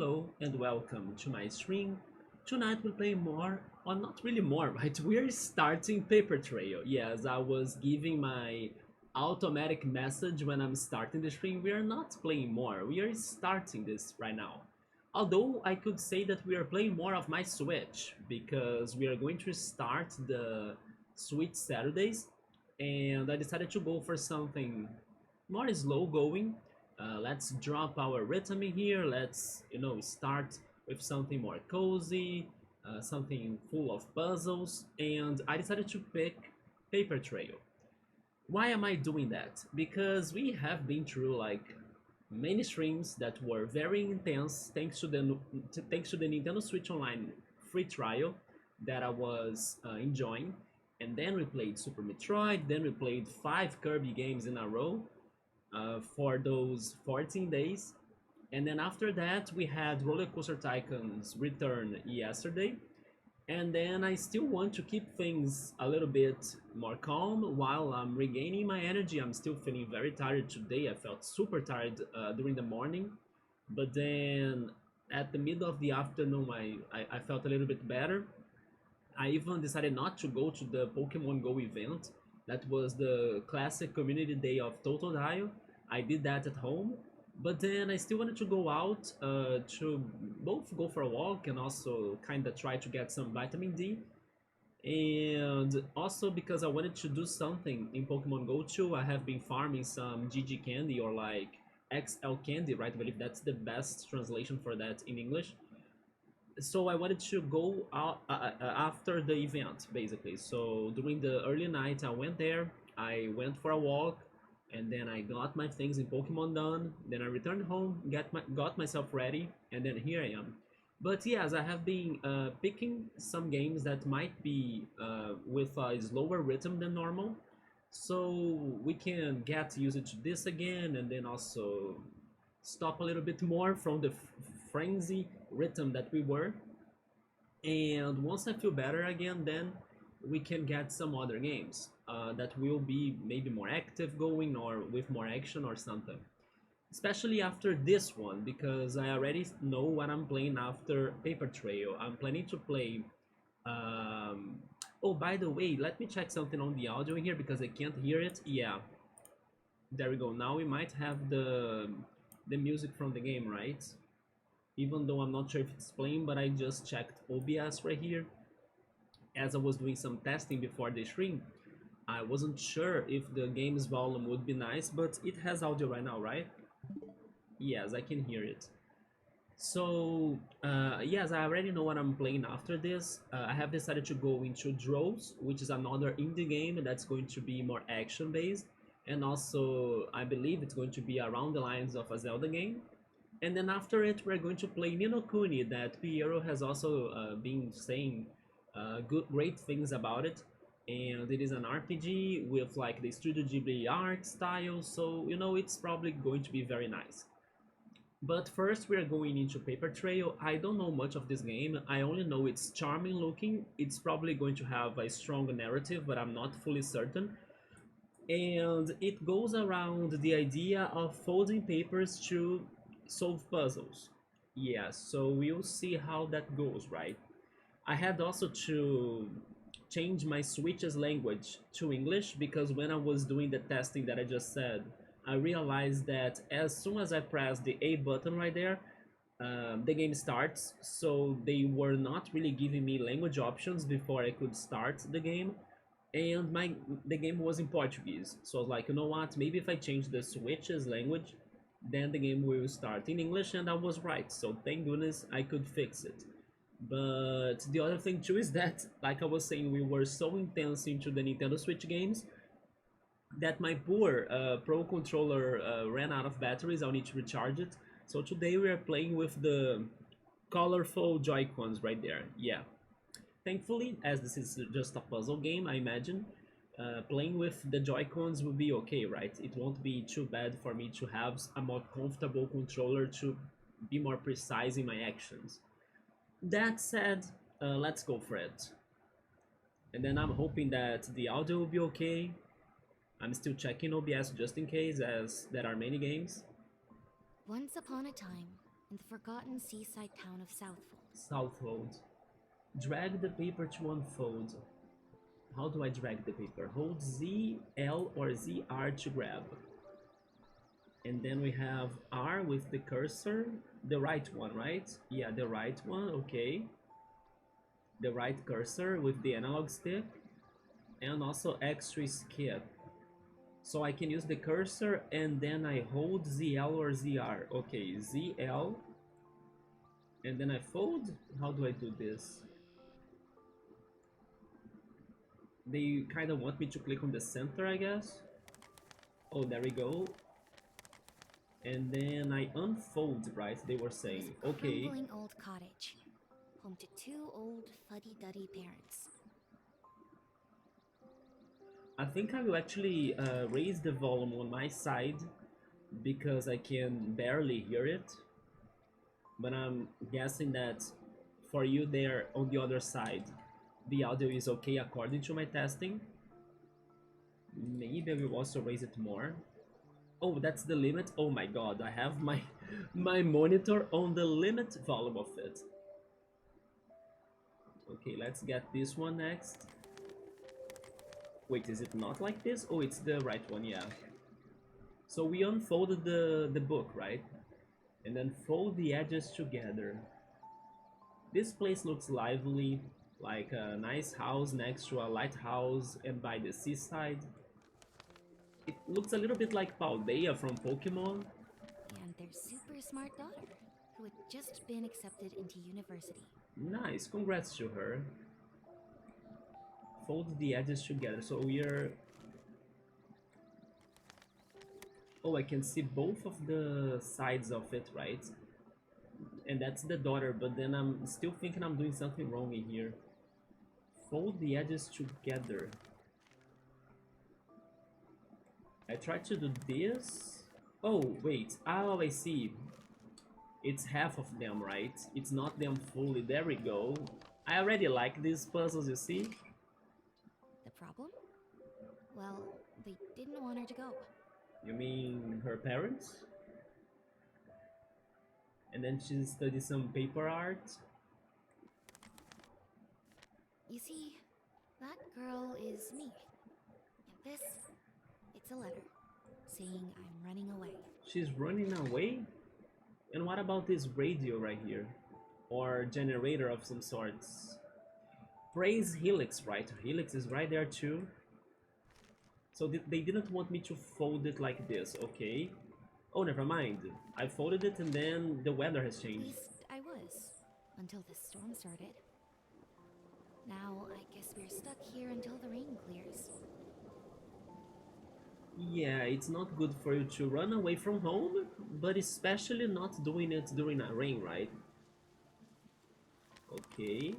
Hello and welcome to my stream. Tonight we'll play more, or not really more, right? We're starting Paper Trail. Yes, I was giving my automatic message when I'm starting the stream. We are not playing more, we are starting this right now. Although I could say that we are playing more of my Switch, because we are going to start the Switch Saturdays, and I decided to go for something more slow going. Let's drop our rhythm in here. Let's start with something more cozy, something full of puzzles, and I decided to pick Paper Trail. Why am I doing that? Because we have been through like many streams that were very intense thanks to the Nintendo Switch Online free trial that I was enjoying. And then we played Super Metroid, then we played 5 Kirby games in a row for those 14 days. And then after that, we had Roller Coaster Tycoon's return yesterday. And then I still want to keep things a little bit more calm while I'm regaining my energy. I'm still feeling very tired today. I felt super tired during the morning. But then at the middle of the afternoon, I felt a little bit better. I even decided not to go to the Pokemon Go event. That was the classic community day of Total Dial. I did that at home, but then I still wanted to go out to both go for a walk and also kind of try to get some vitamin D. And also because I wanted to do something in Pokemon Go too, I have been farming some GG candy or like XL candy, right? I believe that's the best translation for that in English. So I wanted to go out after the event, basically. So during the early night, I went there. I went for a walk, and then I got my things in Pokemon done. Then I returned home, got myself ready, and then here I am. But yes, I have been picking some games that might be with a slower rhythm than normal, so we can get used to this again, and then also stop a little bit more from the frenzy rhythm that we were. And once I feel better again, then we can get some other games that will be maybe more active going or with more action or something. Especially after this one, because I already know what I'm playing after Paper Trail. I'm planning to play. Oh, by the way, let me check something on the audio in here because I can't hear it. Yeah, there we go. Now we might have the music from the game, right? Even though I'm not sure if it's playing, but I just checked OBS right here as I was doing some testing before the stream. I wasn't sure if the game's volume would be nice, but it has audio right now, right? Yes, I can hear it. So, yes, I already know what I'm playing after this. I have decided to go into Drows, which is another indie game that's going to be more action based. And also, I believe it's going to be around the lines of a Zelda game. And then after it, we're going to play Nino Kuni, that Piero has also been saying great things about it. And it is an RPG with like the Studio Ghibli art style, so it's probably going to be very nice. But first, we are going into Paper Trail. I don't know much of this game. I only know it's charming looking. It's probably going to have a strong narrative, but I'm not fully certain. And it goes around the idea of folding papers to solve puzzles. Yeah, so we'll see how that goes, right? I had also to change my Switch's language to English because when I was doing the testing that I just said, I realized that as soon as I press the A button right there, the game starts. So they were not really giving me language options before I could start the game, and the game was in Portuguese. So I was like, you know what? Maybe if I change the Switch's language, then the game will start in English, and I was right. So thank goodness I could fix it. But the other thing too is that, like I was saying, we were so intense into the Nintendo Switch games that my poor Pro controller ran out of batteries. I'll need to recharge it. So today we are playing with the colorful Joy-Cons right there. Yeah. Thankfully, as this is just a puzzle game, I imagine playing with the Joy-Cons will be okay, right? It won't be too bad for me to have a more comfortable controller to be more precise in my actions. That said, let's go for it. And then I'm hoping that the audio will be okay. I'm still checking OBS just in case, as there are many games. Once upon a time, in the forgotten seaside town of Southfold. Southfold. Drag the paper to unfold. How do I drag the paper? Hold Z, L, or ZR to grab. And then we have R with the cursor. The right one, right? Yeah, the right one, okay. The right cursor with the analog stick. And also X to skip. So I can use the cursor and then I hold ZL or ZR. Okay, ZL. And then I fold. How do I do this? They kind of want me to click on the center, I guess. Oh, there we go. And then I unfold, right? They were saying. Okay. Crumbling old cottage, home to two old fuddy-duddy parents. I think I will actually raise the volume on my side because I can barely hear it. But I'm guessing that for you there on the other side, the audio is okay according to my testing. Maybe I will also raise it more. Oh, that's the limit. Oh my god, I have my my monitor on the limit volume of it. Okay, let's get this one next. Wait, is it not like this? Oh, it's the right one, yeah. So we unfolded the book, right? And then fold the edges together. This place looks lively, like a nice house next to a lighthouse and by the seaside. It looks a little bit like Paldea from Pokemon. And their super smart daughter, who had just been accepted into university. Nice, congrats to her. Fold the edges together, so we're... Oh, I can see both of the sides of it, right? And that's the daughter, but then I'm still thinking I'm doing something wrong in here. Fold the edges together. I tried to do this. Oh, wait. Oh, I see. It's half of them, right? It's not them fully. There we go. I already like these puzzles, you see? The problem? Well, they didn't want her to go. You mean her parents? And then she studied some paper art? You see, that girl is me. And this, it's a letter saying I'm running away. She's running away? And what about this radio right here? Or generator of some sorts? Praise Helix, right? Helix is right there too. So they didn't want me to fold it like this, okay? Oh, never mind. I folded it and then the weather has At changed. least I was, until the storm started. Now, I guess we're stuck here until the rain clears. Yeah, it's not good for you to run away from home, but especially not doing it during a rain, right? Okay.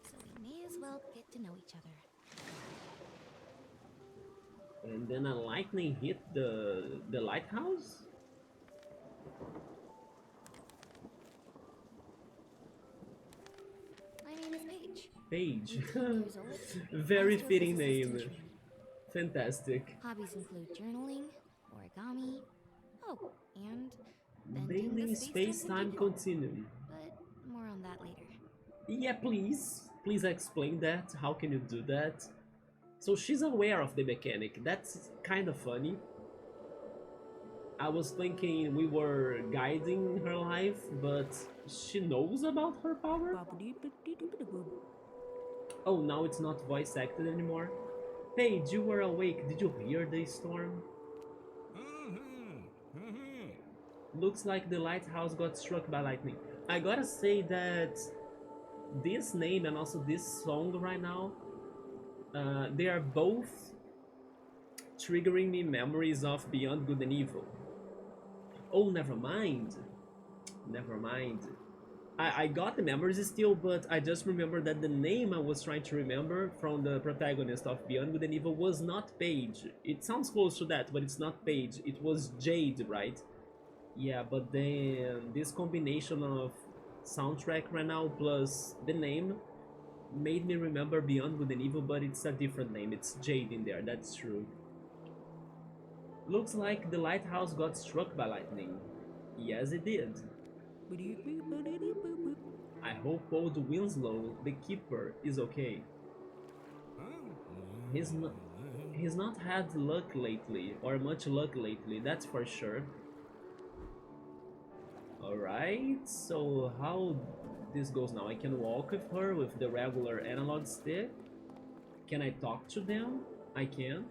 So we may as well get to know each other. And then a lightning hit the lighthouse? My name is Paige. Paige. 18 years old. Very fitting astrophysicist name. in training. Fantastic. Hobbies include journaling, origami, oh, and bending Bending the space-time continuum. continuum. But more on that later. Yeah, please. Please explain that. How can you do that? So she's aware of the mechanic. That's kind of funny. I was thinking we were guiding her life, but she knows about her power? Oh, now it's not voice acted anymore. Paige, you were awake. Did you hear the storm? Looks like the lighthouse got struck by lightning. I gotta say that this name and also this song right now, they are both triggering me memories of Beyond Good and Evil. Oh, never mind. Never mind. I got the memories still, but I just remember that the name I was trying to remember from the protagonist of Beyond Good and Evil was not Paige. It sounds close to that, but it's not Paige. It was Jade, right? Yeah, but then this combination of soundtrack right now plus the name made me remember Beyond Good and Evil, but it's a different name. It's Jade in there, that's true. Looks like the lighthouse got struck by lightning. Yes, it did. I hope old Winslow, the keeper, is okay. He's not he's not had luck lately, or much luck lately, that's for sure. Alright, so how this goes now? I can walk with her with the regular analog stick. Can I talk to them? I can.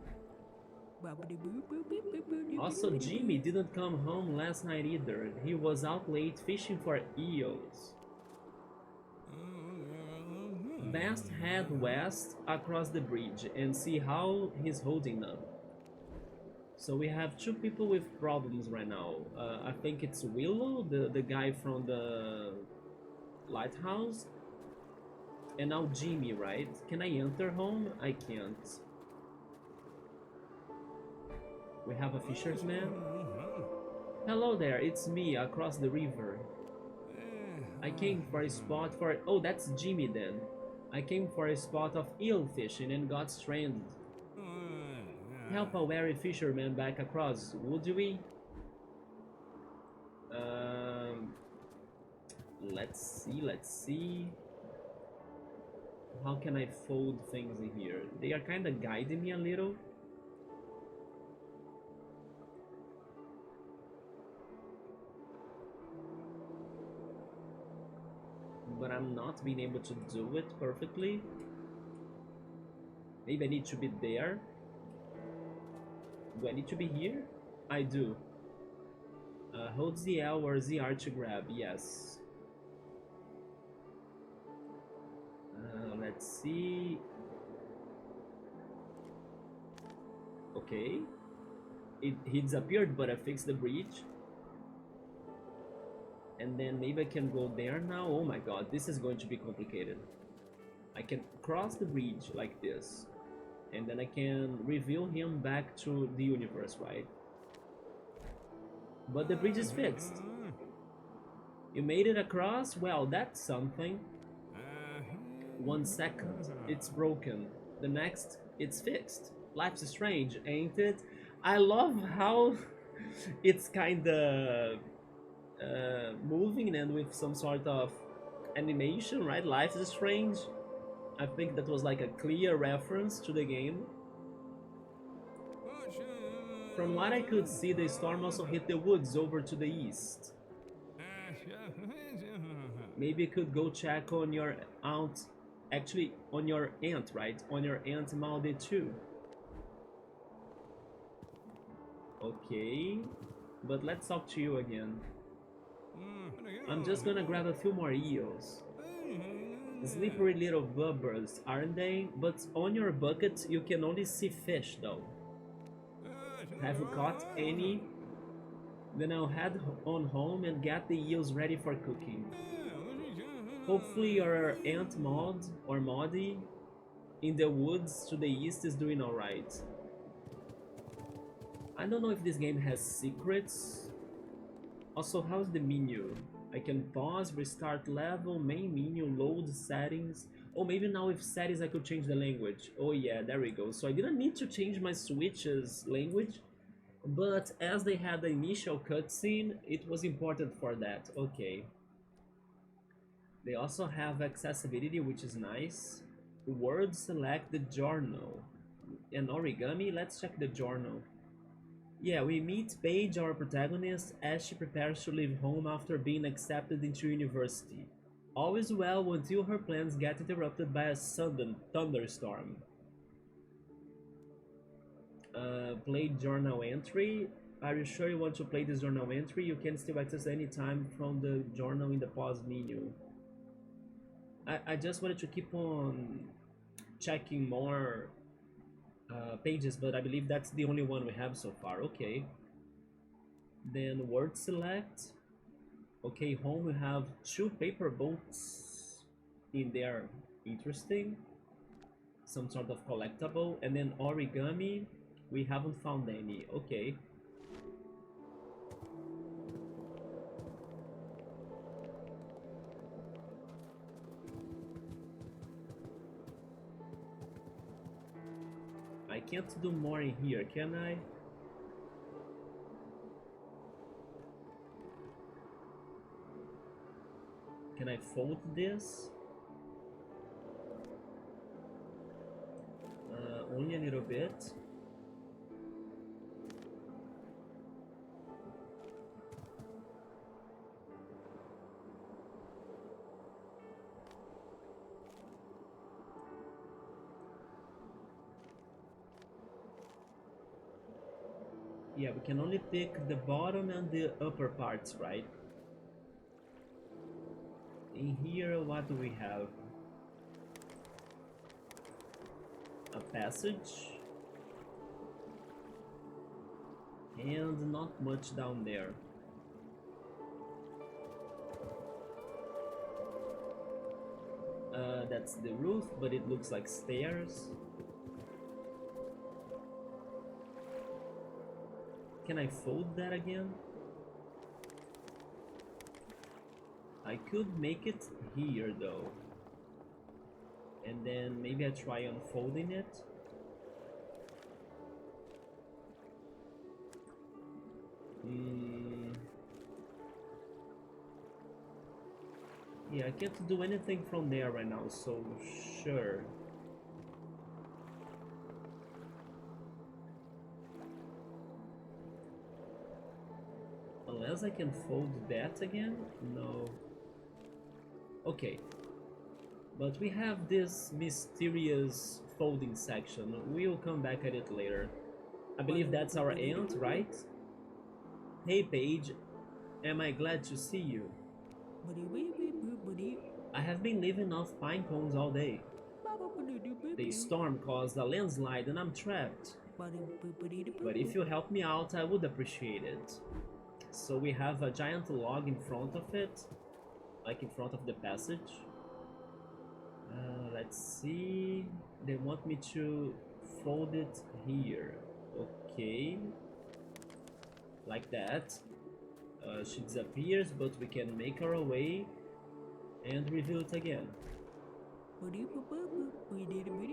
Also, Jimmy didn't come home last night either. He was out late fishing for eels. Best head west across the bridge and see how he's holding up. So we have two people with problems right now. I think it's Willow, the guy from the lighthouse, and now Jimmy, right? Can I enter home? I can't. We have a fisherman. Hello there, it's me across the river. I came for a spot for... Oh, that's Jimmy then. I came for a spot of eel fishing and got stranded. Help a weary fisherman back across, would we? Um, let's see. How can I fold things in here? They are kind of guiding me a little. But I'm not being able to do it perfectly. Maybe I need to be there. Do I need to be here? I do. Hold the L or the R to grab, yes. Let's see. Okay. He disappeared, but I fixed the bridge. And then maybe I can go there now. Oh my god, this is going to be complicated. I can cross the bridge like this. And then I can reveal him back to the universe, right? But the bridge is fixed. You made it across? Well, that's something. 1 second, it's broken. The next, it's fixed. Life's strange, ain't it? I love how it's kinda moving and with some sort of animation, right? Life is strange. I think that was like a clear reference to the game. From what I could see, the storm also hit the woods over to the east. Maybe you could go check on your aunt, actually on your aunt, right? On your aunt Malde too. Okay, but let's talk to you again. I'm just gonna grab a few more eels. Slippery little bubbers, aren't they? But on your bucket you can only see fish though. Have you caught any? Then I'll head on home and get the eels ready for cooking. Hopefully your Aunt Maud or Maudie in the woods to the east is doing alright. I don't know if this game has secrets. Also, how's the menu? I can pause, restart level, main menu, load settings. Oh, maybe now with settings I could change the language. Oh yeah, there we go. So I didn't need to change my Switch's language, but as they had the initial cutscene, it was important for that. Okay. They also have accessibility, which is nice. Word select the journal. And origami, let's check the journal. Yeah, we meet Paige, our protagonist, as she prepares to leave home after being accepted into university. All is well until her plans get interrupted by a sudden thunderstorm. Play journal entry. Are you sure you want to play this journal entry? You can still access any time from the journal in the pause menu. I just wanted to keep on checking more pages, but I believe that's the only one we have so far. Okay. Then word select. Okay, home we have 2 paper boats in there. Interesting. Some sort of collectible. And then origami. We haven't found any. Okay. I can't do more in here, can I? Can I fold this? Only a little bit. Yeah, we can only pick the bottom and the upper parts, right? In here, what do we have? A passage. And not much down there. That's the roof, but it looks like stairs. Can I fold that again? I could make it here though. And then maybe I try unfolding it. Yeah, I can't do anything from there right now, so sure. Unless I can fold that again? No. Okay. But we have this mysterious folding section. We'll come back at it later. I believe that's our aunt, right? Hey Paige, am I glad to see you? I have been living off pine cones all day. The storm caused a landslide and I'm trapped. But if you help me out, I would appreciate it. So we have a giant log in front of it, like in front of the passage. Let's see. They want me to fold it here. Okay. Like that. She disappears, but we can make her away and reveal it again.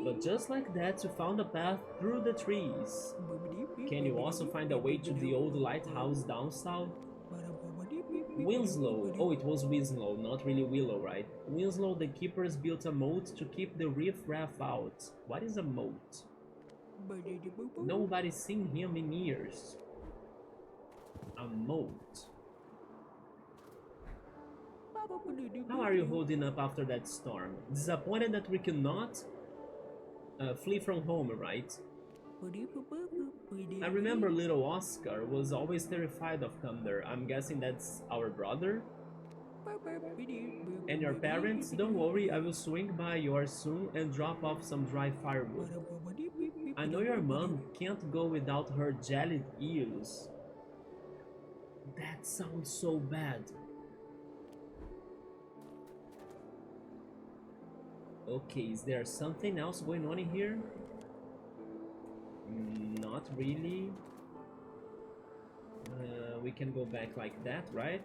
But just like that, you found a path through the trees. Can you also find a way to the old lighthouse down south? Winslow, oh, it was Winslow, not really Willow, right? Winslow, the keepers built a moat to keep the riffraff out. What is a moat? Nobody's seen him in years. A moat. How are you holding up after that storm? Disappointed that we cannot flee from home, right? I remember little Oscar was always terrified of thunder. I'm guessing that's our brother? And your parents? Don't worry, I will swing by yours soon and drop off some dry firewood. I know your mom can't go without her jellied ears. That sounds so bad. Okay, is there something else going on in here? Not really. We can go back like that, right?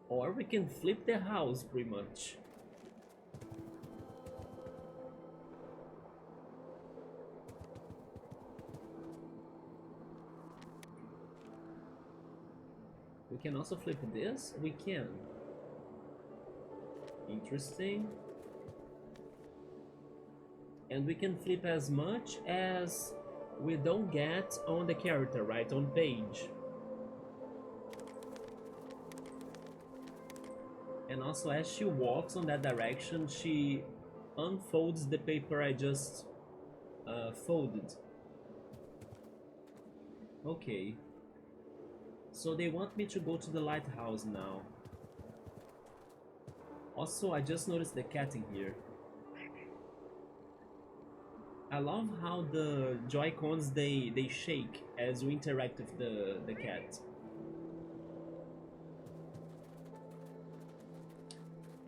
Or we can flip the house, pretty much. We can also flip this? We can. Interesting. And we can flip as much as we don't get on the character, right? On page. And also as she walks on that direction, she unfolds the paper I just folded. Okay. So they want me to go to the lighthouse now. Also, I just noticed the cat in here. I love how the Joy-Cons they shake as we interact with the cat.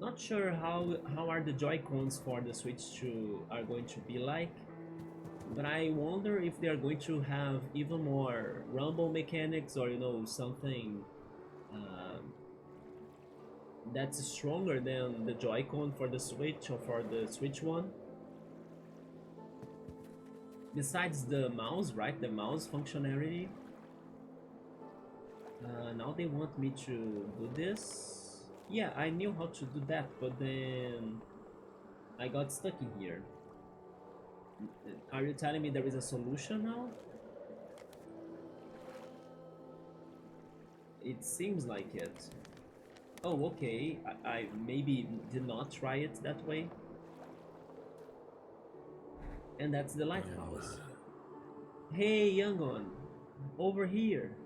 Not sure how are the Joy-Cons for the Switch 2 are going to be like, but I wonder if they are going to have even more rumble mechanics, or you know, something that's stronger than the Joy-Con for the Switch or for the Switch 1. Besides the mouse, right? The mouse functionality. Now they want me to do this. Yeah, I knew how to do that, but then I got stuck in here. Are you telling me there is a solution now? It seems like it. Oh, okay. I maybe did not try it that way. And that's the lighthouse. Hey, young one. Over here.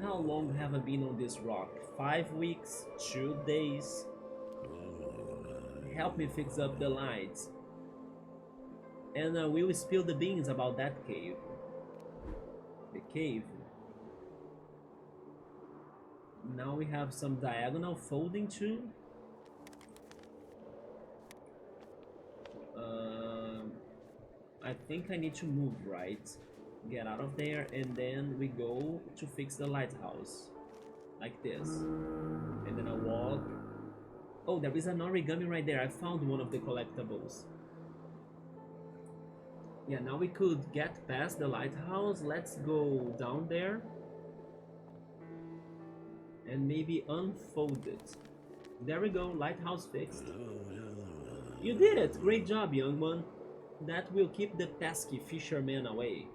How long have I been on this rock? 5 weeks? 2 days? Help me fix up the lights. And we will spill the beans about that cave. The cave. Now we have some diagonal folding too. I think I need to move, right? Get out of there, and then we go to fix the lighthouse. Like this. And then I walk. Oh, there is an origami right there. I found one of the collectibles. Yeah, now we could get past the lighthouse. Let's go down there. And maybe unfold it. There we go, lighthouse fixed. You did it! Great job, young one. That will keep the pesky fishermen away.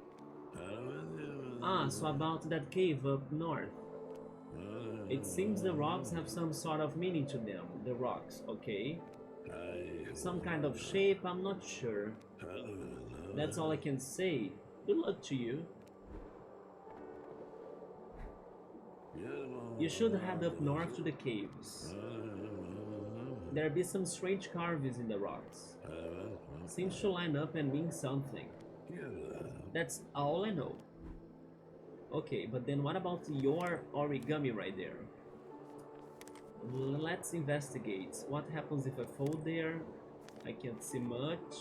Ah, so about that cave up north. It seems the rocks have some sort of meaning to them. The rocks, okay. Some kind of shape, I'm not sure. That's all I can say. Good luck to you. You should head up north to the caves. There be some strange carvings in the rocks. Seems to line up and mean something. That's all I know. Okay, but then what about your origami right there? Let's investigate. What happens if I fold there? I can't see much.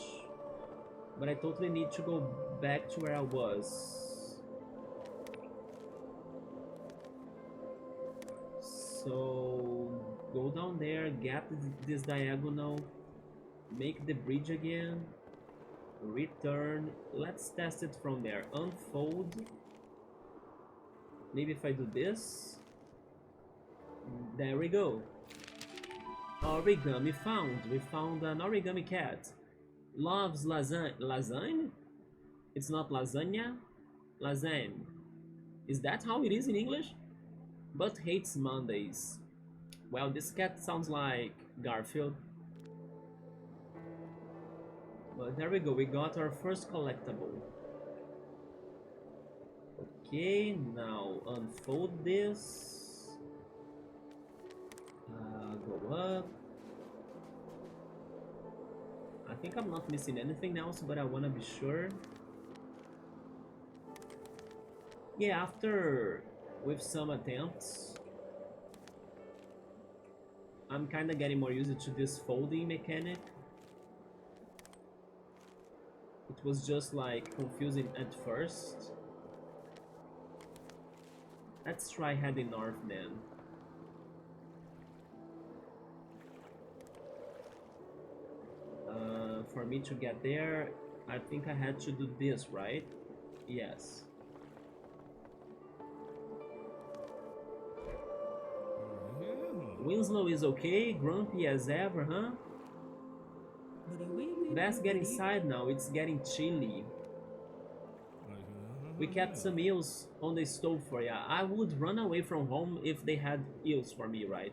But I totally need to go back to where I was. So go down there, get this diagonal, make the bridge again, return. Let's test it from there. Unfold. Maybe if I do this. There we go. Origami found. We found an origami cat. Loves lasagne? It's not lasagna? Lasagne. Is that how it is in English? But hates Mondays. Well, this cat sounds like Garfield. But there we go, we got our first collectible. Okay, now unfold this. Go up. I think I'm not missing anything else, but I want to be sure. Yeah, after with some attempts, I'm kind of getting more used to this folding mechanic. It was just like confusing at first. Let's try heading north then. For me to get there, I think I had to do this, right? Yes. Winslow is okay, grumpy as ever, huh? Best get inside now, it's getting chilly. We kept some eels on the stove for ya. I would run away from home if they had eels for me, right?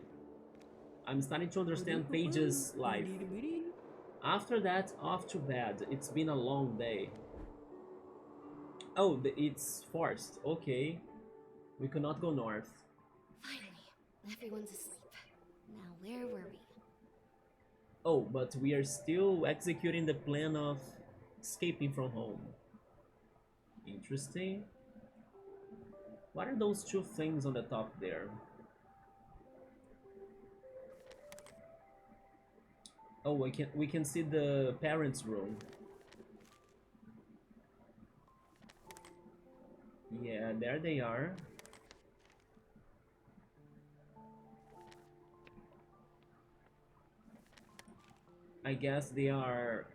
I'm starting to understand Paige's life. After that, off to bed. It's been a long day. Oh, it's forced. Okay. We cannot go north. Finally, everyone's asleep. Now where were we? Oh, but we are still executing the plan of escaping from home. Interesting. What are those two things on the top there? Oh, we can see the parents' room. Yeah, there they are. I guess they are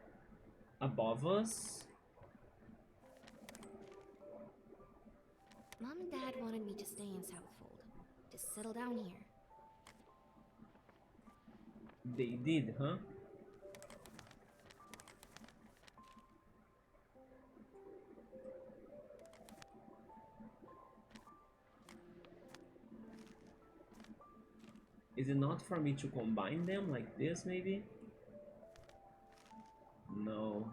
above us. Mom and Dad wanted me to stay in Southfold, to settle down here. They did, huh? Is it not for me to combine them like this, maybe? No.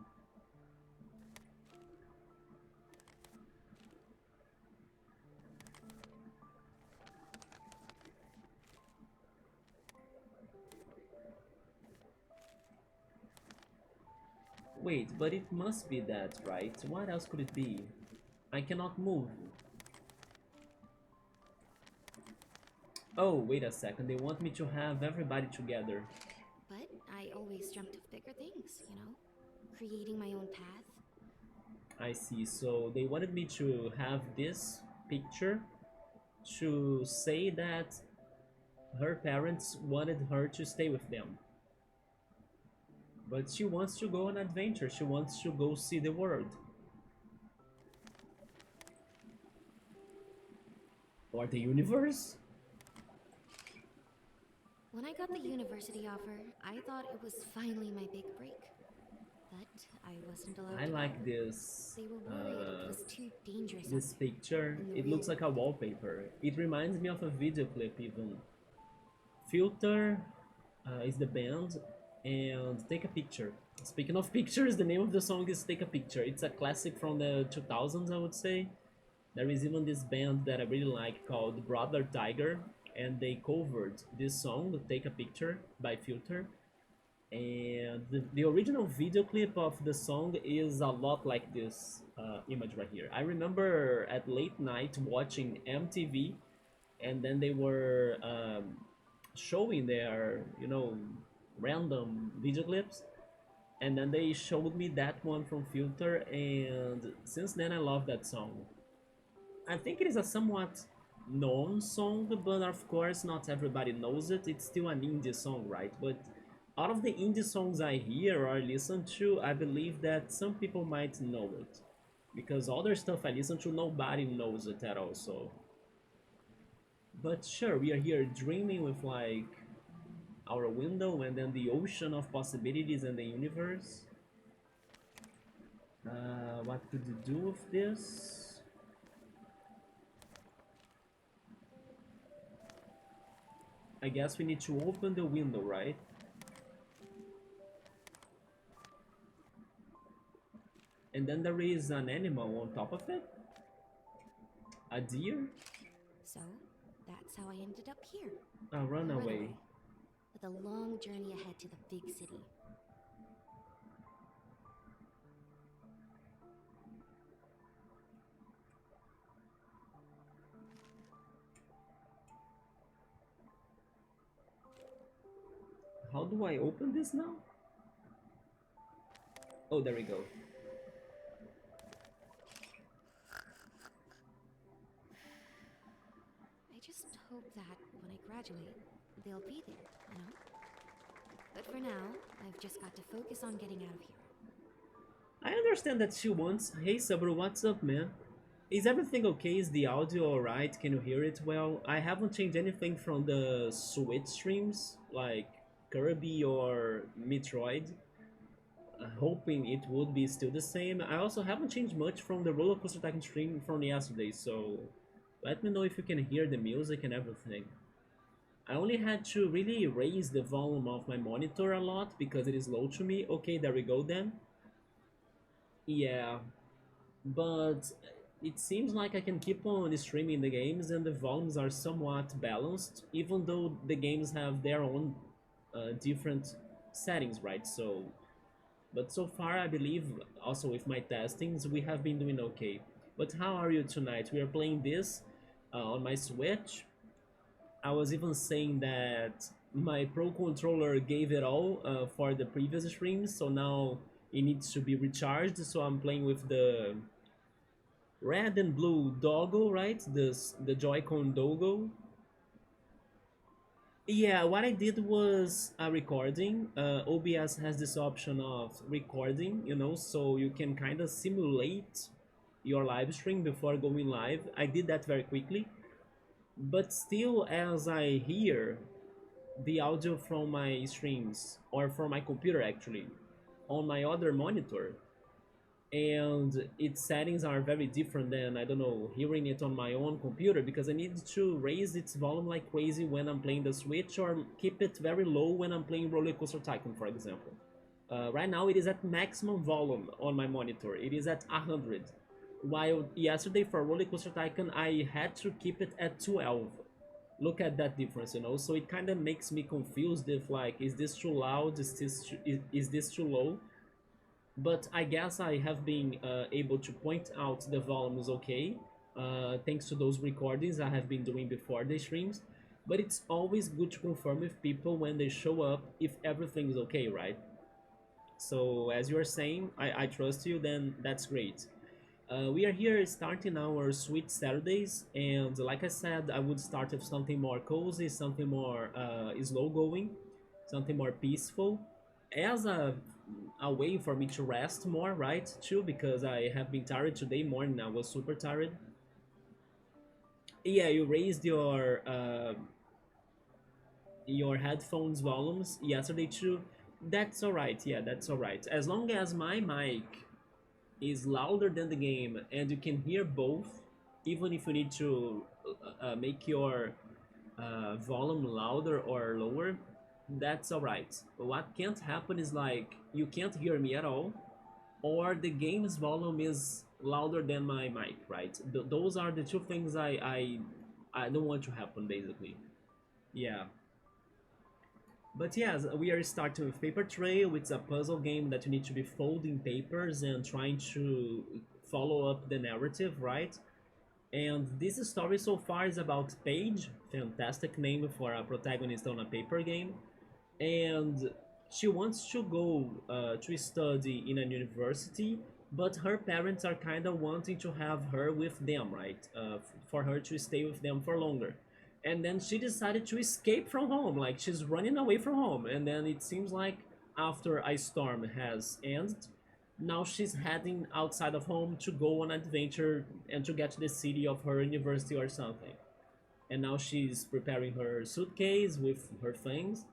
Wait, but it must be that, right? What else could it be? I cannot move. Oh, wait a second. They want me to have everybody together. But I always dreamt of bigger things, you know? Creating my own path. I see. So they wanted me to have this picture to say that her parents wanted her to stay with them. But she wants to go on adventure. She wants to go see the world. Or the universe? When I got the university offer, I thought it was finally my big break. But I wasn't allowed I to like go. this They were worried it was too dangerous this out there, picture. in the It real looks like a world. wallpaper. It reminds me of a video clip even. Filter is the band, and Take a Picture. Speaking of pictures, the name of the song is Take a Picture. It's a classic from the 2000s, I would say. There is even this band that I really like called Brother Tiger, and they covered this song, Take a Picture, by Filter. And the original video clip of the song is a lot like this image right here. I remember at late night watching MTV, and then they were showing their, random video clips, and then they showed me that one from Filter, and since then I love that song. I think it is a somewhat known song, but of course not everybody knows it. It's still an indie song, right? But out of the indie songs I hear or listen to, I believe that some people might know it. Because other stuff I listen to, nobody knows it at all, so. But sure, we are here dreaming with like our window and then the ocean of possibilities and the universe. What could you do with this? I guess we need to open the window, right? And then there is an animal on top of it? A deer? So, that's how I ended up here. A A runaway. runaway. With a long journey ahead to the big city. How do I open this now? Oh, there we go. I just hope that when I graduate, they'll be there, you know? But for now, I've just got to focus on getting out of here. I understand that she wants. Hey Sabro, what's up, man? Is everything okay? Is the audio alright? Can you hear it well? I haven't changed anything from the Switch streams, like Kirby or Metroid, hoping it would be still the same. I also haven't changed much from the Roller Coaster Tycoon stream from yesterday, so let me know if you can hear the music and everything. I only had to really raise the volume of my monitor a lot because it is low to me. Okay, there we go then. Yeah, but it seems like I can keep on streaming the games and the volumes are somewhat balanced, even though the games have their own different settings, right? So, but so far I believe also with my testings we have been doing okay. But how are you tonight? We are playing this on my Switch. I was even saying that my Pro controller gave it all for the previous streams, so now it needs to be recharged. So I'm playing with the red and blue doggo, right? The Joy-Con doggo. Yeah, what I did was a recording. OBS has this option of recording, so you can kind of simulate your live stream before going live. I did that very quickly, but still, as I hear the audio from my streams or from my computer actually on my other monitor, and its settings are very different than, I don't know, hearing it on my own computer, because I need to raise its volume like crazy when I'm playing the Switch or keep it very low when I'm playing Roller Coaster Tycoon, for example. Right now it is at maximum volume on my monitor. It is at 100. While yesterday for Roller Coaster Tycoon I had to keep it at 12. Look at that difference, you know. So it kind of makes me confused if like, is this too loud? Is this too low? But I guess I have been able to point out the volume is okay, thanks to those recordings I have been doing before the streams. But it's always good to confirm with people when they show up if everything's okay, right? So as you are saying, I trust you, then that's great. We are here starting our sweet Saturdays, and like I said, I would start with something more cozy, something more slow going, something more peaceful, as a way for me to rest more, right? Too, because I have been tired today morning. I was super tired. Yeah, you raised your headphones volumes yesterday too. That's alright. Yeah, that's alright. As long as my mic is louder than the game and you can hear both, even if you need to make your volume louder or lower, that's alright. What can't happen is like you can't hear me at all, or the game's volume is louder than my mic, right? Those are the two things I don't want to happen, basically. Yeah. But yes, we are starting with Paper Trail. It's a puzzle game that you need to be folding papers and trying to follow up the narrative, right? And this story so far is about Paige, fantastic name for a protagonist on a paper game. And she wants to go to study in a university, but her parents are kind of wanting to have her with them, right? For her to stay with them for longer. And then she decided to escape from home, like she's running away from home. And then it seems like after a storm has ended, now she's heading outside of home to go on an adventure and to get to the city of her university or something. And now she's preparing her suitcase with her things,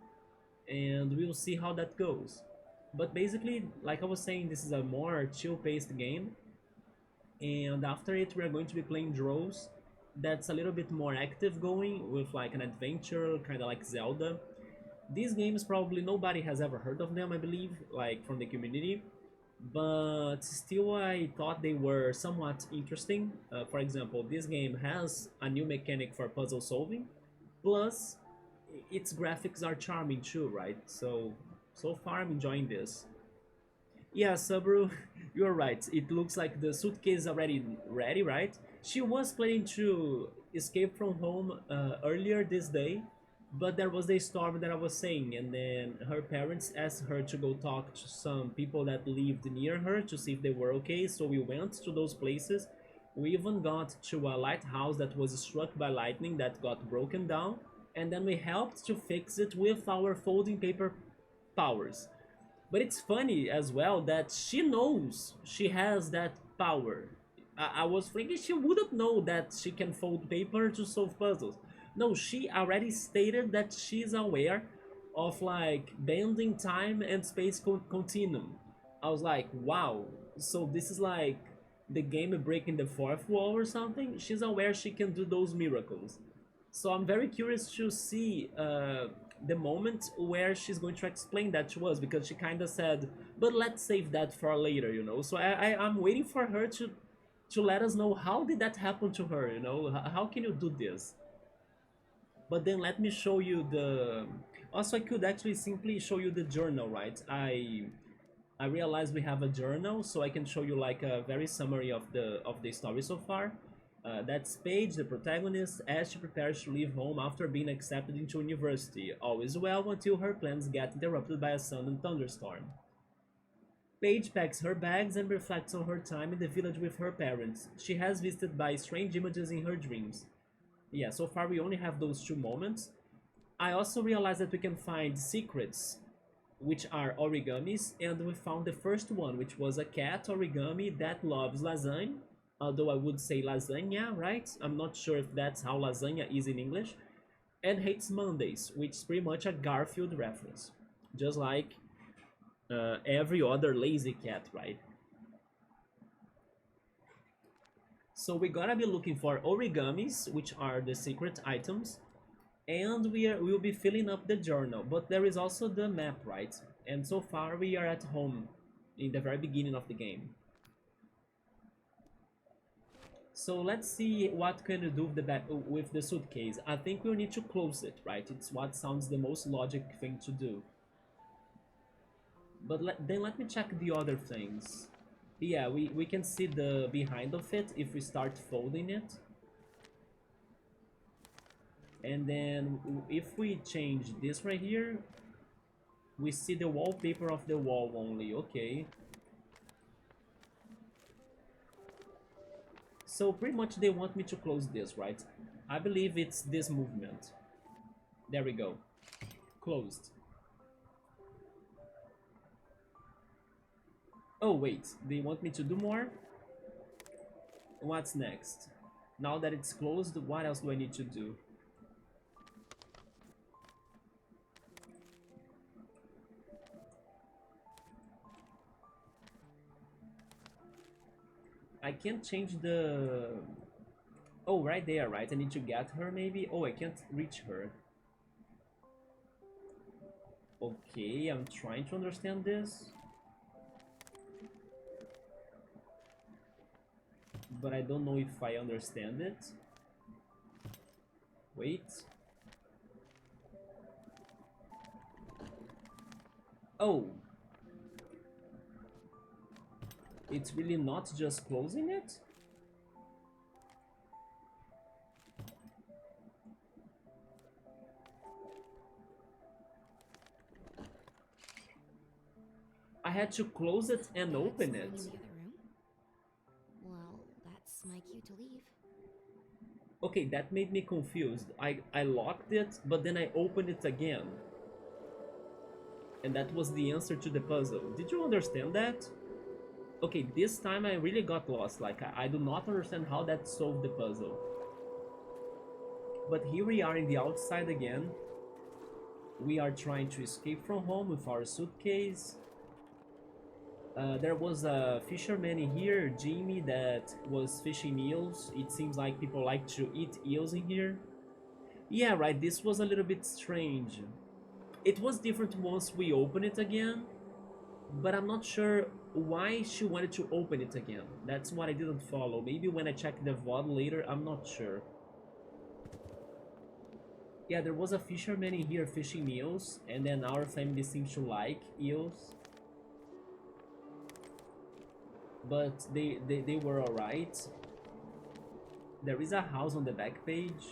and we'll see how that goes. But basically, like I was saying, this is a more chill-paced game, and after it, we are going to be playing Drows. That's a little bit more active going with like an adventure, kind of like Zelda. These games probably nobody has ever heard of them, I believe, like from the community, but still I thought they were somewhat interesting. For example, this game has a new mechanic for puzzle solving, plus its graphics are charming too, right? So far I'm enjoying this. Yeah, Sabru, you're right. It looks like the suitcase is already ready, right? She was planning to escape from home earlier this day, but there was the storm that I was saying, and then her parents asked her to go talk to some people that lived near her to see if they were okay. So we went to those places. We even got to a lighthouse that was struck by lightning that got broken down, and then we helped to fix it with our folding paper powers. But it's funny as well that she knows she has that power. I was thinking she wouldn't know that she can fold paper to solve puzzles. No, she already stated that she's aware of like bending time and space continuum. I was like, wow. So this is like the game breaking the fourth wall or something. She's aware she can do those miracles. So I'm very curious to see the moment where she's going to explain that to us, because she kind of said, "But let's save that for later," you know. So I'm waiting for her to let us know how did that happen to her, you know. How can you do this? But then let me show you the. Also, I could actually simply show you the journal, right? I realized we have a journal, so I can show you like a very summary of the story so far. That's Paige, the protagonist, as she prepares to leave home after being accepted into university. All is well until her plans get interrupted by a sudden thunderstorm. Paige packs her bags and reflects on her time in the village with her parents. She has visited by strange images in her dreams. Yeah, so far we only have those two moments. I also realized that we can find secrets, which are origamis, and we found the first one, which was a cat origami that loves lasagne. although I would say lasagna, right? I'm not sure if that's how lasagna is in English. And hates Mondays, which is pretty much a Garfield reference, just like every other lazy cat, right? So we gotta be looking for origamis, which are the secret items, and we'll be filling up the journal. But there is also the map, right? And so far we are at home in the very beginning of the game. So let's see what can we do with the suitcase. I think we'll need to close it, right? It's what sounds the most logic thing to do. But then let me check the other things. Yeah, we can see the behind of it if we start folding it. And then if we change this right here, we see the wallpaper of the wall only. Okay. So pretty much they want me to close this, right? I believe it's this movement. There we go. Closed. Oh wait, they want me to do more? What's next? Now that it's closed, what else do I need to do? I can't change the... Oh, right there, right? I need to get her, maybe? Oh, I can't reach her. Okay, I'm trying to understand this. But I don't know if I understand it. Wait. Oh. It's really not just closing it? I had to close it and open it. In the other room? Well, that's my cue to leave. Okay, that made me confused. I locked it, but then I opened it again. And that was the answer to the puzzle. Did you understand that? Okay, this time I really got lost. Like, I do not understand how that solved the puzzle. But here we are in the outside again. We are trying to escape from home with our suitcase. There was a fisherman in here, Jimmy, that was fishing eels. It seems like people like to eat eels in here. Yeah, right, this was a little bit strange. It was different once we opened it again, but I'm not sure why she wanted to open it again. That's what I didn't follow. Maybe when I check the VOD later, I'm not sure. Yeah, there was a fisherman in here fishing eels, and then our family seems to like eels. But they were alright. There is a house on the back page,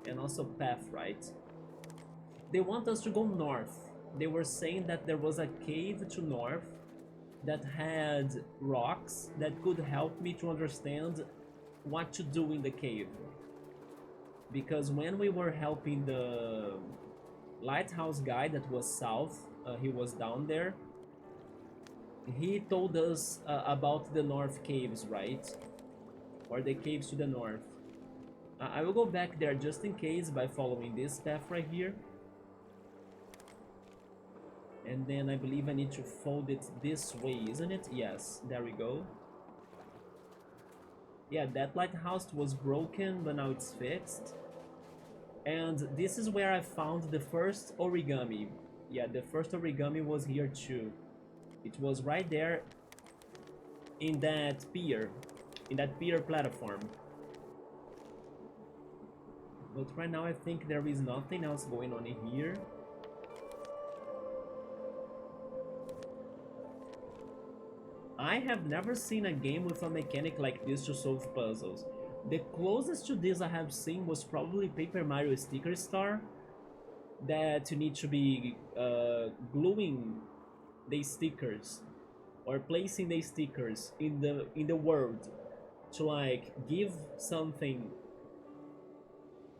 and also path, right? They want us to go north. They were saying that there was a cave to north that had rocks that could help me to understand what to do in the cave. Because when we were helping the lighthouse guy that was south, he was down there, he told us about the north caves, right? Or the caves to the north. I will go back there just in case by following this path right here. And then I believe I need to fold it this way, isn't it? Yes, there we go. Yeah, that lighthouse was broken, but now it's fixed. And this is where I found the first origami. Yeah, the first origami was here too. It was right there in that pier platform. But right now I think there is nothing else going on in here. I have never seen a game with a mechanic like this to solve puzzles. The closest to this I have seen was probably Paper Mario Sticker Star, that you need to be gluing the stickers or placing the stickers in the world to like give something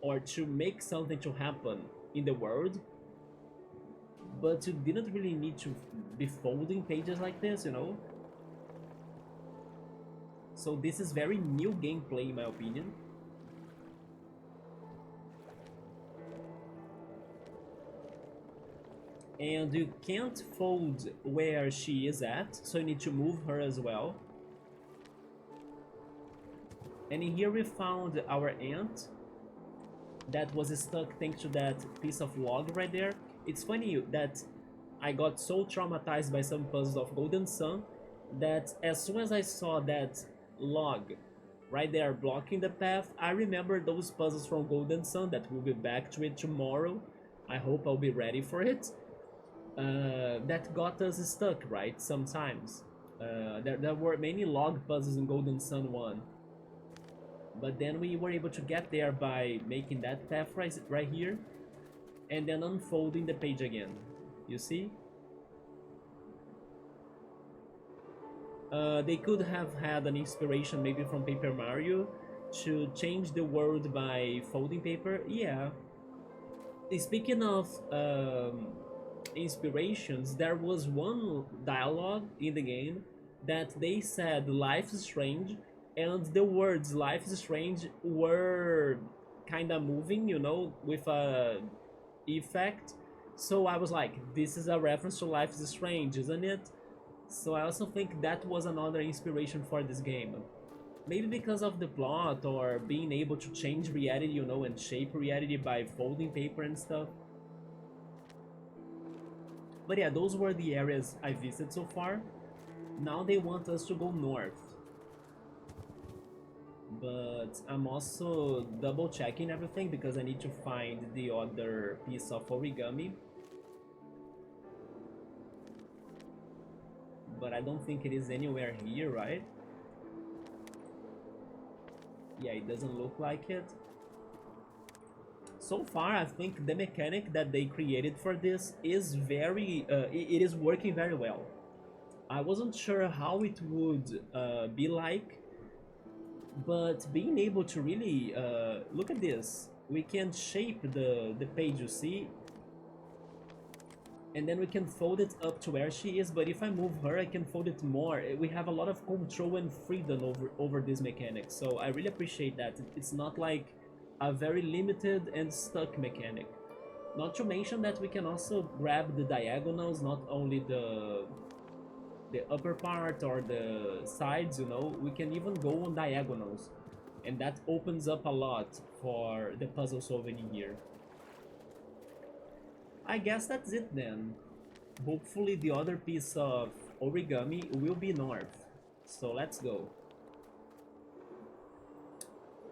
or to make something to happen in the world, but you didn't really need to be folding pages like this, you know? So this is very new gameplay in my opinion. And you can't fold where she is at, so you need to move her as well. And in here we found our ant that was stuck thanks to that piece of log right there. It's funny that I got so traumatized by some puzzles of Golden Sun that as soon as I saw that log right there blocking the path, I remember those puzzles from Golden Sun that we'll be back to it tomorrow. I hope I'll be ready for it. That got us stuck, right? Sometimes. There were many log puzzles in Golden Sun 1. But then we were able to get there by making that path right here. And then unfolding the page again. You see? They could have had an inspiration maybe from Paper Mario to change the world by folding paper. Yeah. Speaking of inspirations, there was one dialogue in the game that they said life is strange, and the words life is strange were kind of moving, you know, with a effect. So I was like, this is a reference to Life is Strange, isn't it? So I also think that was another inspiration for this game. Maybe because of the plot or being able to change reality, you know, and shape reality by folding paper and stuff. But yeah, those were the areas I visited so far. Now they want us to go north. But I'm also double checking everything because I need to find the other piece of origami. But I don't think it is anywhere here, right? Yeah, it doesn't look like it. So far, I think the mechanic that they created for this is it is working very well. I wasn't sure how it would be like, but being able to really look at this, we can shape the page, you see, and then we can fold it up to where she is. But if I move her, I can fold it more. We have a lot of control and freedom over this mechanic, so I really appreciate that. It's not like a very limited and stuck mechanic. Not to mention that we can also grab the diagonals, not only the upper part or the sides, you know. We can even go on diagonals, and that opens up a lot for the puzzle solving in here. I guess that's it then. Hopefully the other piece of origami will be north. So let's go.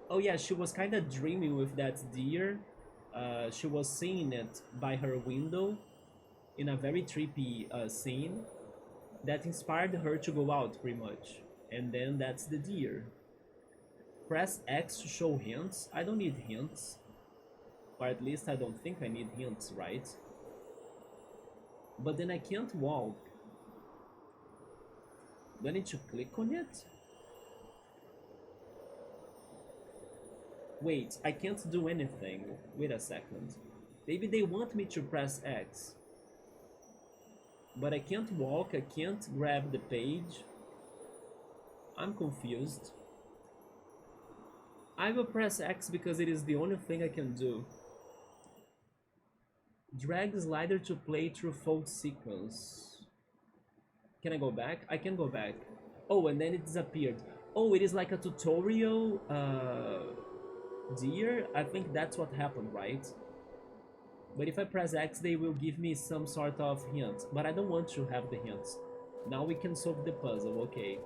Oh yeah, she was kind of dreaming with that deer. She was seeing it by her window in a very trippy scene that inspired her to go out pretty much. And then that's the deer. Press X to show hints. I don't need hints. Or at least I don't think I need hints, right? But then I can't walk. Do I need to click on it? Wait, I can't do anything. Wait a second. Maybe they want me to press X. But I can't walk, I can't grab the page. I'm confused. I will press X because it is the only thing I can do. Drag slider to play through fold sequence. Can I go back? I can go back. Oh, and then it disappeared. Oh, it is like a tutorial deer? I think that's what happened, right? But if I press X, they will give me some sort of hint. But I don't want to have the hints. Now we can solve the puzzle, okay.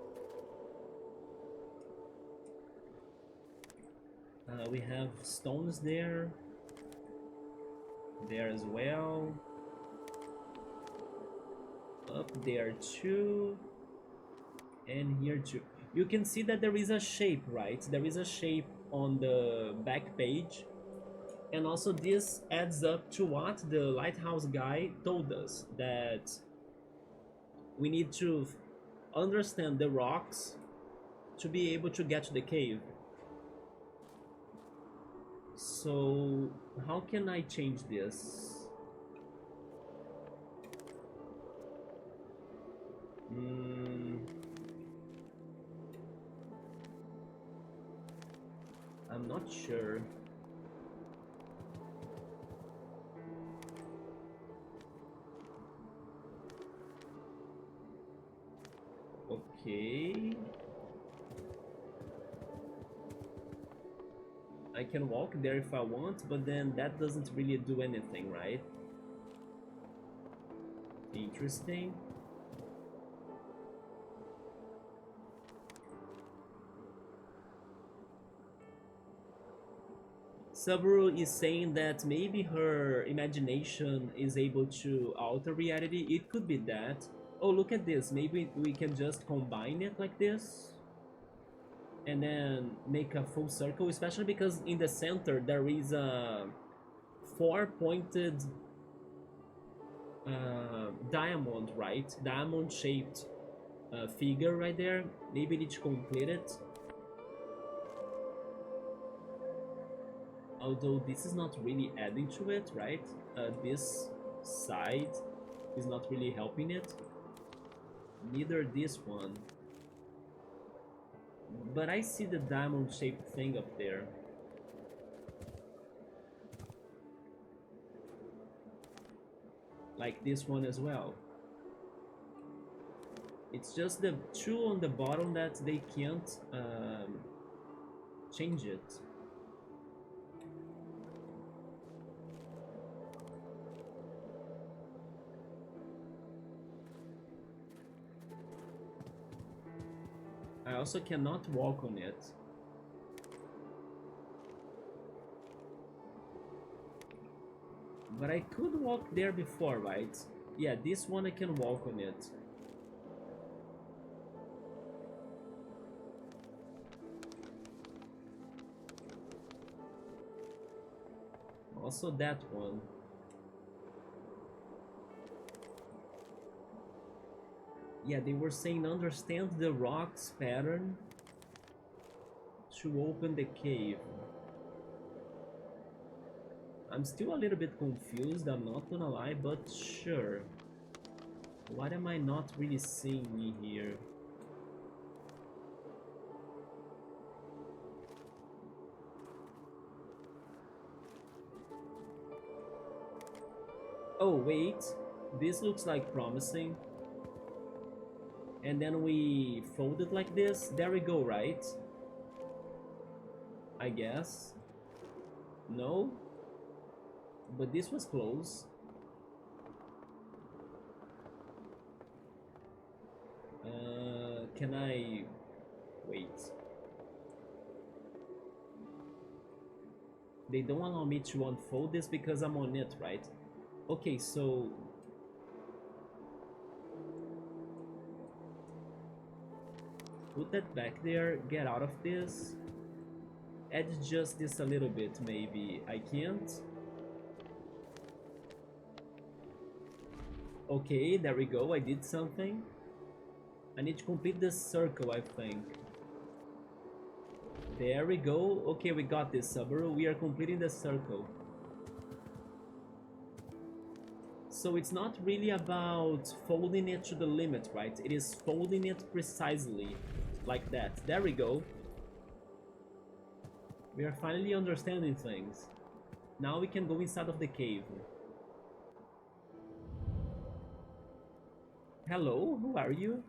We have stones there. There as well. Up there too. And here too. You can see that there is a shape, right? There is a shape on the back page. And also this adds up to what the lighthouse guy told us, that we need to understand the rocks to be able to get to the cave. So how can I change this? I'm not sure. Okay. I can walk there if I want, but then that doesn't really do anything, right? Interesting. Subaru is saying that maybe her imagination is able to alter reality. It could be that. Oh, look at this. Maybe we can just combine it like this and then make a full circle, especially because in the center there is a four-pointed diamond, right? Diamond-shaped figure right there. Maybe need to complete it. Although this is not really adding to it, right? This side is not really helping it. Neither this one. But I see the diamond-shaped thing up there. Like this one as well. It's just the two on the bottom that they can't change it. I also cannot walk on it. But I could walk there before, right? Yeah, this one I can walk on it. Also that one. Yeah, they were saying understand the rocks pattern to open the cave. I'm still a little bit confused, I'm not gonna lie, but sure. What am I not really seeing here? Oh, wait. This looks like promising. And then we fold it like this. There we go, right? I guess. No? But this was close. Can I... Wait. They don't allow me to unfold this because I'm on it, right? Okay, so... Put that back there, get out of this. Adjust this a little bit, maybe. I can't. Okay, there we go, I did something. I need to complete this circle, I think. There we go. Okay, we got this, Subaru. We are completing the circle. So it's not really about folding it to the limit, right? It is folding it precisely, like that. There we go. We are finally understanding things. Now we can go inside of the cave. Hello, who are you?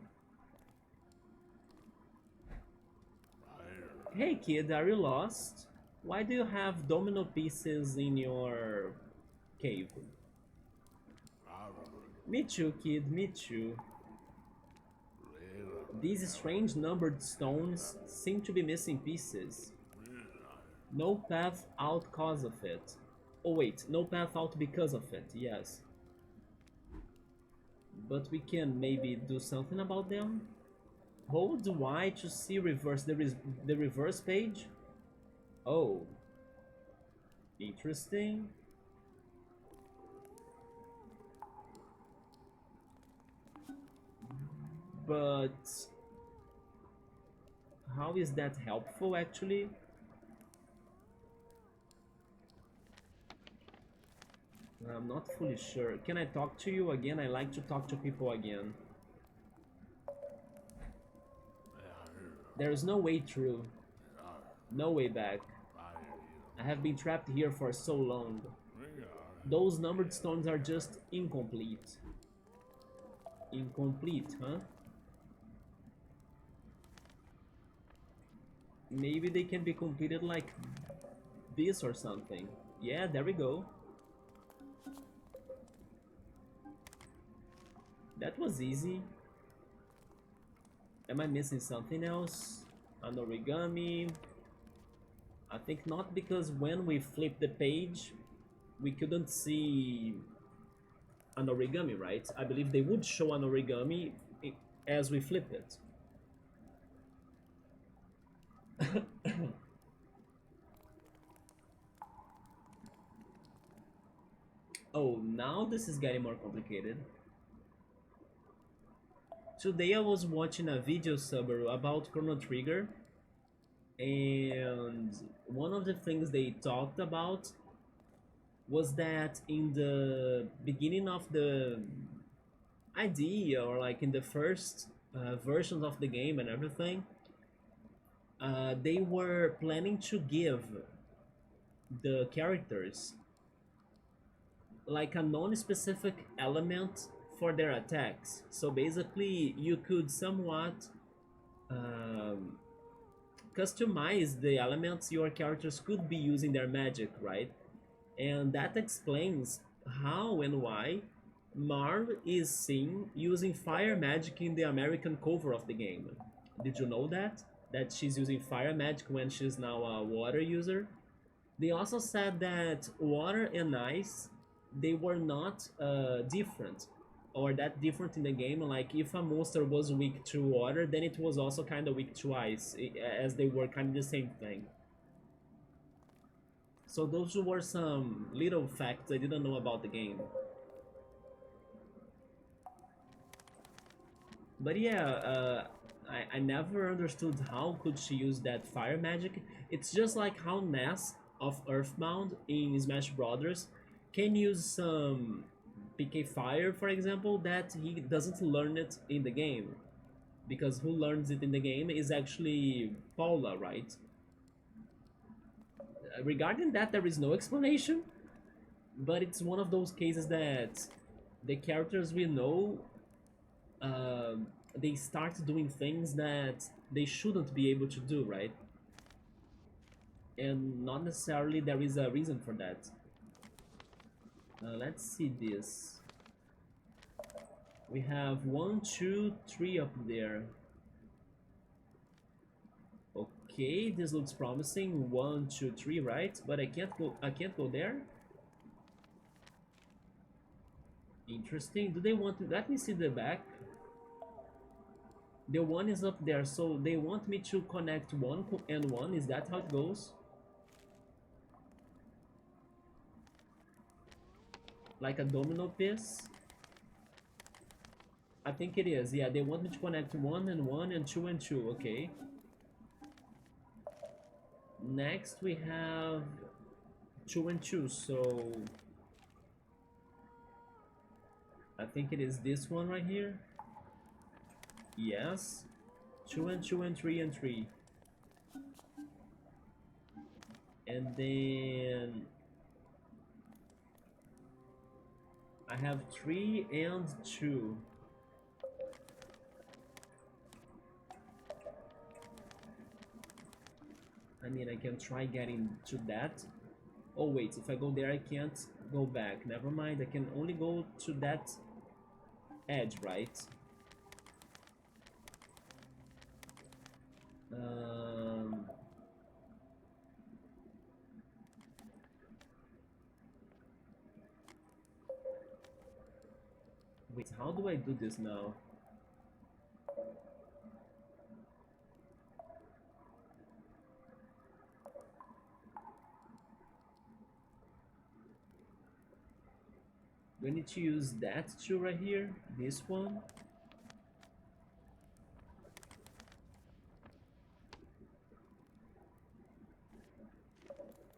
Hey kid, are you lost? Why do you have domino pieces in your cave? Me too, kid, me too. These strange numbered stones seem to be missing pieces. No path out cause of it. Oh wait, no path out because of it, yes. But we can maybe do something about them? Hold Y to see reverse. There is the reverse page? Oh. Interesting. But how is that helpful actually? I'm not fully sure. Can I talk to you again? I like to talk to people again. There is no way through. No way back. I have been trapped here for so long. Those numbered stones are just incomplete. Incomplete, huh? Maybe they can be completed like this or something. Yeah, there we go. That was easy. Am I missing something else? An origami? I think not, because when we flip the page, we couldn't see an origami, right? I believe they would show an origami as we flip it. Oh, now this is getting more complicated. Today I was watching a video Subaru about Chrono Trigger, and one of the things they talked about was that in the beginning of the idea, or like in the first versions of the game and everything, they were planning to give the characters like a non-specific element for their attacks. So basically, you could somewhat um, customize the elements your characters could be using their magic, right? And that explains how and why Marv is seen using fire magic in the American cover of the game. Did you know that? That she's using fire magic when she's now a water user? They also said that water and ice, they were not different or that different in the game. Like if a monster was weak to water, then it was also kind of weak to ice, as they were kind of the same thing. So those were some little facts I didn't know about the game. But yeah, I never understood how could she use that fire magic. It's just like how Ness of Earthbound in Smash Brothers can use some PK Fire, for example, that he doesn't learn it in the game. Because who learns it in the game is actually Paula, right? Regarding that, there is no explanation, but it's one of those cases that the characters we know, they start doing things that they shouldn't be able to do, right? And not necessarily there is a reason for that. Let's see this. We have 1, 2, 3 up there. Okay, this looks promising. 1, 2, 3, right? But I can't go. I can't go there. Interesting. Do they want to? Let me see the back. The one is up there, so they want me to connect one and one. Is that how it goes? Like a domino piece? I think it is. Yeah, they want me to connect one and two and two. Okay. Next we have 2 and 2, so I think it is this one right here. Yes. 2 and 2 and 3 and 3. And then I have 3 and 2. I mean, I can try getting to that. Oh wait, if I go there I can't go back. Never mind, I can only go to that edge, right? Wait, how do I do this now? Do I need to use that too right here? This one?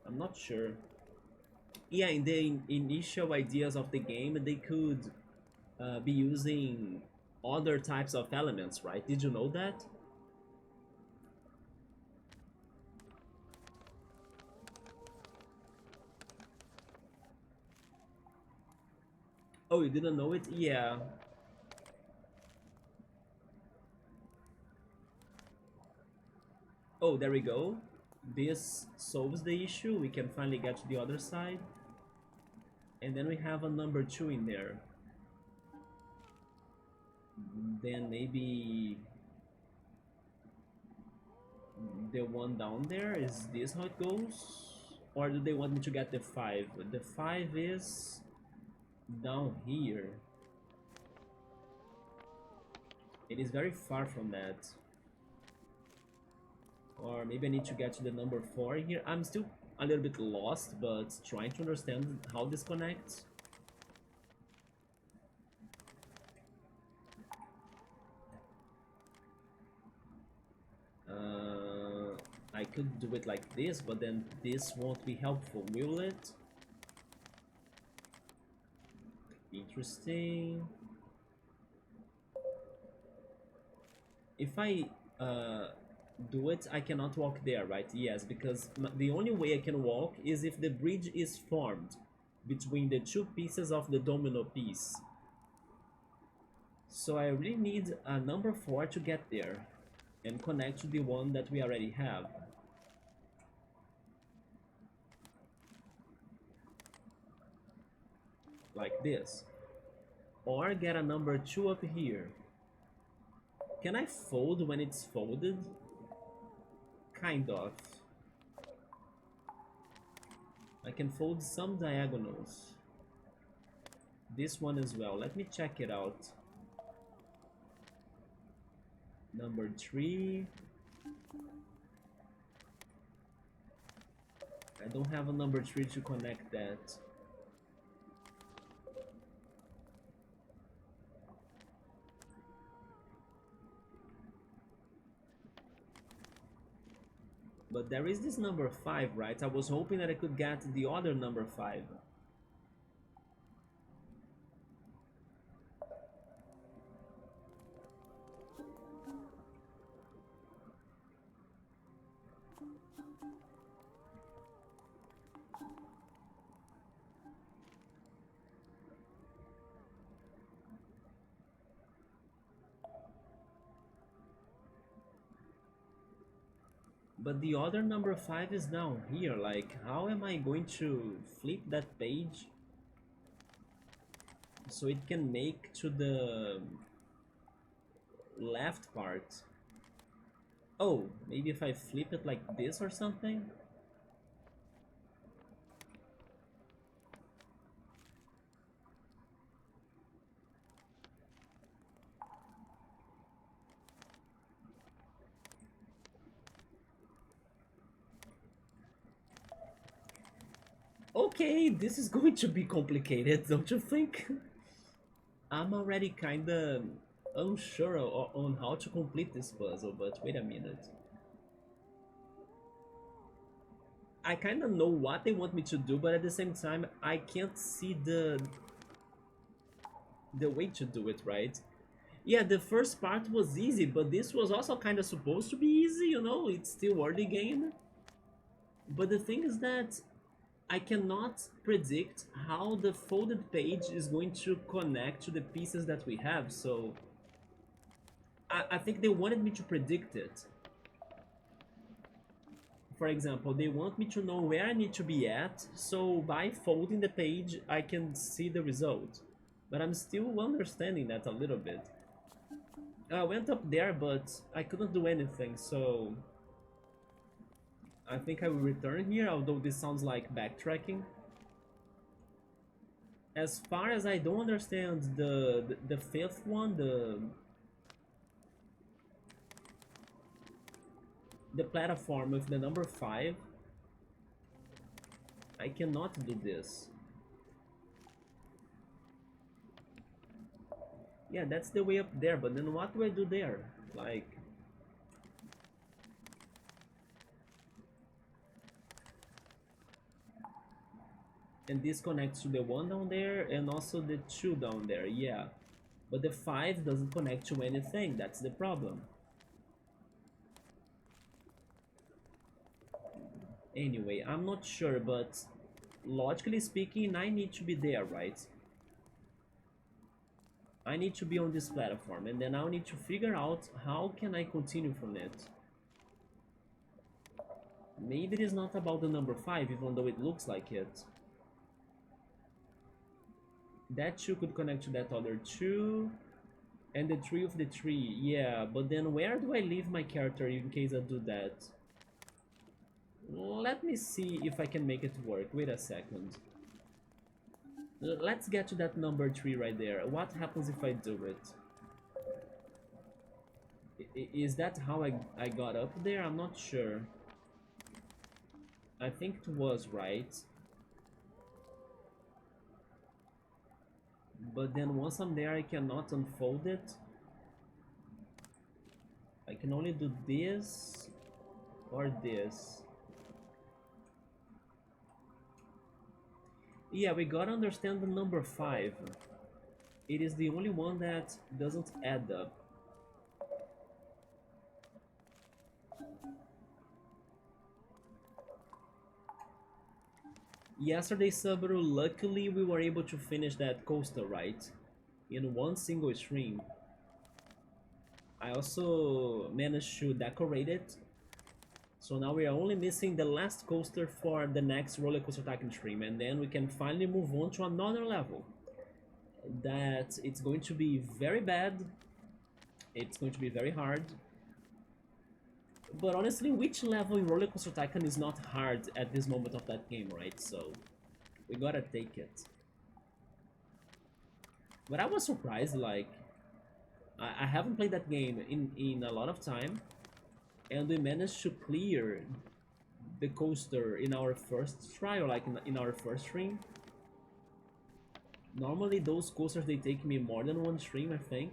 I'm not sure. Yeah, in the initial ideas of the game, they could be using other types of elements, right? Did you know that? Oh, you didn't know it? Yeah. Oh, there we go. This solves the issue. We can finally get to the other side. And then we have a number 2 in there. Then maybe the one down there, is this how it goes? Or do they want me to get the 5? The 5 is down here. It is very far from that. Or maybe I need to get to the number 4 here. I'm still a little bit lost, but trying to understand how this connects. I could do it like this, but then this won't be helpful, will it? Interesting. If I do it, I cannot walk there, right? Yes, because the only way I can walk is if the bridge is formed between the two pieces of the domino piece. So I really need a number 4 to get there and connect to the one that we already have. Like this. Or get a number 2 up here. Can I fold when it's folded? Kind of. I can fold some diagonals. This one as well. Let me check it out. Number 3. I don't have a number 3 to connect that. But there is this number 5, right? I was hoping that I could get the other number 5. But the other number 5 is down here. Like, how am I going to flip that page so it can make to the left part? Oh, maybe if I flip it like this or something? Okay, this is going to be complicated, don't you think? I'm already kinda unsure on how to complete this puzzle, but wait a minute. I kinda know what they want me to do, but at the same time, I can't see the way to do it, right? Yeah, the first part was easy, but this was also kinda supposed to be easy, you know? It's still early game. But the thing is that I cannot predict how the folded page is going to connect to the pieces that we have, so I think they wanted me to predict it. For example, they want me to know where I need to be at, so by folding the page, I can see the result. But I'm still understanding that a little bit. I went up there, but I couldn't do anything, so I think I will return here, although this sounds like backtracking. As far as I don't understand the fifth one, the platform with the number 5, I cannot do this. Yeah, that's the way up there, but then what do I do there? Like... And this connects to the 1 down there and also the 2 down there, yeah. But the 5 doesn't connect to anything, that's the problem. Anyway, I'm not sure, but logically speaking, I need to be there, right? I need to be on this platform, and then I'll need to figure out how can I continue from it. Maybe it is not about the number 5, even though it looks like it. That 2 could connect to that other 2, and the 3 of the 3, yeah, but then where do I leave my character in case I do that? Let me see if I can make it work. Wait a second. Let's get to that number 3 right there. What happens if I do it? Is that how I got up there? I'm not sure. I think it was right. But then once I'm there, I cannot unfold it. I can only do this or this. Yeah, we gotta understand the number 5. It is the only one that doesn't add up. Yesterday, Subaru, luckily we were able to finish that coaster, right? In one single stream. I also managed to decorate it. So now we are only missing the last coaster for the next roller coaster tycoon stream, and then we can finally move on to another level. That it's going to be very bad. It's going to be very hard. But honestly, which level in Roller Coaster Tycoon is not hard at this moment of that game, right? So we gotta take it. But I was surprised, like, I haven't played that game in a lot of time, and we managed to clear the coaster in our first try, or like in our first stream. Normally those coasters, they take me more than one stream, I think.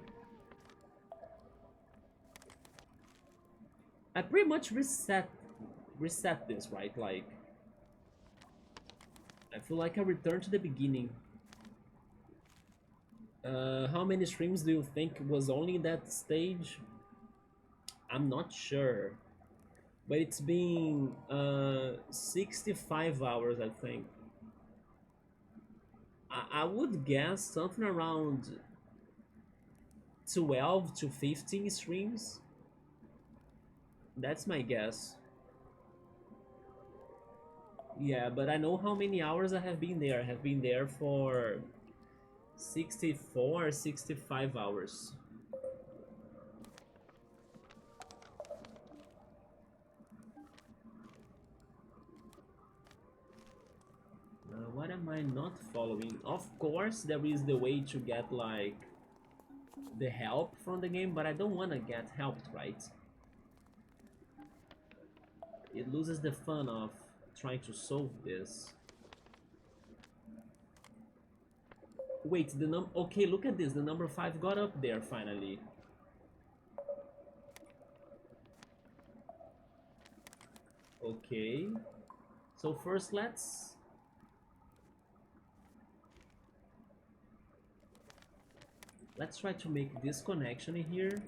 I pretty much reset this, right? Like, I feel like I returned to the beginning. How many streams do you think was only that stage? I'm not sure, but it's been 65 hours, I think. I would guess something around 12 to 15 streams. That's my guess. Yeah, but I know how many hours I have been there. I have been there for 64 or 65 hours. What am I not following? Of course, there is the way to get, like, the help from the game, but I don't want to get helped, right? It loses the fun of trying to solve this. Wait, okay, look at this. The number 5 got up there finally. Okay. So first let's try to make this connection here.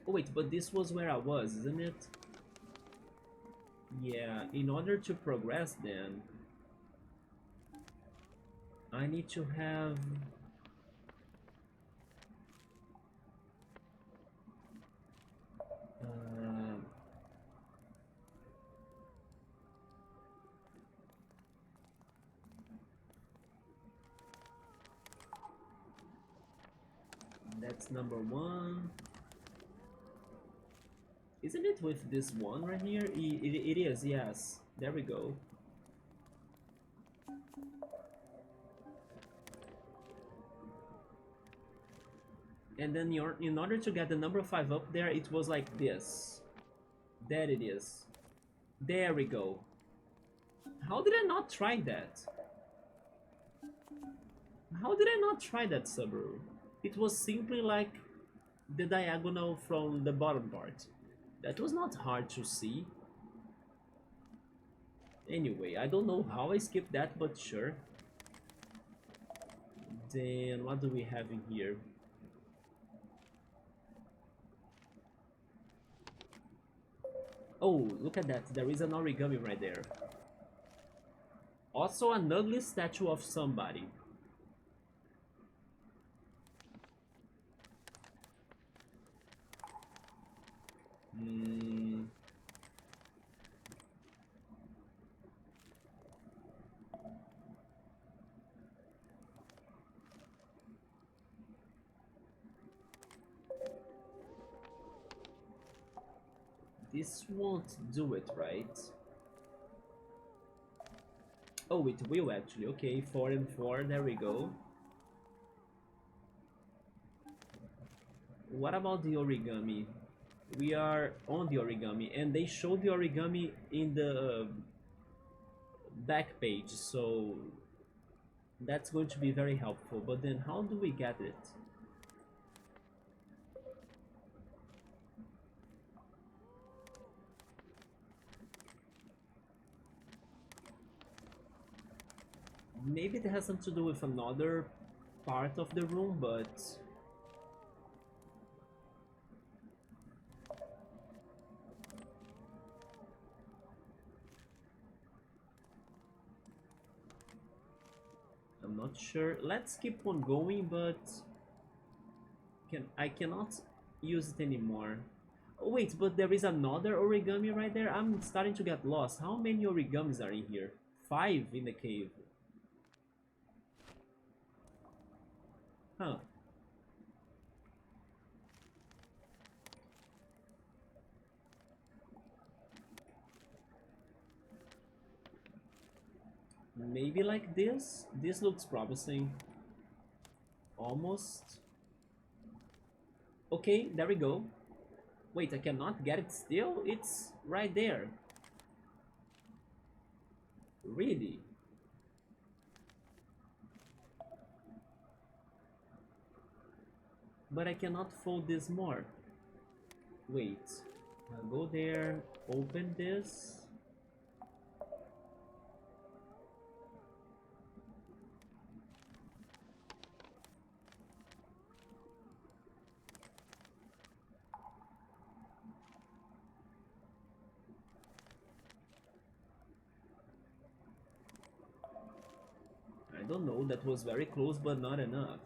Oh wait, but this was where I was, isn't it? Yeah, in order to progress then, I need to have... that's number 1. Isn't it with this one right here? It is, yes. There we go. And then in order to get the number 5 up there, it was like this. There it is. There we go. How did I not try that? How did I not try that, Subaru? It was simply like the diagonal from the bottom part. That was not hard to see. Anyway, I don't know how I skipped that, but sure. Then what do we have in here? Oh, look at that. There is an origami right there. Also an ugly statue of somebody. Hmm. This won't do it, right? Oh, it will actually. Okay, 4 and 4. There we go. What about the origami? We are on the origami, and they show the origami in the back page, so that's going to be very helpful. But then how do we get it? Maybe it has something to do with another part of the room, but I'm not sure. Let's keep on going, but I cannot use it anymore. Oh, wait, but there is another origami right there? I'm starting to get lost. How many origamis are in here? 5 in the cave. Huh. Maybe like this? This looks promising. Almost. Okay, there we go. Wait, I cannot get it still? It's right there. Really? But I cannot fold this more. Wait. I'll go there, open this. I don't know, that was very close but not enough.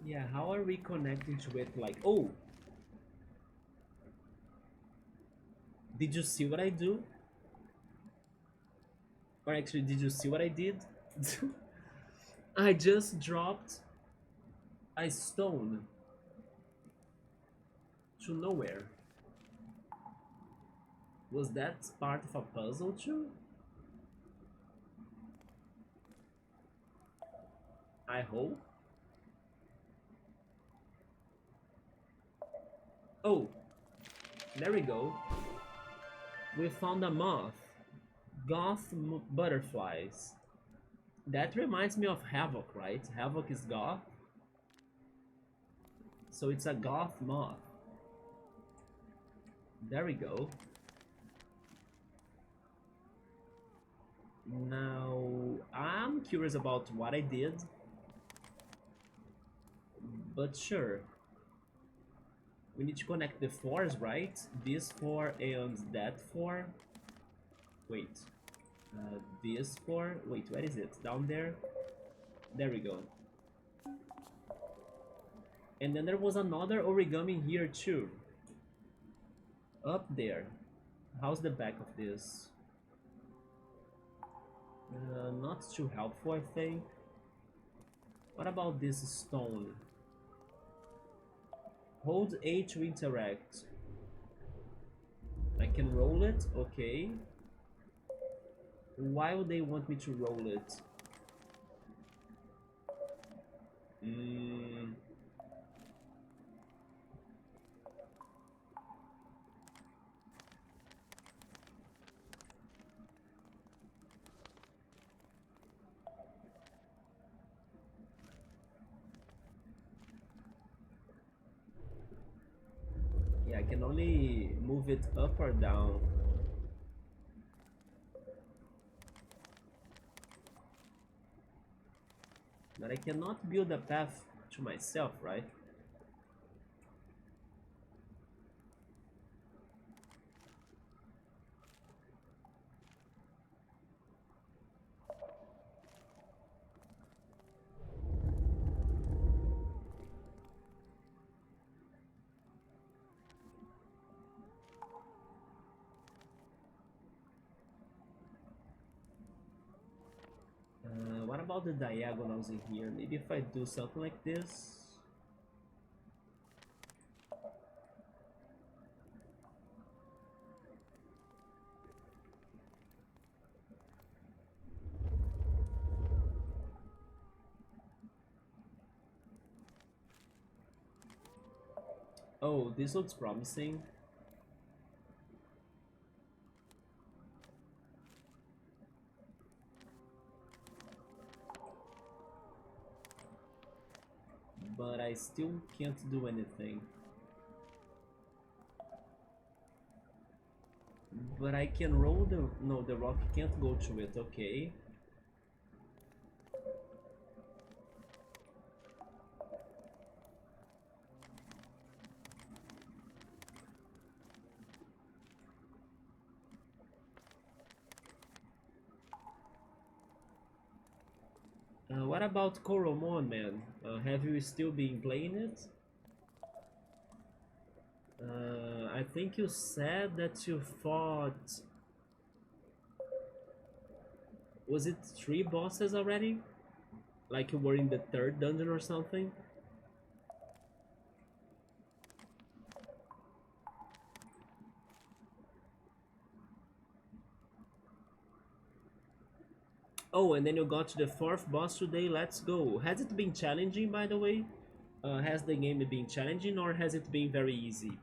Yeah, how are we connecting to it? Like, oh, did you see what I do? Or actually, did you see what I did? I just dropped a stone to nowhere. Was that part of a puzzle too? I hope. Oh, there we go. We found a moth. Goth butterflies. That reminds me of Havoc, right? Havoc is goth. So it's a goth moth. There we go. Now, I'm curious about what I did. But sure. We need to connect the 4s, right? This 4 and that 4. Wait. This 4. Wait, where is it? Down there? There we go. And then there was another origami here too. Up there. How's the back of this? Not too helpful, I think. What about this stone? Hold A to interact. I can roll it? Okay. Why would they want me to roll it? Mm, yeah, I can only move it up or down. But I cannot build a path to myself, right? What about the diagonals in here? Maybe if I do something like this. Oh, this looks promising. But I still can't do anything. But I can roll the... No, the rock can't go to it, okay. What about Koromon, man? Have you still been playing it? I think you said that you fought... Was it 3 bosses already? Like you were in the 3rd dungeon or something? Oh, and then you got to the 4th boss today, let's go. Has it been challenging, by the way? Has the game been challenging or has it been very easy?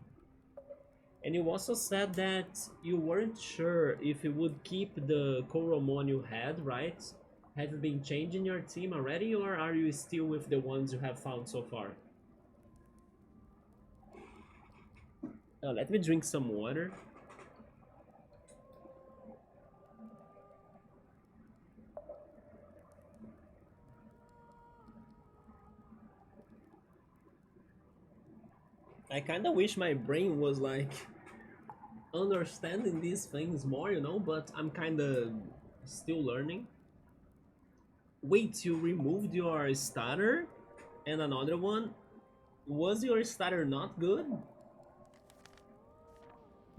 And you also said that you weren't sure if you would keep the Koromon you had, right? Have you been changing your team already or are you still with the ones you have found so far? Let me drink some water. I kinda wish my brain was like understanding these things more, you know, but I'm kinda still learning. Wait, you removed your starter and another one? Was your starter not good?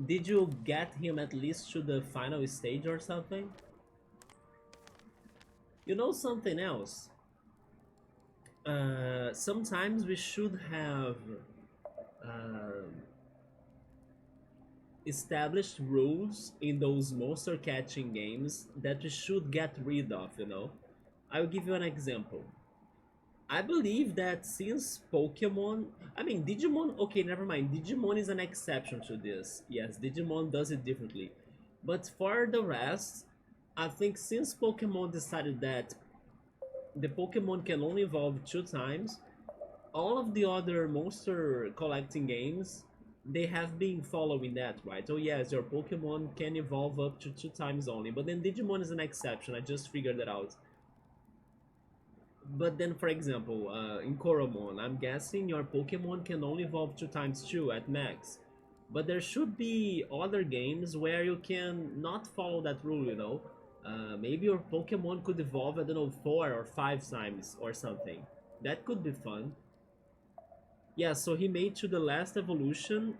Did you get him at least to the final stage or something? You know something else? Sometimes we should have uh, established rules in those monster catching games that we should get rid of, you know? I'll give you an example. I believe that since Pokemon, I mean Digimon, okay, never mind. Digimon is an exception to this. Yes, Digimon does it differently. But for the rest, I think since Pokemon decided that the Pokemon can only evolve 2 times, all of the other monster collecting games they have been following that, right? Oh yes, your Pokemon can evolve up to 2 times only, but then Digimon is an exception. I just figured that out. But then, for example, in Koromon, I'm guessing your Pokemon can only evolve 2 times too at max. But there should be other games where you can not follow that rule, you know? Maybe your Pokemon could evolve, I don't know, 4 or 5 times or something. That could be fun. Yeah, so he made to the last evolution,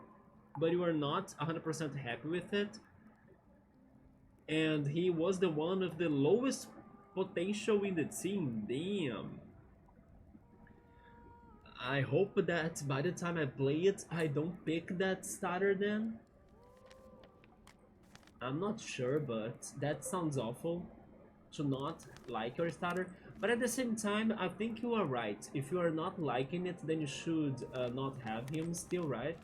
but you are not 100% happy with it. And he was the one with the lowest potential in the team. Damn. I hope that by the time I play it, I don't pick that starter then. I'm not sure, but that sounds awful to not like your starter. But at the same time, I think you are right. If you are not liking it, then you should not have him still, right?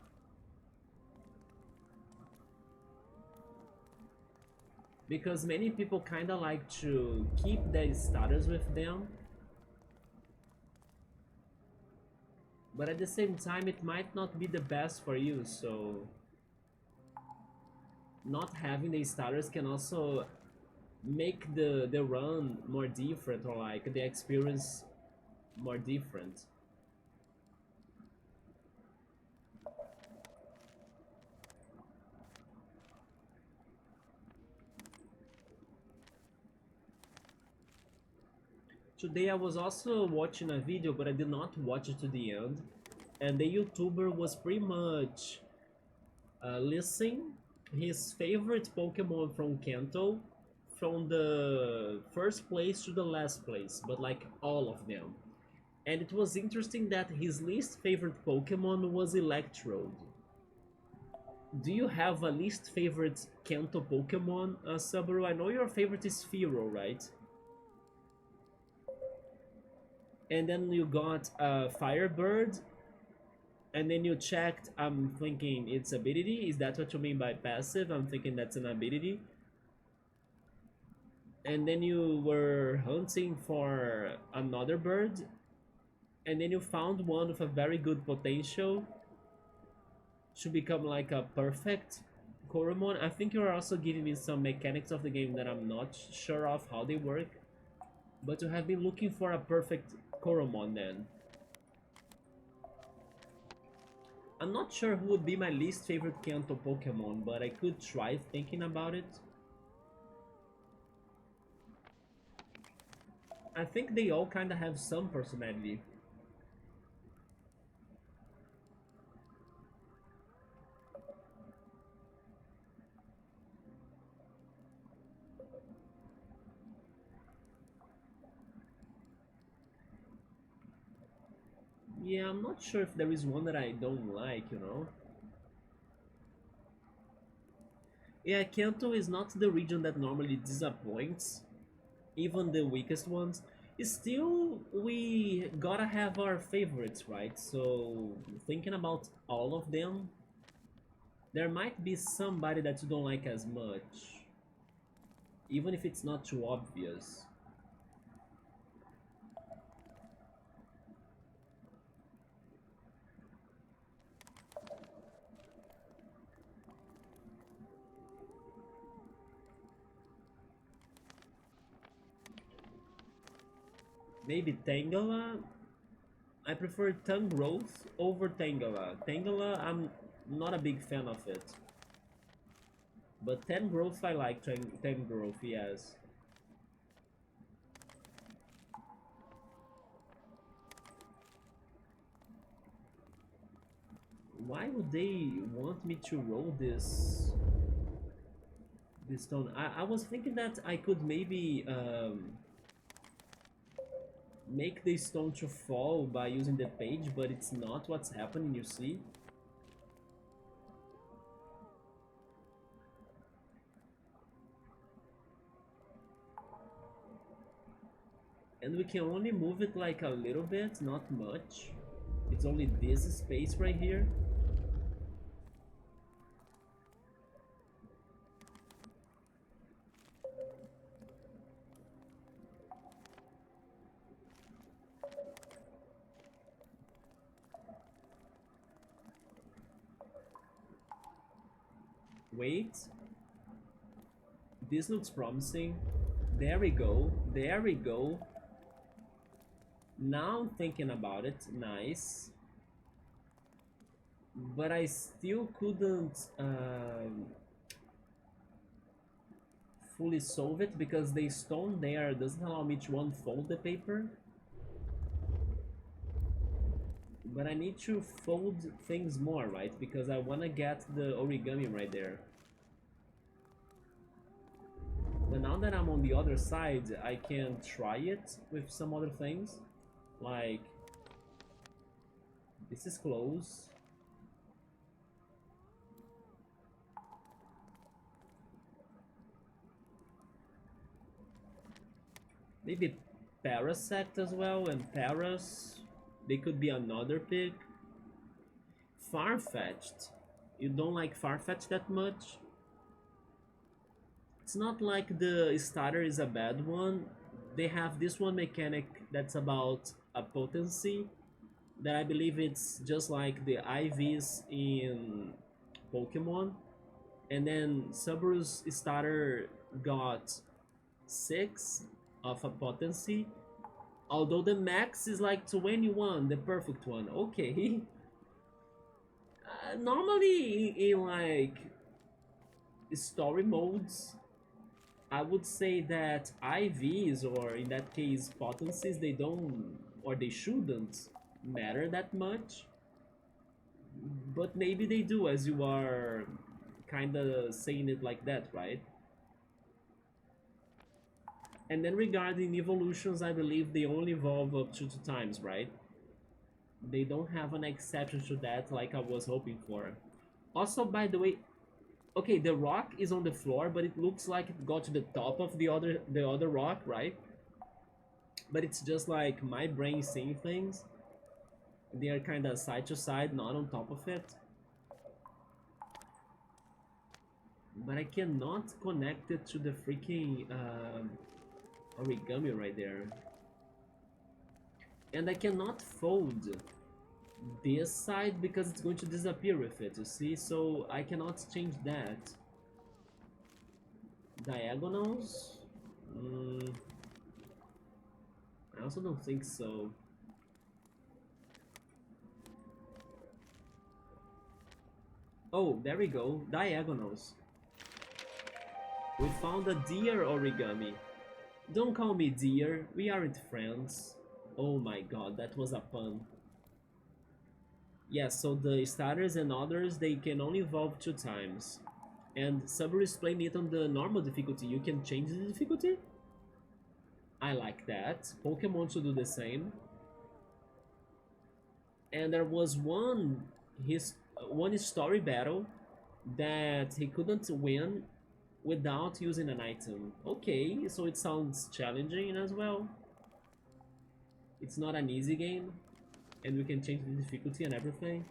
Because many people kind of like to keep their status with them, but at the same time, it might not be the best for you. So not having the starters can also make the run more different, or like the experience more different. Today I was also watching a video, but I did not watch it to the end, and the YouTuber was pretty much listing his favorite Pokemon from Kanto, from the first place to the last place, but like all of them. And it was interesting that his least favorite Pokemon was Electrode. Do you have a least favorite Kanto Pokemon, Subaru? I know your favorite is Fearow, right? And then you got Firebird, and then you checked. I'm thinking it's ability. Is that what you mean by passive? I'm thinking that's an ability. And then you were hunting for another bird, and then you found one with a very good potential to become like a perfect Koromon. I think you're also giving me some mechanics of the game that I'm not sure of how they work, but you have been looking for a perfect Koromon then. I'm not sure who would be my least favorite Kanto Pokemon, but I could try thinking about it. I think they all kind of have some personality. Yeah, I'm not sure if there is one that I don't like, you know? Yeah, Kanto is not the region that normally disappoints, even the weakest ones. Still, we gotta have our favorites, right? So, thinking about all of them, there might be somebody that you don't like as much, even if it's not too obvious. Maybe Tangela? I prefer Tangrowth over Tangela. Tangela, I'm not a big fan of it. But Tangrowth, I like Tangrowth, yes. Why would they want me to roll this stone? I was thinking that I could maybe make the stone to fall by using the page, but it's not what's happening, you see? And we can only move it like a little bit, not much. It's only this space right here. Wait, this looks promising. There we go, there we go. Now I'm thinking about it, nice. But I still couldn't fully solve it because the stone there doesn't allow me to unfold the paper. But I need to fold things more, right? Because I want to get the origami right there. But now that I'm on the other side, I can try it with some other things. Like, this is close. Maybe Parasect as well, and Paras. They could be another pick. Farfetched. You don't like Farfetch'd that much? It's not like the starter is a bad one. They have this one mechanic that's about a potency that I believe it's just like the IVs in Pokemon. And then Subaru's starter got 6 of a potency. Although the max is like 21, the perfect one. Okay. Normally in like story modes, I would say that IVs, or in that case potencies, they don't, or they shouldn't matter that much. But maybe they do, as you are kind of saying it like that, right? And then regarding evolutions, I believe they only evolve up to 2 times, right? They don't have an exception to that like I was hoping for. Also, by the way, okay, the rock is on the floor, but it looks like it got to the top of the other rock, right? But it's just like my brain seeing things. They are kind of side to side, not on top of it. But I cannot connect it to the freaking origami right there. And I cannot fold this side because it's going to disappear with it, you see? So I cannot change that. Diagonals? I also don't think so. Oh, there we go. Diagonals. We found a deer origami. Don't call me deer, we aren't friends. Oh my god, that was a pun. Yeah, so the starters and others, they can only evolve 2 times. And Subaru is playing it on the normal difficulty. You can change the difficulty? I like that. Pokemon should do the same. And there was one story battle that he couldn't win without using an item. Okay, so it sounds challenging as well. It's not an easy game, and we can change the difficulty and everything.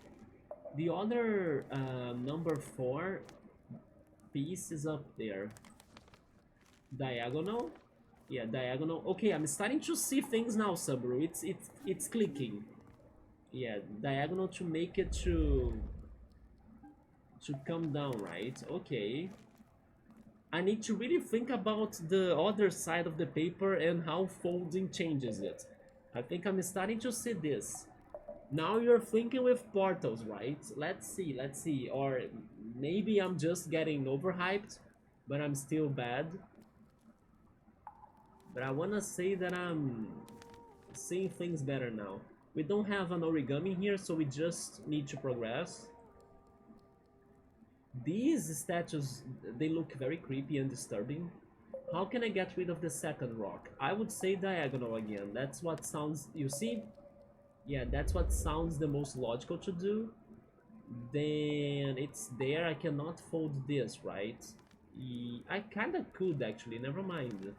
The other number 4 piece is up there. Diagonal? Yeah, diagonal. Okay, I'm starting to see things now, Subaru. It's clicking. Yeah, diagonal to make it to come down, right? Okay. I need to really think about the other side of the paper and how folding changes it. I think I'm starting to see this. Now you're thinking with portals, right? Let's see. Or maybe I'm just getting overhyped, but I'm still bad. But I wanna say that I'm seeing things better now. We don't have an origami here, so we just need to progress. These statues, they look very creepy and disturbing. How can I get rid of the second rock? I would say diagonal again. That's what sounds... You see? Yeah, that's what sounds the most logical to do. Then it's there. I cannot fold this, right? I kinda could actually, never mind.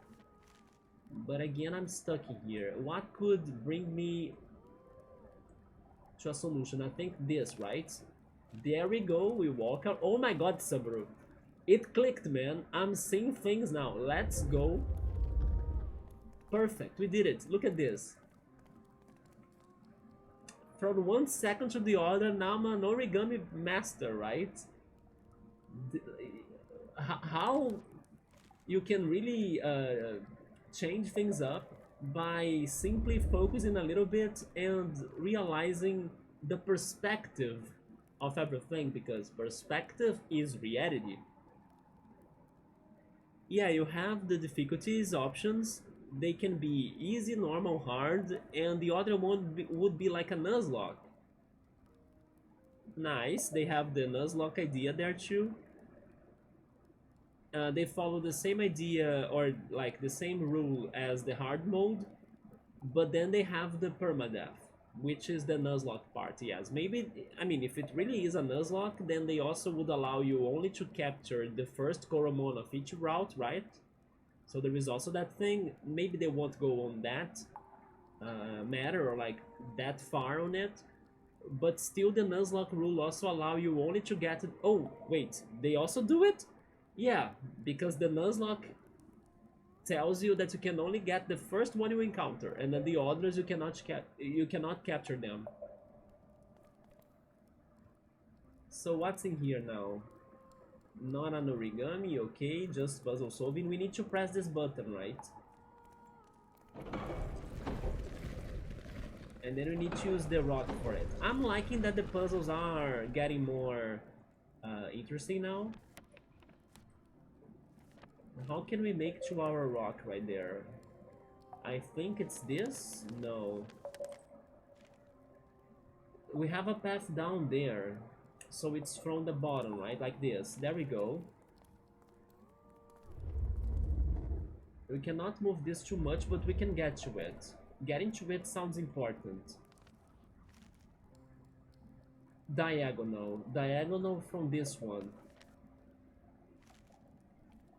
But again, I'm stuck in here. What could bring me to a solution? I think this, right? There we go, we walk out. Oh my god, Subaru. It clicked, man. I'm seeing things now. Let's go. Perfect, we did it. Look at this. From 1 second to the other, now I'm an origami master, right? How you can really change things up by simply focusing a little bit and realizing the perspective of everything, because perspective is reality. Yeah, you have the difficulties options. They can be easy, normal, hard, and the other one would be like a Nuzlocke. Nice, they have the Nuzlocke idea there too. They follow the same idea, or like the same rule as the hard mode, but then they have the permadeath, which is the Nuzlocke part. Yes, maybe, I mean, if it really is a Nuzlocke, then they also would allow you only to capture the first Koromon of each route, right? So there is also that thing. Maybe they won't go on that matter or like that far on it, but still the Nuzlocke rule also allow you only to get it. Oh wait, they also do it? Yeah, because the Nuzlocke tells you that you can only get the first one you encounter, and then the others you cannot capture them. So what's in here now? Not an origami, okay, just puzzle solving. We need to press this button, right? And then we need to use the rock for it. I'm liking that the puzzles are getting more interesting now. How can we make to our rock right there? I think it's this? No. We have a path down there. So it's from the bottom, right? Like this. There we go. We cannot move this too much, but we can get to it. Getting to it sounds important. Diagonal. Diagonal from this one.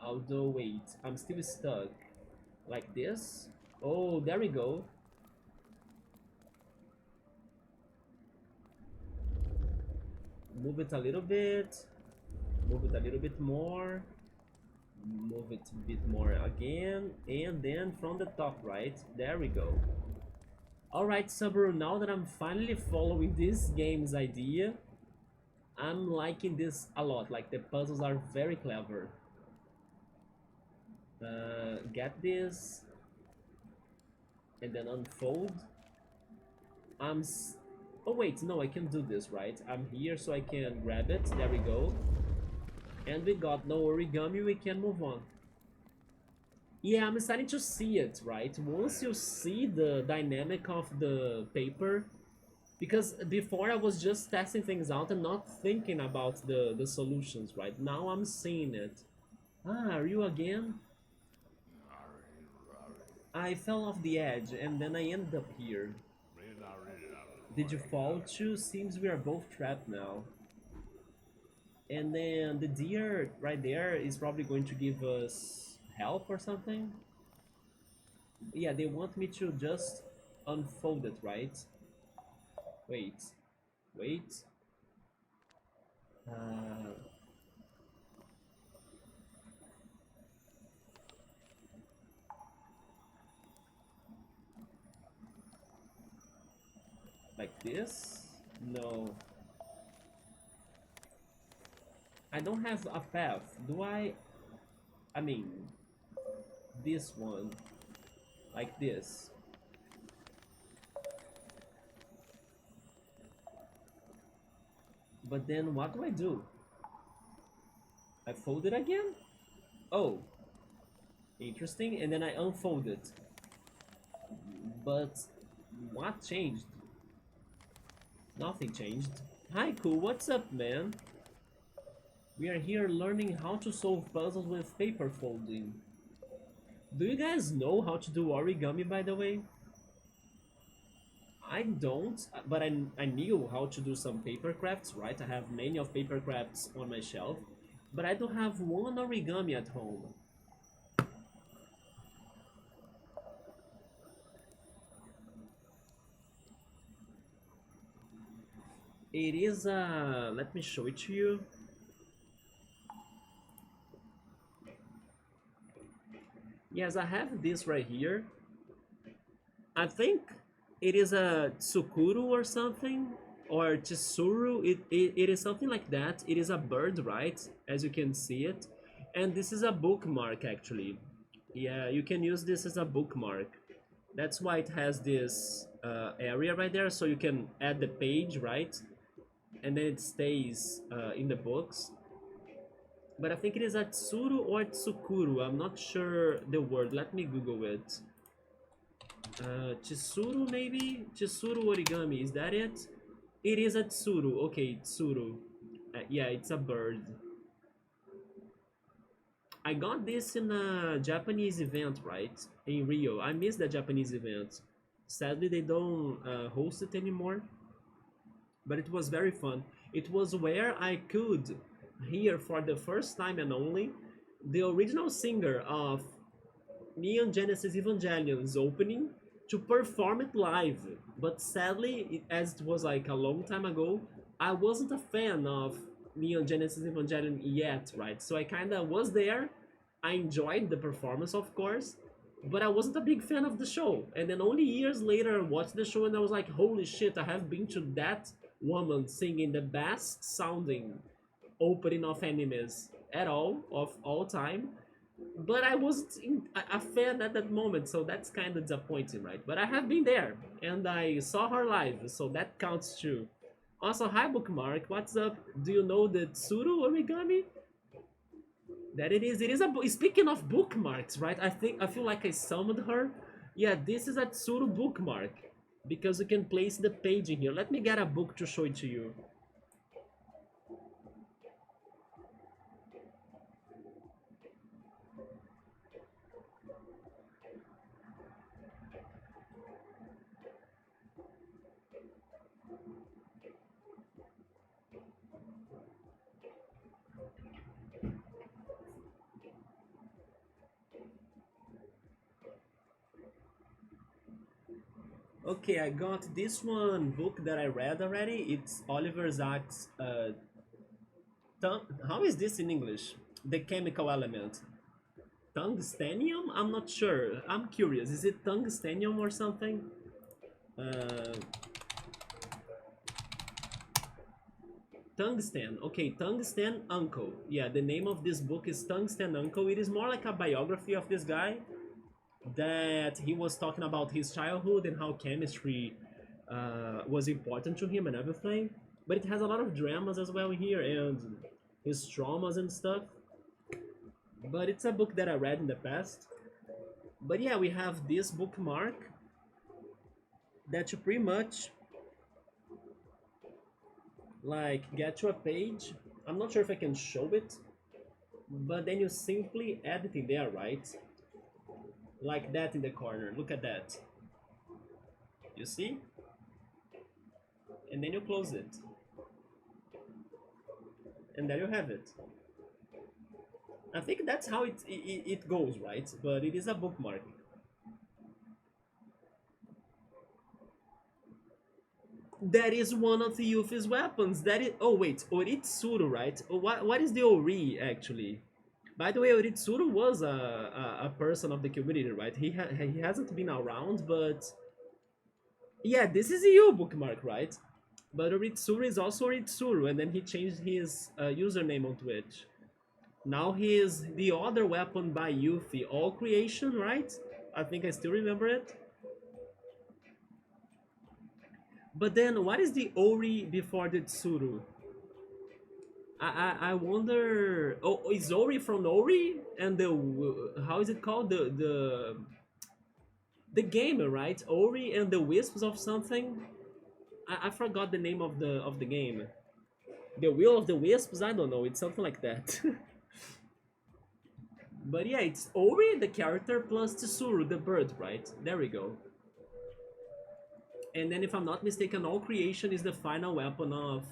Although, wait. I'm still stuck. Like this? Oh, there we go. Move it a little bit. Move it a little bit more. Move it a bit more again. And then from the top, right? There we go. Alright, Subaru, now that I'm finally following this game's idea, I'm liking this a lot. Like, the puzzles are very clever. Get this. And then unfold. Oh wait, no, I can do this, right? I'm here so I can grab it. There we go. And we got no origami, we can move on. Yeah, I'm starting to see it, right? Once you see the dynamic of the paper, because before I was just testing things out and not thinking about the solutions, right? Now I'm seeing it. Ah, are you again? I fell off the edge and then I ended up here. Did you fall too? Seems we are both trapped now. And then the deer right there is probably going to give us help or something. Yeah, they want me to just unfold it, right? Wait. Wait. Like this? No. I don't have a path. Do I? I mean, this one. Like this. But then what do I do? I fold it again? Oh. Interesting. And then I unfold it. But what changed? Nothing changed. Hi, cool. What's up, man? We are here learning how to solve puzzles with paper folding. Do you guys know how to do origami, by the way? I don't, but I knew how to do some paper crafts, right? I have many of paper crafts on my shelf, but I don't have one origami at home. It is let me show it to you. Yes, I have this right here. I think it is a tsukuru or something, or chisuru. It is something like that. It is a bird, right? As you can see it. And this is a bookmark, actually. Yeah, you can use this as a bookmark. That's why it has this area right there, so you can add the page, right? And then it stays in the books. But I think it is a tsuru or tsukuru. I'm not sure the word. Let me Google it. Chisuru maybe? Chisuru origami, is that it? It is a tsuru. Okay, tsuru. Yeah, it's a bird. I got this in a Japanese event, right? In Rio. I missed the Japanese event. Sadly, they don't host it anymore. But it was very fun. It was where I could hear for the first time and only the original singer of Neon Genesis Evangelion's opening to perform it live. But sadly, as it was like a long time ago, I wasn't a fan of Neon Genesis Evangelion yet, right? So I kind of was there. I enjoyed the performance, of course, but I wasn't a big fan of the show. And then only years later, I watched the show and I was like, holy shit, I have been to that woman singing the best sounding opening of animes at all, of all time, but I wasn't a fan at that moment, so that's kind of disappointing, right? But I have been there, and I saw her live, so that counts too. Also, hi Bookmark, what's up? Do you know the Tsuru origami? That it is. It is a. Speaking of bookmarks, right? I feel like I summoned her. Yeah, this is a Tsuru bookmark because you can place the page in here. Let me get a book to show it to you. Okay, I got this one book that I read already. It's Oliver Sacks' how is this in English? The chemical element. Tungstenium? I'm not sure. I'm curious. Is it tungstenium or something? Uh, Tungsten. Okay, Tungsten Uncle. Yeah, the name of this book is Tungsten Uncle. It is more like a biography of this guy that he was talking about his childhood and how chemistry was important to him and everything. But it has a lot of dramas as well here and his traumas and stuff. But it's a book that I read in the past. But yeah, we have this bookmark that you pretty much like get to a page. I'm not sure if I can show it, but then you simply add it in there, right? Like that in the corner. Look at that. You see? And then you close it. And there you have it. I think that's how it goes, right? But it is a bookmark. That is one of the Yuffie's weapons. That is. Oh wait, Oritsuru, right? What is the Ori actually? By the way, Oritsuru was a person of the community, right? He hasn't been around, but yeah, this is a you bookmark, right? But Oritsuru is also Oritsuru, and then he changed his username on Twitch. Now he is the other weapon by Yuffie, All Creation, right? I think I still remember it. But then, what is the Ori before the Tsuru? I wonder. Oh, is Ori from Ori? And the how is it called? The game, right? Ori and the Wisps of something. I forgot the name of the game. The Will of the Wisps. I don't know. It's something like that. But yeah, it's Ori the character plus Tsuru the bird, right? There we go. And then, if I'm not mistaken, All Creation is the final weapon of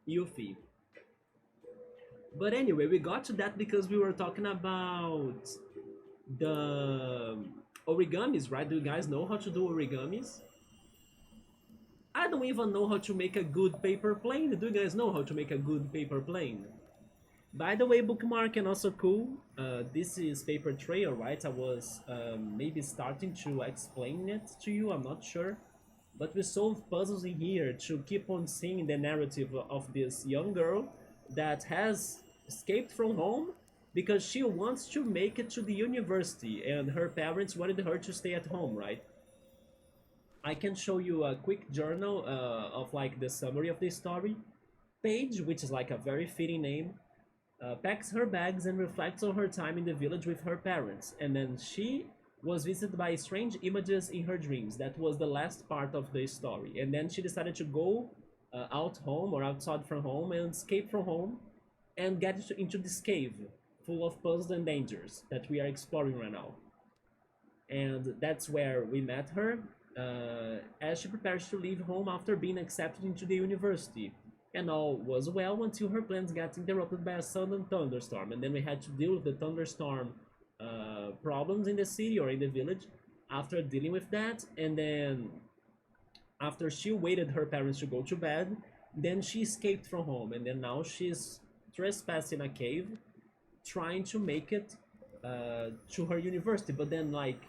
Yuffie. But anyway, we got to that because we were talking about the origamis, right? Do you guys know how to do origamis? I don't even know how to make a good paper plane. Do you guys know how to make a good paper plane? By the way, bookmark and also cool. This is Paper Trail, right? I was maybe starting to explain it to you. I'm not sure, but we solve puzzles in here to keep on seeing the narrative of this young girl that has escaped from home because she wants to make it to the university, and her parents wanted her to stay at home, right? I can show you a quick journal of like the summary of the story. Paige, which is like a very fitting name, packs her bags and reflects on her time in the village with her parents. And then she was visited by strange images in her dreams. That was the last part of the story. And then she decided to go out home or outside from home and escape from home and get into this cave full of puzzles and dangers that we are exploring right now. And that's where we met her as she prepares to leave home after being accepted into the university. And all was well until her plans got interrupted by a sudden thunderstorm, and then we had to deal with the thunderstorm problems in the city or in the village after dealing with that, and then after she waited her parents to go to bed, then she escaped from home, and then now she's trespassing a cave, trying to make it to her university. But then, like,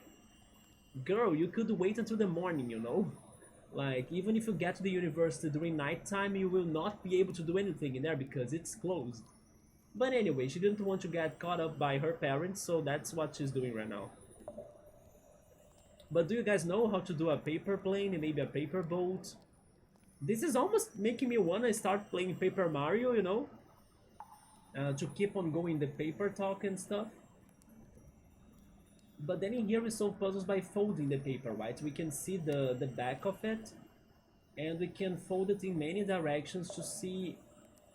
girl, you could wait until the morning, you know? Like, even if you get to the university during nighttime, you will not be able to do anything in there because it's closed. But anyway, she didn't want to get caught up by her parents, so that's what she's doing right now. But do you guys know how to do a paper plane and maybe a paper boat? This is almost making me wanna start playing Paper Mario, you know? To keep on going the paper talk and stuff. But then in here we solve puzzles by folding the paper, right? We can see the back of it, and we can fold it in many directions to see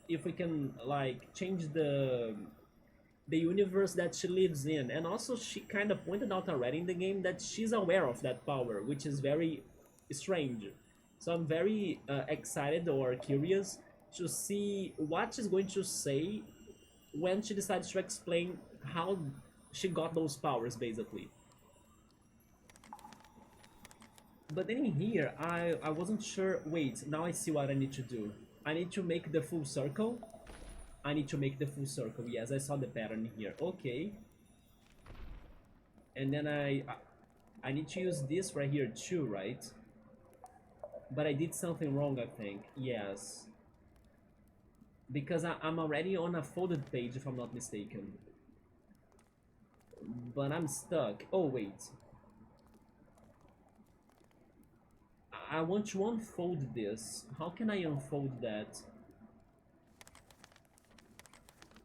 if we can like change the universe that she lives in. And also she kind of pointed out already in the game that she's aware of that power, which is very strange. So I'm very excited or curious to see what she's going to say when she decides to explain how she got those powers, basically. But then in here, I wasn't sure. Wait, now I see what I need to do. I need to make the full circle. I need to make the full circle. Yes, I saw the pattern here. Okay. And then I need to use this right here too, right? But I did something wrong, I think. Yes. Because I'm already on a folded page, if I'm not mistaken. But I'm stuck. Oh, wait. I want to unfold this. How can I unfold that?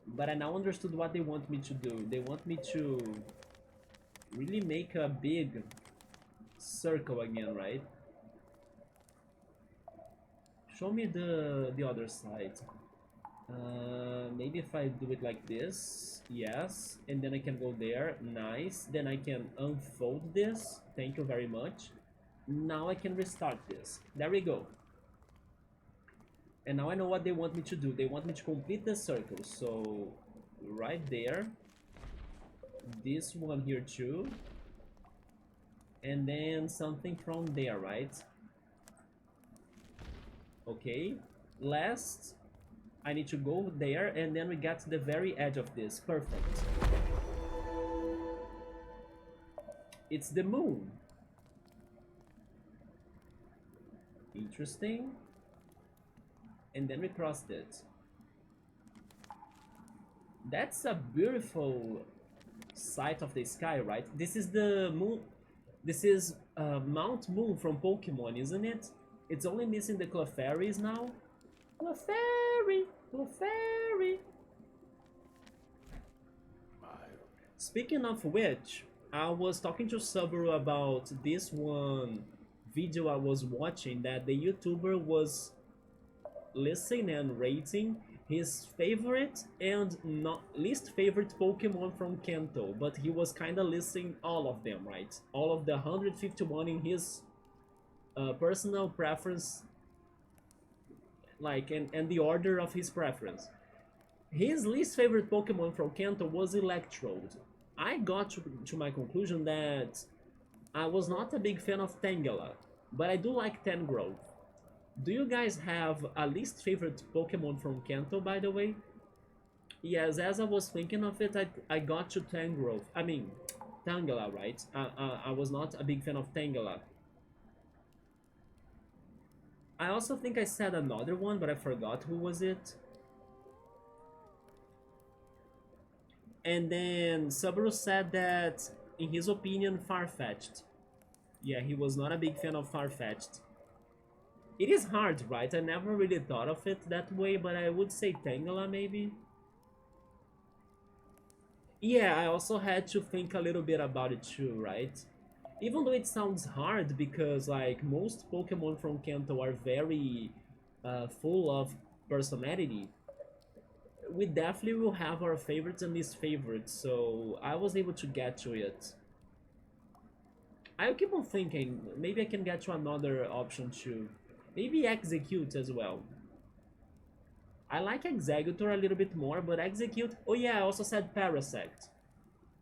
But I now understood what they want me to do. They want me to really make a big circle again, right? Show me the other side. Maybe if I do it like this, yes, and then I can go there, nice. Then I can unfold this, thank you very much. Now I can restart this, there we go. And now I know what they want me to do. They want me to complete the circle, so right there, this one here too, and then something from there, right? Okay, last I need to go there, and then we get to the very edge of this. Perfect. It's the moon. Interesting. And then we crossed it. That's a beautiful sight of the sky, right? This is the moon. This is Mount Moon from Pokemon, isn't it? It's only missing the Clefairies now. Clefairy, Clefairy. Speaking of which, I was talking to Subaru about this one video I was watching that the YouTuber was listing and rating his favorite and not least favorite Pokemon from Kanto, but he was kind of listing all of them, right? All of the 151 in his personal preference, like, and the order of his preference. His least favorite Pokemon from Kanto was Electrode. I got to my conclusion that I was not a big fan of Tangela, but I do like Tangrowth. Do you guys have a least favorite Pokemon from Kanto, by the way? Yes, as I was thinking of it, I got to Tangrowth. I mean, Tangela, right? I was not a big fan of Tangela. I also think I said another one, but I forgot who was it. And then Subaru said that, in his opinion, Farfetch'd. Yeah, he was not a big fan of Farfetch'd. It is hard, right? I never really thought of it that way, but I would say Tangela, maybe. Yeah, I also had to think a little bit about it too, right? Even though it sounds hard because, like, most Pokemon from Kanto are very full of personality, we definitely will have our favorites and least favorites, so I was able to get to it. I'll keep on thinking, maybe I can get to another option too. Maybe Execute as well. I like Executor a little bit more, but Execute... Oh yeah, I also said Parasect.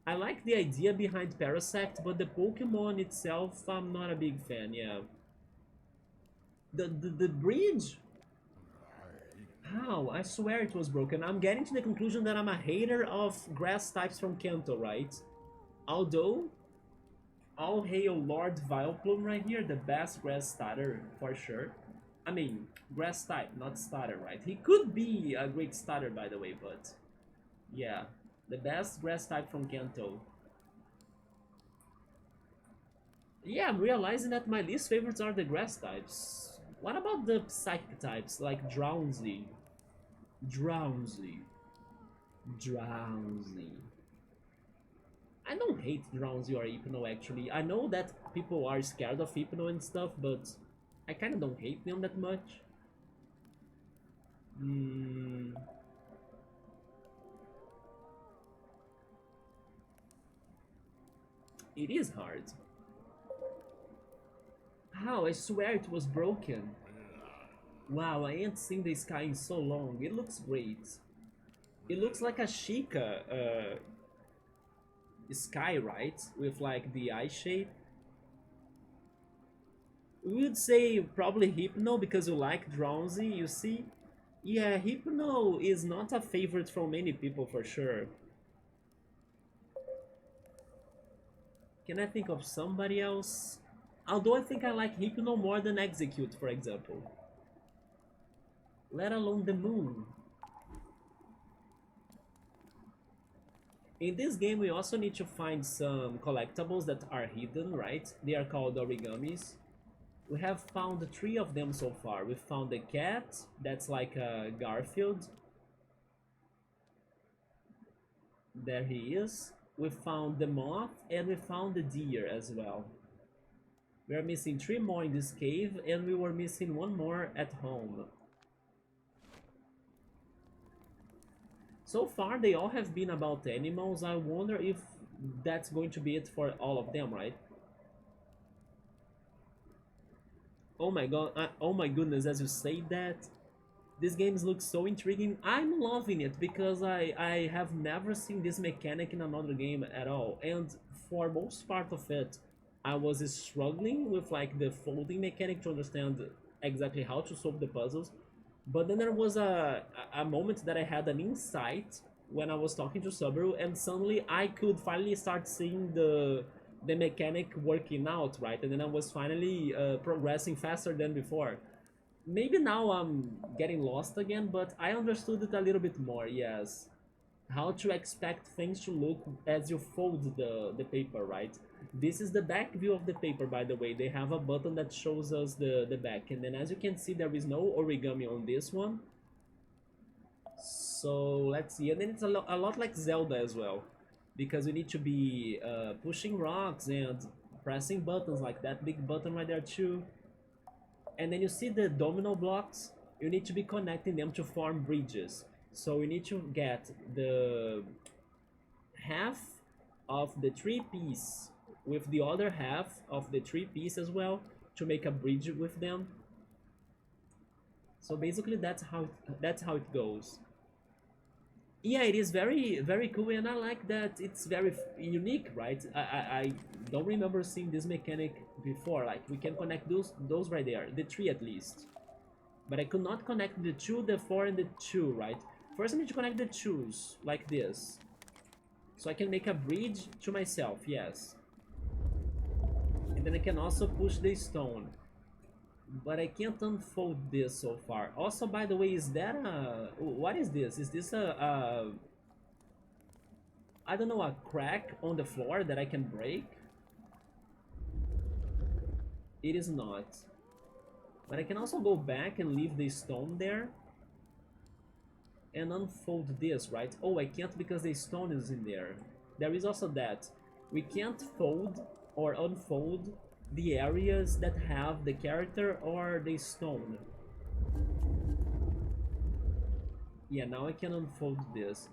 I like the idea behind Parasect, but the Pokemon itself, I'm not a big fan, yeah. The bridge? How? I swear it was broken. I'm getting to the conclusion that I'm a hater of grass types from Kanto, right? Although, all hail Lord Vileplume right here, the best grass starter for sure. I mean, grass type, not starter, right? He could be a great starter, by the way, but yeah, the best grass type from Kanto. Yeah, I'm realizing that my least favorites are the grass types. What about the psychic types, like Drowsy? Drowsy. Drowsy. I don't hate Drowsy or Hypno actually. I know that people are scared of Hypno and stuff, but I kinda don't hate them that much. Hmm. It is hard. How? I swear it was broken. Wow, I ain't seen the sky in so long. It looks great. It looks like a Sheikah sky, right? With like the eye shape. We would say probably Hypno because you like Drowsy, you see? Yeah, Hypno is not a favorite for many people for sure. Can I think of somebody else? Although I think I like Hypno more than Execute, for example. Let alone the Moon. In this game we also need to find some collectibles that are hidden, right? They are called origamis. We have found three of them so far. We found the cat, that's like a Garfield. There he is. We found the moth and we found the deer as well. We are missing three more in this cave and we were missing one more at home. So far they all have been about animals. I wonder if that's going to be it for all of them, right? Oh my god, oh my goodness, as you say that, this game looks so intriguing. I'm loving it because I have never seen this mechanic in another game at all. And for most part of it, I was struggling with like the folding mechanic to understand exactly how to solve the puzzles. But then there was a moment that I had an insight when I was talking to Subaru, and suddenly I could finally start seeing the mechanic working out, right? And then I was finally progressing faster than before. Maybe now I'm getting lost again, but I understood it a little bit more, yes. How to expect things to look as you fold the paper, right? This is the back view of the paper, by the way. They have a button that shows us the back. And then as you can see, there is no origami on this one. So let's see. And then it's a lot like Zelda as well. Because you need to be pushing rocks and pressing buttons like that big button right there too. And then you see the domino blocks, you need to be connecting them to form bridges. So you need to get the half of the tree piece with the other half of the tree piece as well to make a bridge with them. So basically that's how it goes. Yeah, it is very cool, and I like that it's very unique, right? I don't remember seeing this mechanic before. Like we can connect those right there, the three at least. But I could not connect the 2, the 4, and the 2, right? First I need to connect the 2s, like this. So I can make a bridge to myself, yes. And then I can also push the stone. But I can't unfold this so far. Also, by the way, is that a... What is this? Is this a I don't know, a crack on the floor that I can break? It is not. But I can also go back and leave the stone there. And unfold this, right? Oh, I can't because the stone is in there. There is also that. We can't fold or unfold the areas that have the character or the stone. Yeah, now I can unfold this.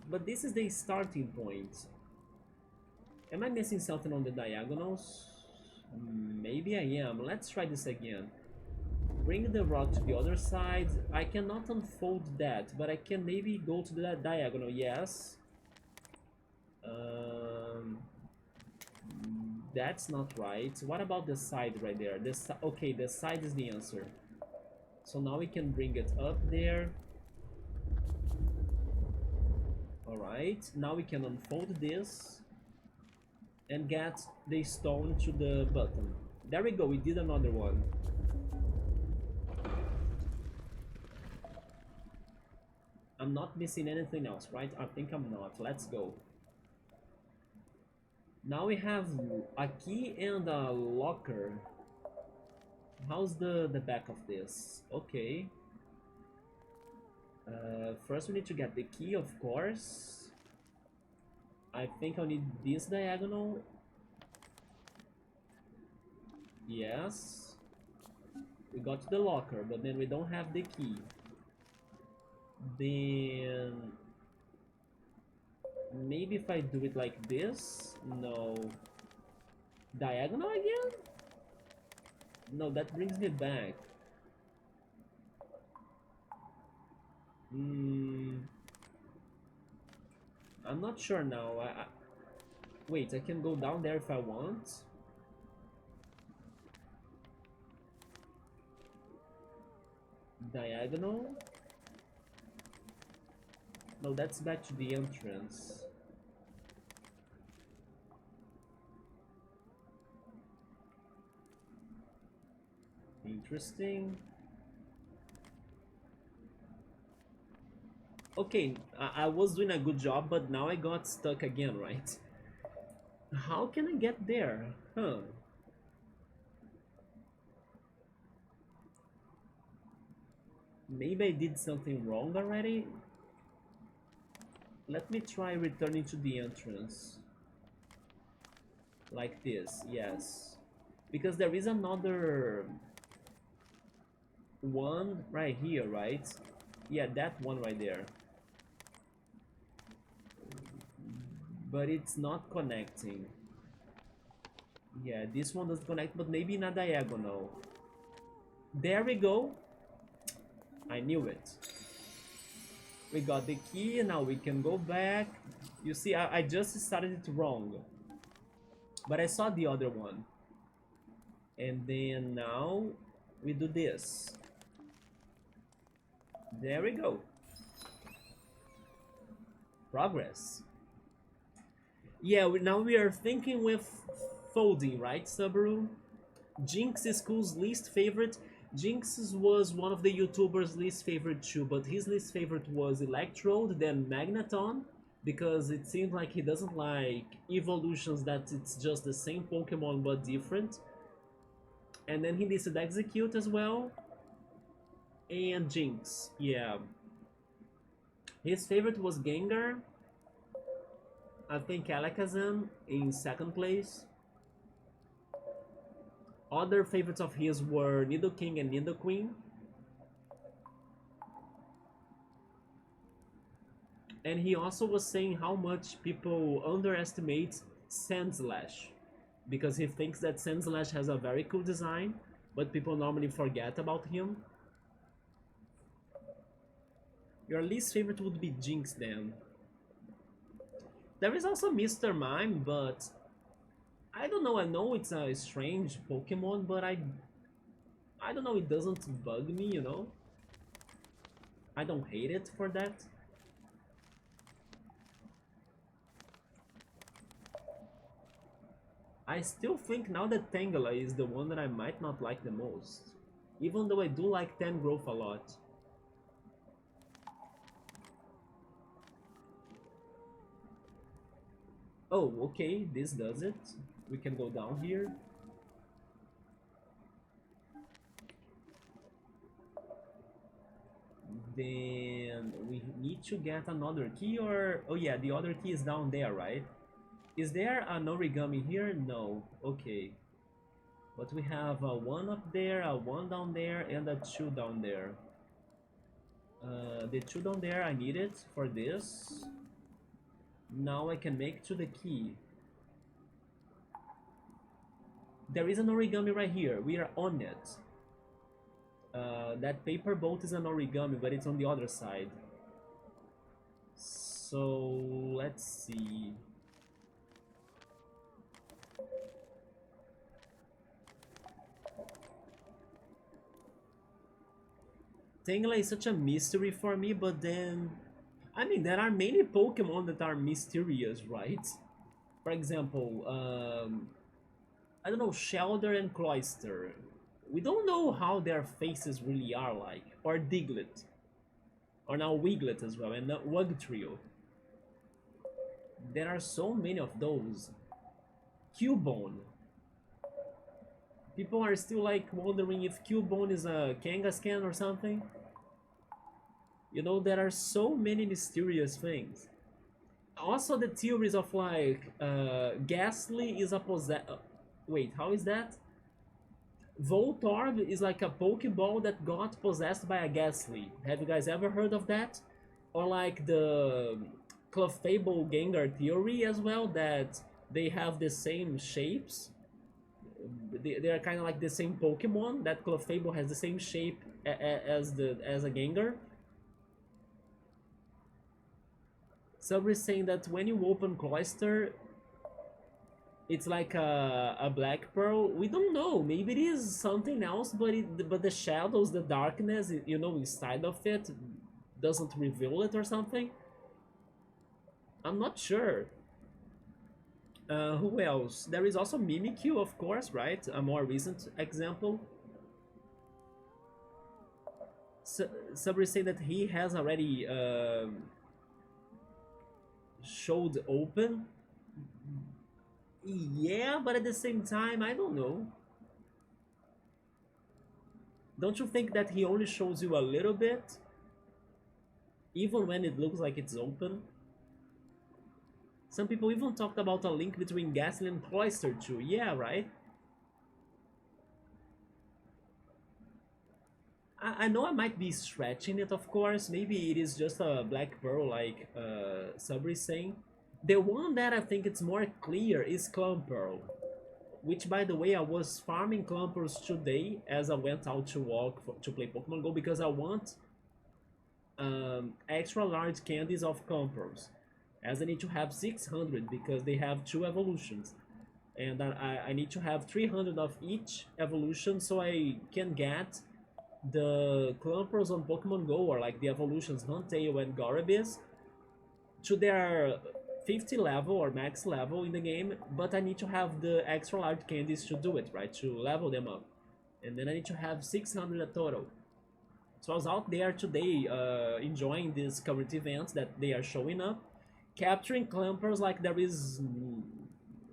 But this is the starting point. Am I missing something on the diagonals? Maybe I am. Let's try this again. Bring the rock to the other side. I cannot unfold that, but I can maybe go to the diagonal, yes. Um, that's not right. What about the side right there? Okay, the side is the answer. So now we can bring it up there. Alright, now we can unfold this and get the stone to the button. There we go, we did another one. I'm not missing anything else, right? I think I'm not. Let's go. Now we have a key and a locker. How's the back of this? Okay. First we need to get the key, of course. I think I'll need this diagonal. Yes. We got the locker, but then we don't have the key. Then maybe if I do it like this. No. Diagonal again? No, that brings me back. I'm not sure now. Wait, I can go down there if I want. Diagonal? No, that's back to the entrance. Interesting. Okay, I was doing a good job, but now I got stuck again, right? How can I get there? Huh. Maybe I did something wrong already? Let me try returning to the entrance. Like this, yes. Because there is another one right here, right? Yeah, that one right there. But it's not connecting. Yeah, this one doesn't connect, but maybe in a diagonal. There we go. I knew it. We got the key, now we can go back. You see, I just started it wrong. But I saw the other one. And then now we do this. There we go. Progress. Yeah, now we are thinking with folding, right, Subaru? Jinx is Cool's least favorite. Jinx was one of the YouTubers' least favorite too, but his least favorite was Electrode, then Magneton, because it seems like he doesn't like evolutions that it's just the same Pokemon but different. And then he listed Execute as well. And Jinx, yeah. His favorite was Gengar. I think Alakazam in second place. Other favorites of his were Nidoking and Nidoqueen. And he also was saying how much people underestimate Sandslash. Because he thinks that Sandslash has a very cool design, but people normally forget about him. Your least favorite would be Jinx then. There is also Mr. Mime, but I don't know, I know it's a strange Pokemon, but I don't know, it doesn't bug me, you know? I don't hate it for that. I still think now that Tangela is the one that I might not like the most. Even though I do like Tangrowth a lot. Oh, okay, this does it. We can go down here. Then we need to get another key, or... Oh yeah, the other key is down there, right? Is there an origami here? No. Okay. But we have a 1 up there, a 1 down there, and a 2 down there. The 2 down there, I need it for this. Now I can make to the key. There is an origami right here. We are on it. That paper boat is an origami, but it's on the other side. So let's see. Tangela is such a mystery for me, but then I mean there are many Pokemon that are mysterious, right? For example, I don't know, Shelder and Cloyster. We don't know how their faces really are like, or Diglett, or now Wiglet as well, and Wugtrio. There are so many of those. Cubone. People are still like wondering if Cubone is a Kangaskhan or something. You know, there are so many mysterious things. Also, the theories of like Ghastly is a wait, how is that? Voltorb is like a Pokeball that got possessed by a Ghastly. Have you guys ever heard of that? Or like the Clefable Gengar theory as well, that they have the same shapes. They are kind of like the same Pokemon. That Clefable has the same shape as a Gengar. Somebody's saying that when you open Cloyster, it's like a black pearl. We don't know. Maybe it is something else, but the shadows, the darkness, you know, inside of it doesn't reveal it or something. I'm not sure. Who else? There is also Mimikyu, of course, right? A more recent example. Somebody say that he has already showed open. Yeah, but at the same time, I don't know. Don't you think that he only shows you a little bit? Even when it looks like it's open? Some people even talked about a link between Ghastly and Cloyster too. Yeah, right? I know I might be stretching it, of course. Maybe it is just a Black Pearl, like Sabri saying. The one that I think it's more clear is Clamperl. Which, by the way, I was farming Clamperls today as I went out to walk to play Pokemon Go because I want extra large candies of Clamperls. As I need to have 600 because they have 2 evolutions. And I need to have 300 of each evolution so I can get the Clumpers on Pokemon Go, or like the evolutions Huntail and Gorebyss, to their 50 level or max level in the game, but I need to have the extra large candies to do it, right? To level them up. And then I need to have 600 a total. So I was out there today enjoying these current events that they are showing up, capturing Clumpers like there is,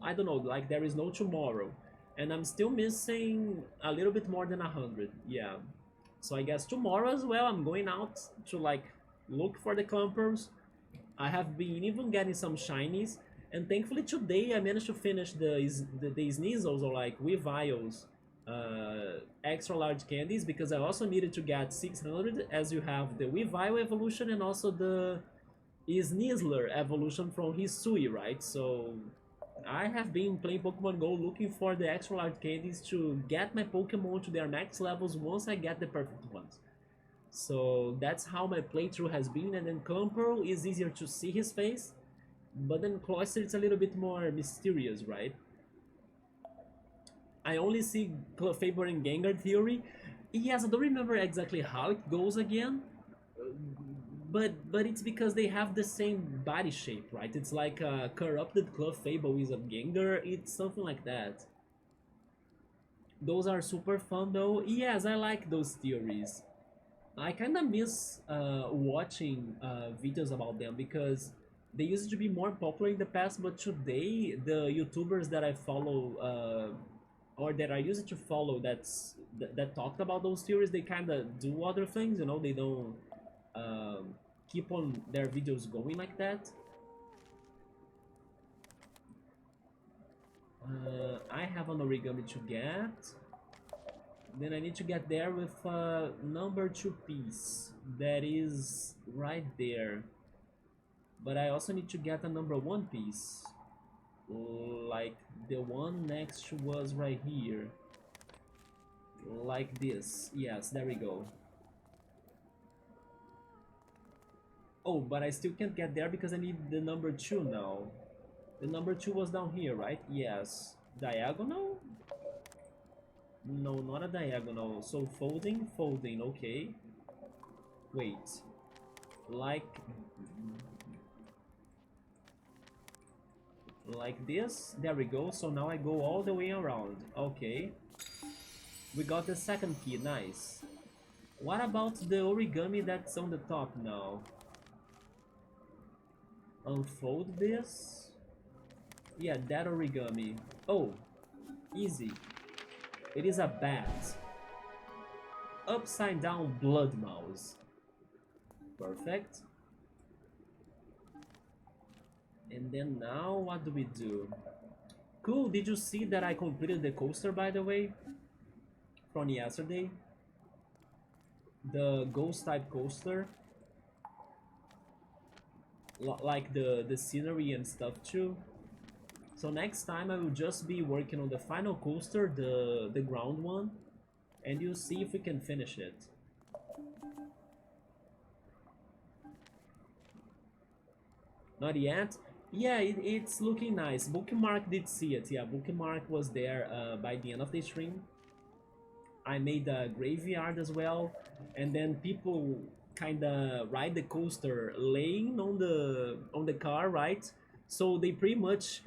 I don't know, like there is no tomorrow. And I'm still missing a little bit more than 100, yeah. So I guess tomorrow as well I'm going out to like look for the Clumpers. I have been even getting some shinies, and thankfully today I managed to finish the Sneasels or like Weaviles extra large candies, because I also needed to get 600 as you have the Weavile evolution and also the Sneasler evolution from Hisui, right? So I have been playing Pokemon Go looking for the extra large candies to get my Pokemon to their max levels once I get the perfect ones. So that's how my playthrough has been, and then Clumperl is easier to see his face, but then Cloyster it's a little bit more mysterious, right? I only see Clefable and Gengar theory. Yes, I don't remember exactly how it goes again, but it's because they have the same body shape, right? It's like a corrupted Clefable is a Gengar. It's something like that. Those are super fun though. Yes, I like those theories. I kind of miss watching videos about them because they used to be more popular in the past, but today the YouTubers that I follow or that I used to follow that talked about those theories, they kind of do other things, you know, they don't keep on their videos going like that. I have an origami to get. Then I need to get there with number 2 piece. That is right there. But I also need to get a number 1 piece. Like the one next to us right here. Like this. Yes, there we go. Oh, but I still can't get there because I need the number 2 now. The number 2 was down here, right? Yes. Diagonal? No, not a diagonal. So folding, folding, okay. Wait, like this. There we go. So now I go all the way around. Okay, we got the second key. Nice. What about the origami that's on the top now? Unfold this. Yeah, that origami. Oh, easy. It is a bat. Upside down blood mouse. Perfect. And then now what do we do? Cool, did you see that I completed the coaster, by the way? From yesterday? The ghost type coaster. Like the scenery and stuff too. So next time I will just be working on the final coaster, the ground one. And you'll see if we can finish it. Not yet? Yeah, it's looking nice. Bookmark did see it. Yeah, Bookmark was there by the end of the stream. I made a graveyard as well, and then people kind of ride the coaster laying on the car, right? So they pretty much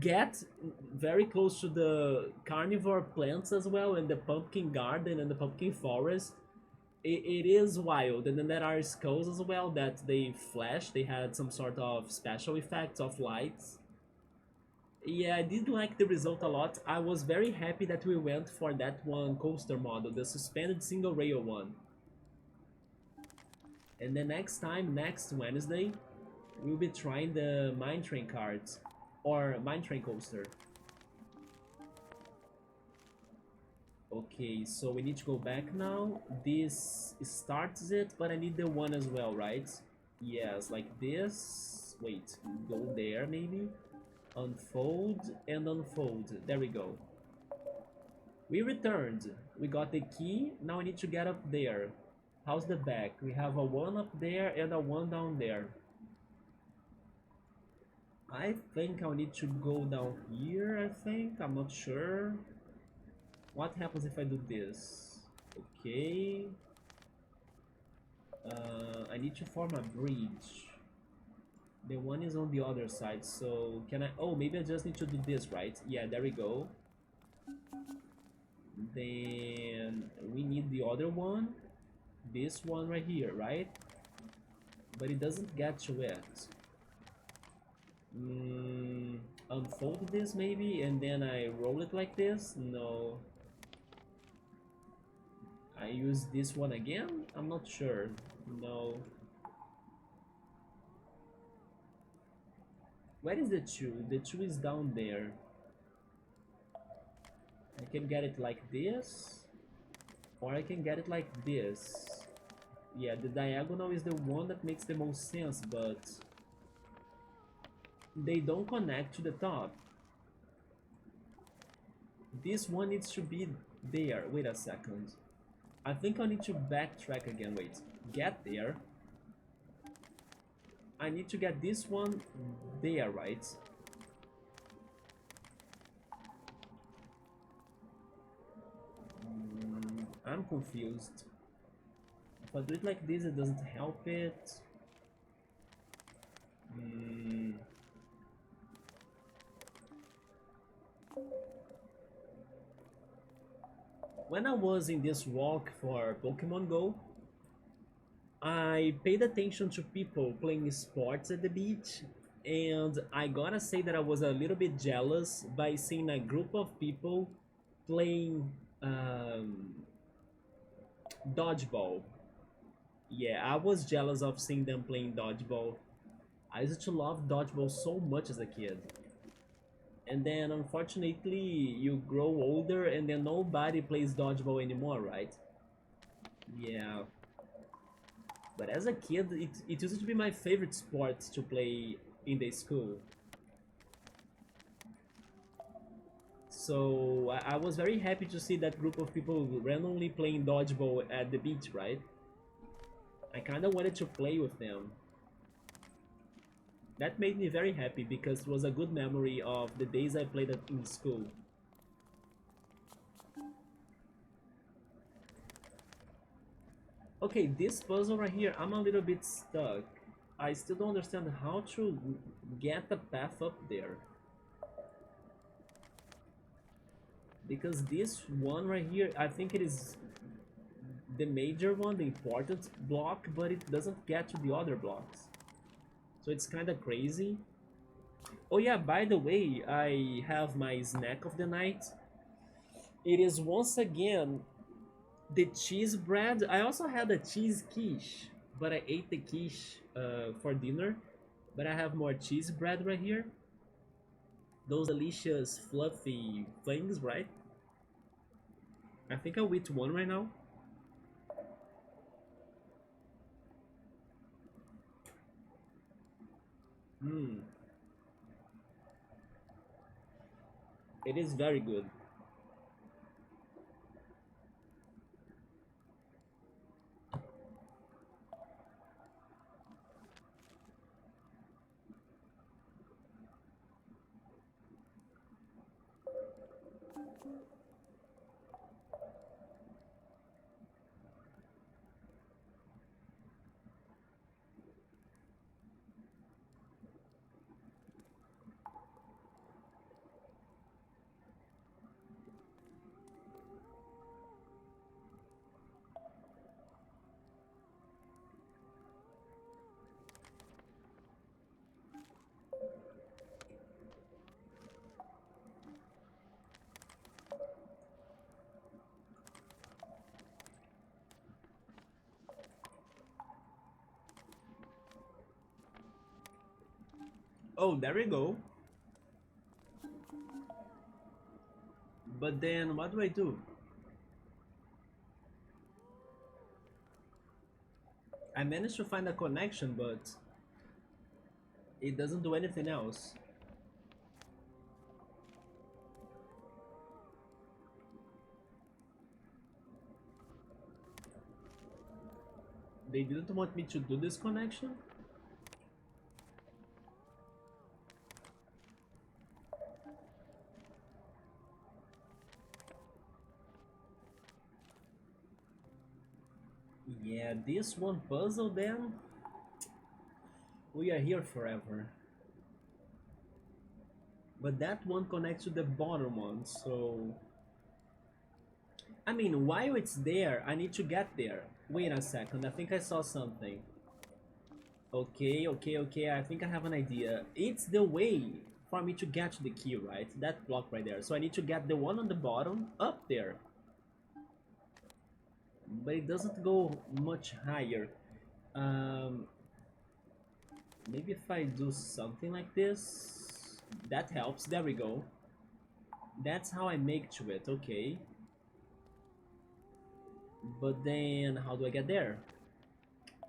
get very close to the carnivore plants as well, and the pumpkin garden and the pumpkin forest. It is wild, and then there are skulls as well that they flash. They had some sort of special effects of lights. Yeah, I did like the result a lot. I was very happy that we went for that one coaster model, the suspended single rail one. And the next time, next Wednesday, we'll be trying the mine train cards or mine train coaster. Okay, so we need to go back now. This starts it, but I need the one as well, right? Yes, like this. Wait, go there maybe. Unfold and unfold. There we go. We returned. We got the key. Now we need to get up there. How's the back? We have a one up there and a one down there. I think I'll need to go down here, I think. I'm not sure. What happens if I do this? Okay. I need to form a bridge. The one is on the other side, so can I... Oh, maybe I just need to do this, right? Yeah, there we go. Then we need the other one. This one right here, right? But it doesn't get to it. Unfold this maybe, and then I roll it like this? No. I use this one again? I'm not sure. No. Where is the 2? The 2 is down there. I can get it like this, or I can get it like this. Yeah, the diagonal is the one that makes the most sense, but they don't connect to the top. This one needs to be there. Wait a second. I think I need to backtrack again. Wait, get there. I need to get this one there, right? I'm confused. If I do it like this, it doesn't help it. When I was in this walk for Pokemon Go, I paid attention to people playing sports at the beach, and I gotta say that I was a little bit jealous by seeing a group of people playing dodgeball. Yeah, I was jealous of seeing them playing dodgeball. I used to love dodgeball so much as a kid. And then unfortunately you grow older and then nobody plays dodgeball anymore, right? Yeah. But as a kid, it used to be my favorite sport to play in the school. So I was very happy to see that group of people randomly playing dodgeball at the beach, right? I kinda wanted to play with them. That made me very happy because it was a good memory of the days I played it in school. Okay, this puzzle right here, I'm a little bit stuck. I still don't understand how to get the path up there. Because this one right here, I think it is the major one, the important block, but it doesn't get to the other blocks. So it's kind of crazy. Oh yeah, by the way, I have my snack of the night. It is once again the cheese bread. I also had a cheese quiche, but I ate the quiche for dinner. But I have more cheese bread right here. Those delicious fluffy things, right? I think I'll eat one right now. Mmm, it is very good. Oh, there we go. But then what do I do? I managed to find a connection, but it doesn't do anything else. They didn't want me to do this connection? Yeah, this one puzzle then? We are here forever. But that one connects to the bottom one, so... I mean, while it's there, I need to get there. Wait a second, I think I saw something. Okay, I think I have an idea. It's the way for me to get to the key, right? That block right there. So I need to get the one on the bottom up there. But it doesn't go much higher. Um, Maybe if I do something like this, that helps. There we go. That's how I make to it, okay. But then, how do I get there?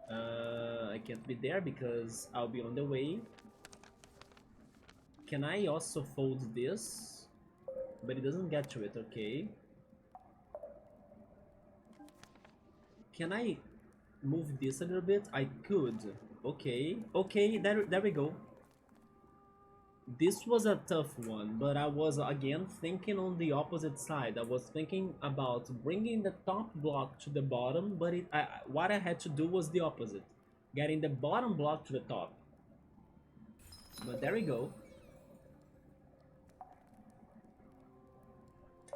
I can't be there because I'll be on the way. Can I also fold this? But it doesn't get to it, okay. Can I move this a little bit? I could. Okay, there we go. This was a tough one, but I was again thinking on the opposite side. I was thinking about bringing the top block to the bottom, but what I had to do was the opposite. Getting the bottom block to the top. But there we go.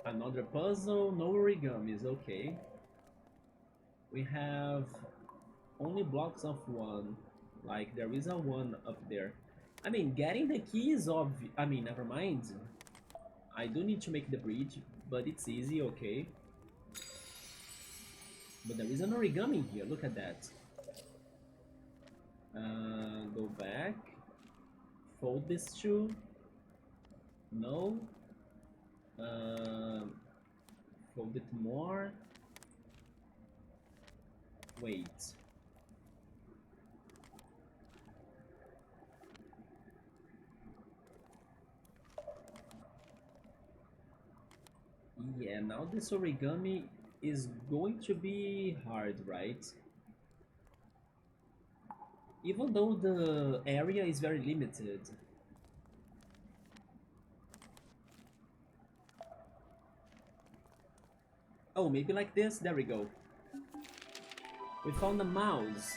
Another puzzle, no origamis, okay. We have only blocks of one. Like, there is a one up there. I mean, getting the key is obvious. I mean, never mind. I do need to make the bridge, but it's easy, okay. But there is an origami here, look at that. Go back. Fold this two. No. Fold it more. Wait. Yeah, now this origami is going to be hard, right? Even though the area is very limited. Oh, maybe like this? There we go. We found a mouse,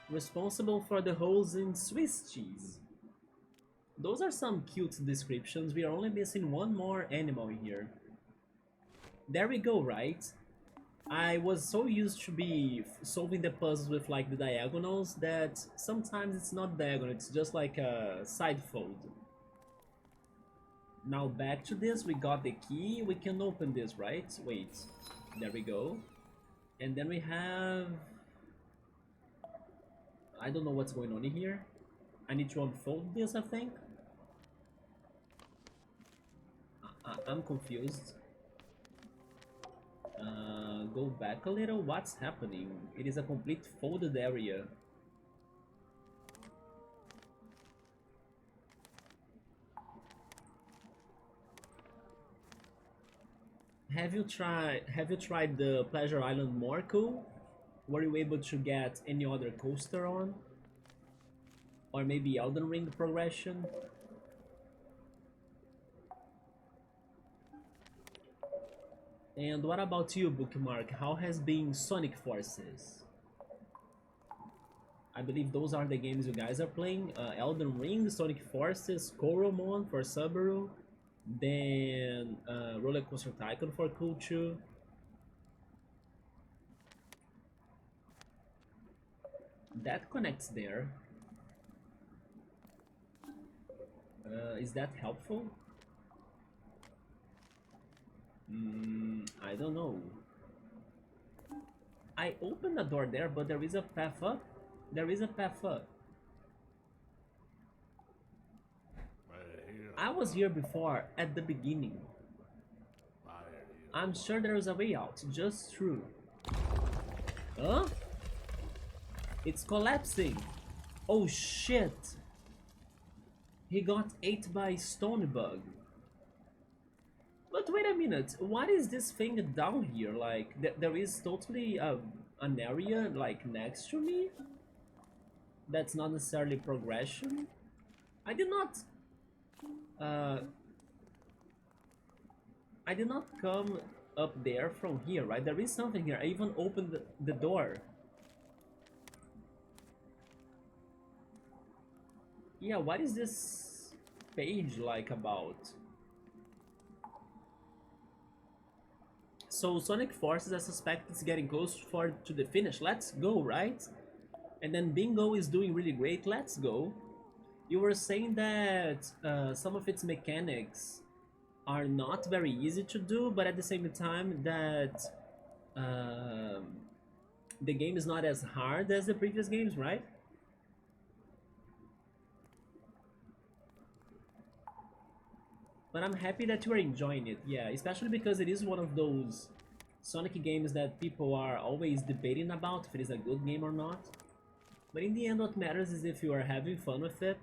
responsible for the holes in Swiss cheese. Those are some cute descriptions. We are only missing one more animal here. There we go, right? I was so used to be solving the puzzles with like the diagonals that sometimes it's not diagonal, it's just like a side fold. Now back to this, we got the key, we can open this, right? Wait, there we go. And then we have... I don't know what's going on in here. I need to unfold this, I think. I'm confused. Go back a little. What's happening? It is a complete folded area. Have you tried the Pleasure Island more cool? Were you able to get any other coaster on? Or maybe Elden Ring progression? And what about you, Bookmark? How has been Sonic Forces? I believe those are the games you guys are playing. Elden Ring, Sonic Forces, Koromon for Subaru, then Roller Coaster Tycoon for Kulchu. That connects there. Is that helpful? I don't know. I opened the door there, but there is a path up. There is a path up. I was here before, at the beginning. I'm sure there is a way out, just through. Huh? It's collapsing. Oh shit. He got ate by Stonebug. But wait a minute, what is this thing down here? Like, there is totally an area, like, next to me? That's not necessarily progression? I did not... I did not come up there from here, right? There is something here. I even opened the door. Yeah, what is this page like about? So Sonic Forces, I suspect it's getting close to the finish. Let's go, right? And then Bingo is doing really great. Let's go. You were saying that some of its mechanics are not very easy to do, but at the same time that the game is not as hard as the previous games, right? But I'm happy that you are enjoying it, yeah, especially because it is one of those Sonic games that people are always debating about if it is a good game or not. But in the end, what matters is if you are having fun with it.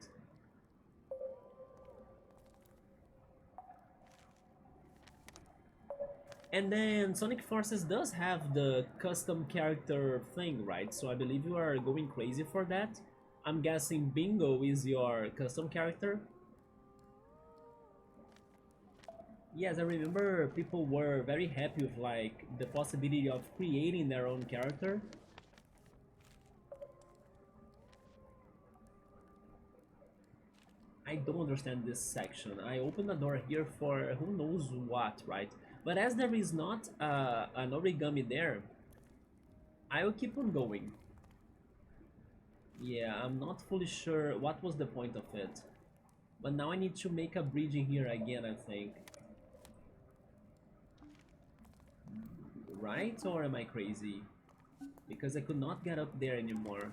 And then Sonic Forces does have the custom character thing, right? So I believe you are going crazy for that. I'm guessing Bingo is your custom character. Yes, I remember people were very happy with like the possibility of creating their own character. I don't understand this section. I opened the door here for who knows what, right? But as there is not an origami there, I will keep on going. Yeah, I'm not fully sure what was the point of it. But now I need to make a bridge in here again, I think. Right? Or am I crazy? Because I could not get up there anymore.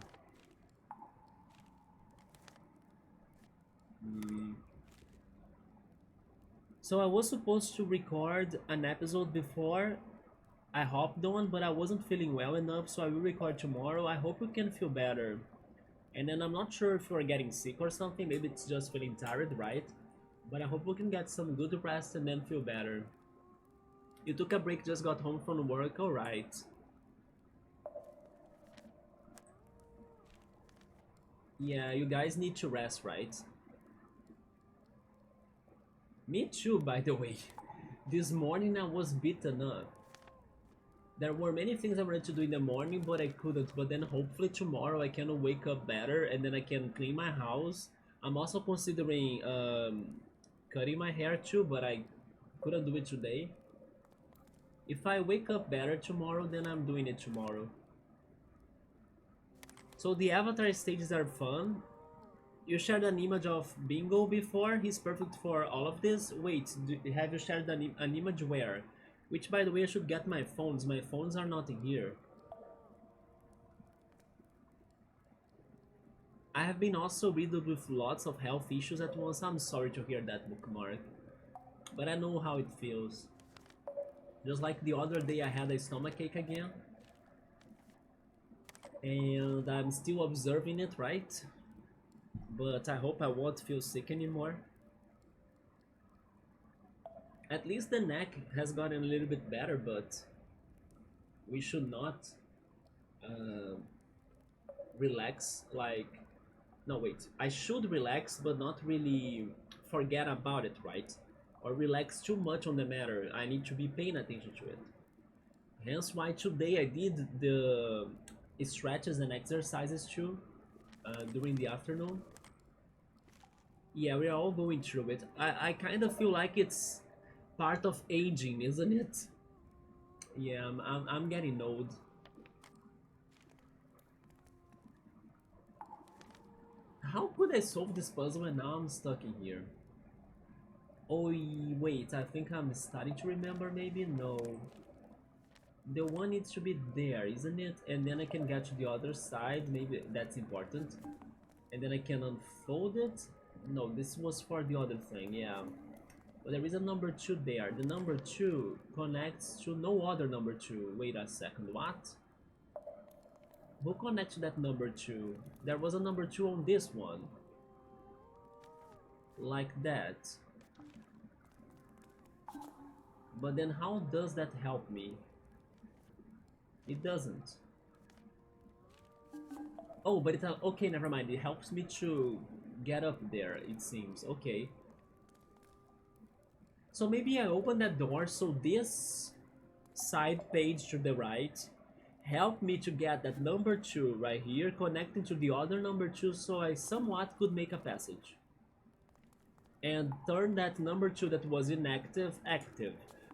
So I was supposed to record an episode before I hopped on, but I wasn't feeling well enough, so I will record tomorrow. I hope you can feel better. And then I'm not sure if you're getting sick or something, maybe it's just feeling tired, right? But I hope we can get some good rest and then feel better. You took a break, just got home from work, alright. Yeah, you guys need to rest, right? Me too, by the way. This morning I was beaten up. There were many things I wanted to do in the morning, but I couldn't. But then hopefully tomorrow I can wake up better and then I can clean my house. I'm also considering cutting my hair too, but I couldn't do it today. If I wake up better tomorrow, then I'm doing it tomorrow. So the avatar stages are fun. You shared an image of Bingo before. He's perfect for all of this. Wait, have you shared an image where? Which, by the way, I should get my phones. My phones are not in here. I have been also riddled with lots of health issues at once. I'm sorry to hear that, Bookmark. But I know how it feels. Just like the other day I had a stomachache again. And I'm still observing it, right? But I hope I won't feel sick anymore. At least the neck has gotten a little bit better, but we should not uh, relax like... No, wait. I should relax, but not really forget about it, right? Or relax too much on the matter. I need to be paying attention to it. Hence why today I did the stretches and exercises too during the afternoon. Yeah, we are all going through it. I kind of feel like it's part of aging, isn't it? Yeah, I'm getting old. How could I solve this puzzle and now I'm stuck in here? Oh, wait, I think I'm starting to remember maybe? No. The one needs to be there, isn't it? And then I can get to the other side, maybe that's important. And then I can unfold it? No, this was for the other thing, yeah. But there is a number 2 there. The number 2 connects to no other number 2. Wait a second, what? Who connects to that number 2? There was a number 2 on this one. Like that. But then how does that help me? It doesn't. Oh, but it... Okay, never mind. It helps me to get up there, it seems. Okay. So maybe I open that door so this side page to the right help me to get that number 2 right here connecting to the other number 2 so I somewhat could make a passage. And turn that number 2 that was inactive active.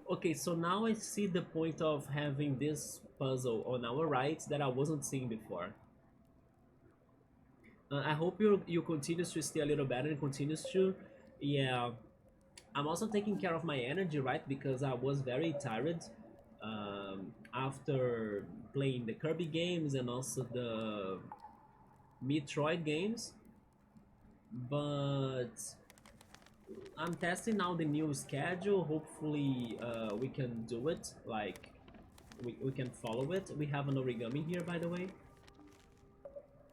Okay, so now I see the point of having this puzzle on our right that I wasn't seeing before. I hope you continues to stay a little better and continues to... Yeah, I'm also taking care of my energy, right? Because I was very tired after playing the Kirby games and also the Metroid games. But I'm testing now the new schedule. Hopefully we can do it. Like, we can follow it. We have an origami here, by the way.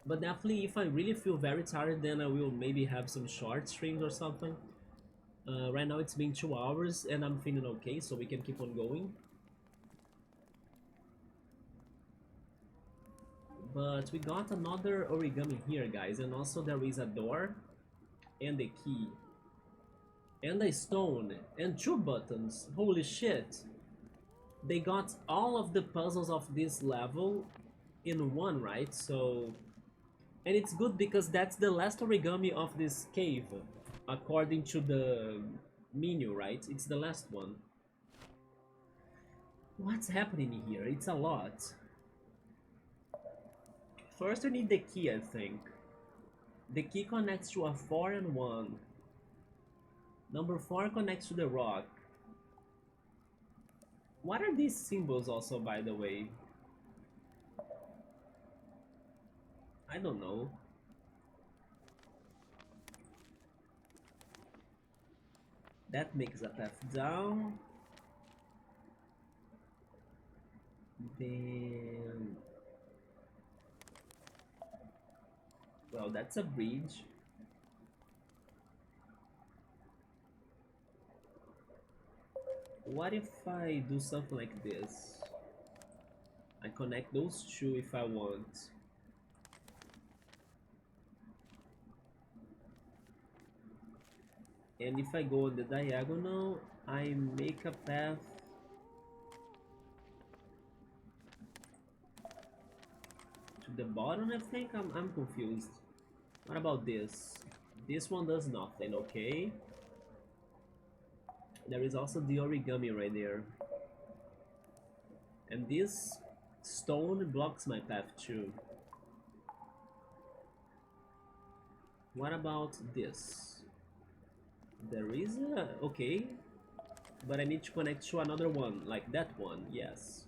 But definitely, if I really feel very tired, then I will maybe have some short streams or something. Right now it's been 2 hours and I'm feeling okay, so we can keep on going. But we got another origami here, guys, and also there is a door and a key and a stone and 2 buttons. Holy shit! They got all of the puzzles of this level in one, right? So... And it's good because that's the last origami of this cave, according to the menu, right? It's the last one. What's happening here? It's a lot. First we need the key, I think. The key connects to a 4 and 1. Number 4 connects to the rock. What are these symbols also, by the way? I don't know. That makes a path down. Then... Well, that's a bridge. What if I do something like this? I connect those 2 if I want. And if I go on the diagonal, I make a path The bottom, I think? I'm confused. What about this? This one does nothing, okay. There is also the origami right there. And this stone blocks my path too. What about this? There is a... okay. But I need to connect to another one, like that one, yes.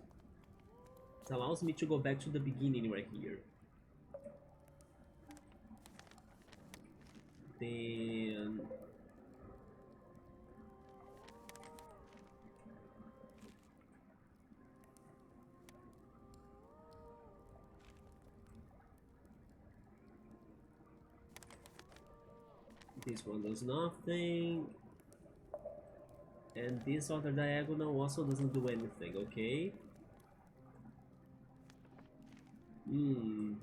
It allows me to go back to the beginning right here. Then... this one does nothing. And this other diagonal also doesn't do anything, okay? Hmm.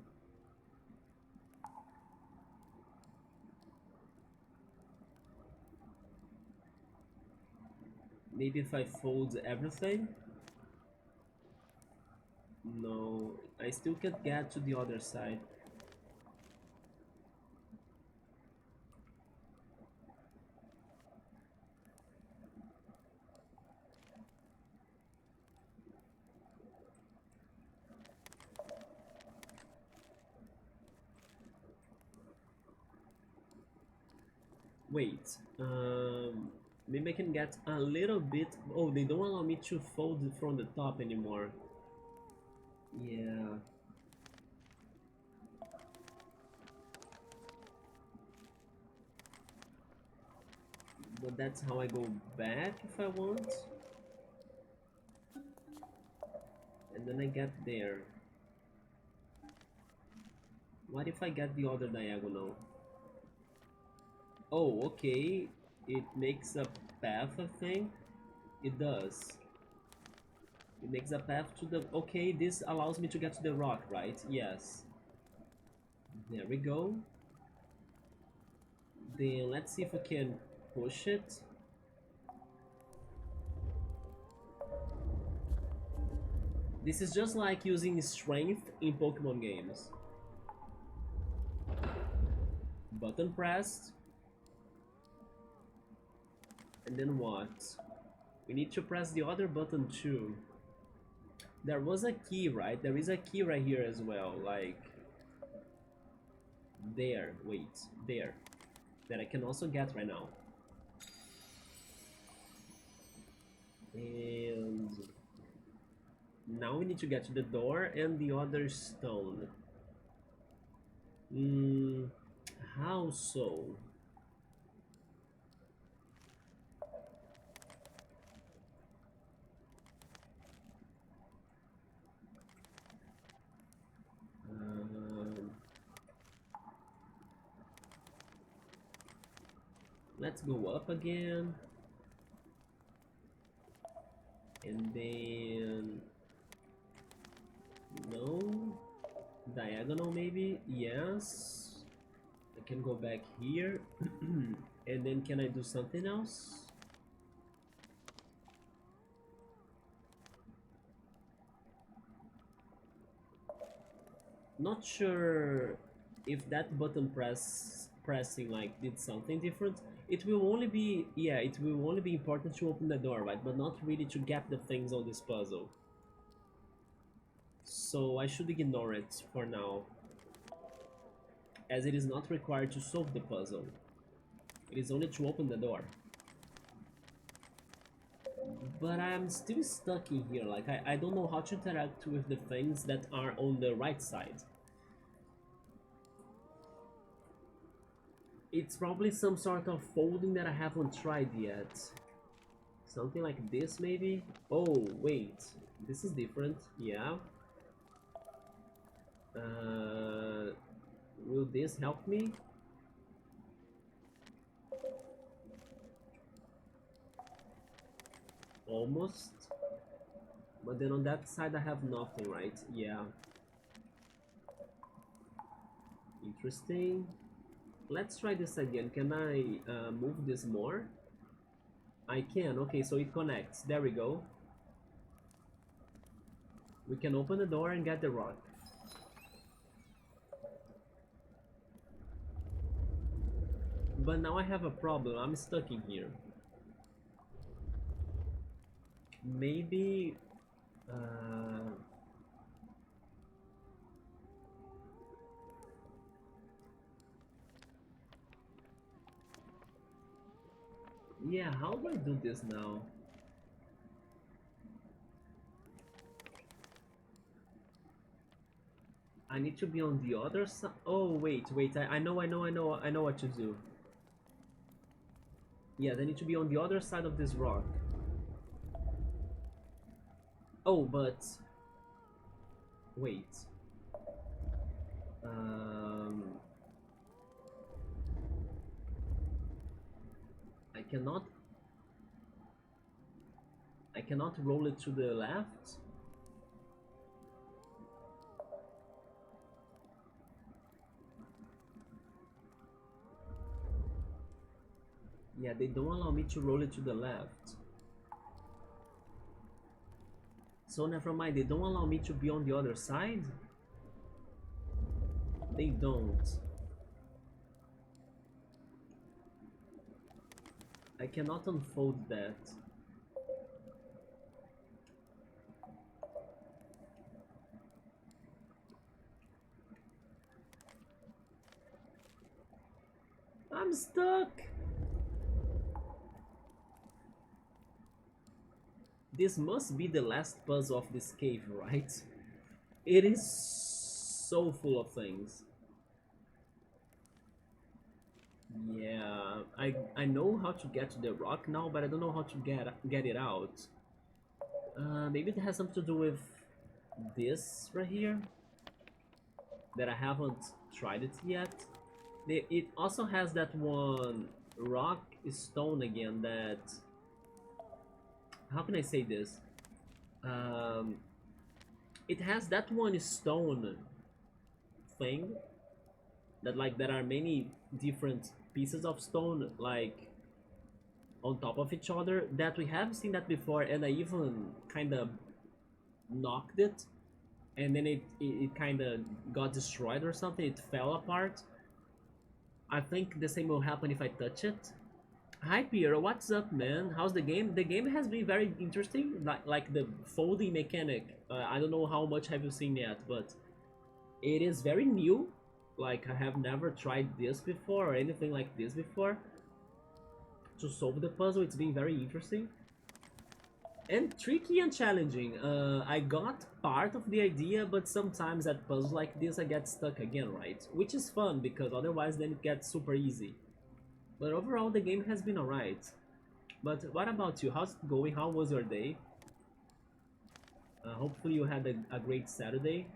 Maybe if I fold everything? No, I still can't get to the other side. Wait, maybe I can get a little bit... oh, they don't allow me to fold from the top anymore. Yeah. But that's how I go back if I want. And then I get there. What if I get the other diagonal? Oh, okay. It makes a path, I think. It does. It makes a path to the... okay, this allows me to get to the rock, right? Yes. There we go. Then let's see if I can push it. This is just like using strength in Pokemon games. Button pressed. And then what? We need to press the other button too. There was a key, right? There is a key right here as well, like... there, wait, there. That I can also get right now. And... now we need to get to the door and the other stone. How so? Let's go up again. And then... no? Diagonal maybe? Yes. I can go back here. And then can I do something else? Not sure if that button pressing like did something different. It will only be, yeah, it will only be important to open the door, right? But not really to get the things on this puzzle. So I should ignore it for now, as it is not required to solve the puzzle. It is only to open the door. But I'm still stuck in here, like I don't know how to interact with the things that are on the right side. It's probably some sort of folding that I haven't tried yet. Something like this maybe? Oh, wait, this is different, yeah. Will this help me? Almost. But then on that side I have nothing, right? Yeah. Interesting. Let's try this again. Can I move this more? I can. Okay, so it connects. There we go. We can open the door and get the rock. But now I have a problem. I'm stuck in here. Maybe... Uh, yeah, how do I do this now? I need to be on the other side. Oh, wait. I know what to do. Yeah, I need to be on the other side of this rock. Oh, but... Wait. Um... I cannot... I cannot roll it to the left? Yeah, they don't allow me to roll it to the left. So never mind, they don't allow me to be on the other side? They don't. I cannot unfold that. I'm stuck! This must be the last puzzle of this cave, right? It is so full of things. Yeah, I know how to get to the rock now, but I don't know how to get it out. Maybe it has something to do with this right here that I haven't tried it yet. It also has that one rock stone again that... How can I say this? Um, it has that one stone thing that like there are many different pieces of stone like on top of each other that we have seen that before, and I even kind of knocked it and then it kind of got destroyed or something. It fell apart. I think the same will happen if I touch it. Hi Piero, what's up, man? How's the game? The game has been very interesting, like the folding mechanic. I don't know how much have you seen yet, but it is very new. Like I have never tried this before or anything like this before. To solve the puzzle, it's been very interesting. And tricky and challenging. I got part of the idea, but sometimes at puzzles like this I get stuck again, right? Which is fun, because otherwise then it gets super easy. But overall the game has been alright. But what about you? How's it going? How was your day? Hopefully you had a great Saturday.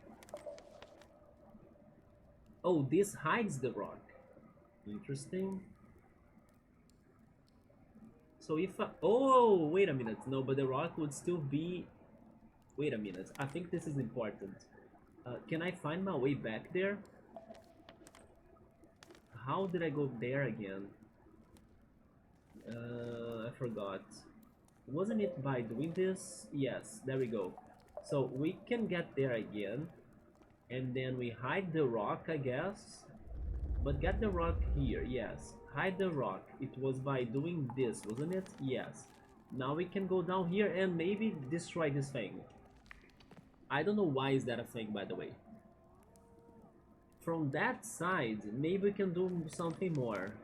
Oh, this hides the rock. Interesting. So if I... Oh, wait a minute. No, but the rock would still be... Wait a minute. I think this is important. Can I find my way back there? How did I go there again? I forgot. Wasn't it by doing this? Yes, there we go. So we can get there again. And then we hide the rock, I guess. But get the rock here, yes. Hide the rock. It was by doing this, wasn't it? Yes. Now we can go down here and maybe destroy this thing. I don't know why is that a thing, by the way. From that side, maybe we can do something more.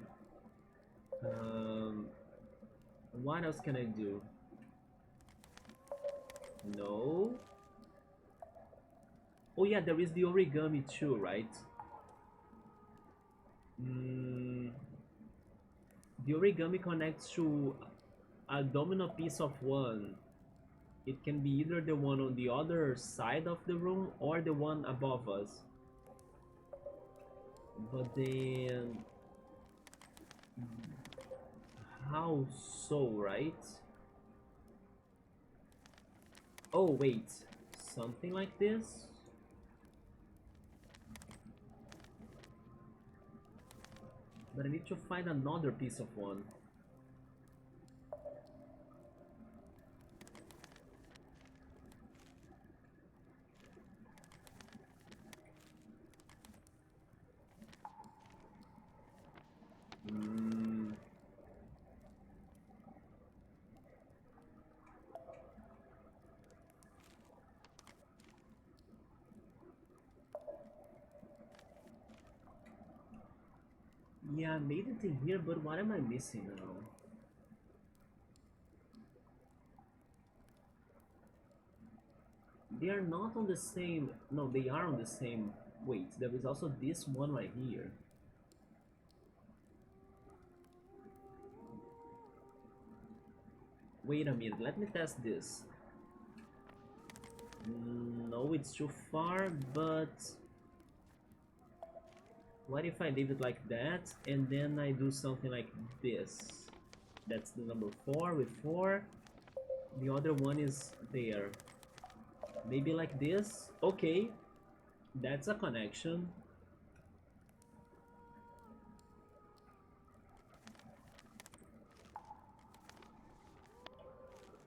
What else can I do? No. Oh yeah, there is the origami too, right? The origami connects to a domino piece of one. It can be either the one on the other side of the room or the one above us. But then... How so, right? Oh, wait. Something like this? But I need to find another piece of one. Yeah, I made it in here, but what am I missing now? They are not on the same... No, they are on the same... Wait, there is also this one right here. Wait a minute, let me test this. No, it's too far, but... What if I leave it like that, and then I do something like this? That's the number 4 with 4. The other one is there. Maybe like this? Okay, that's a connection.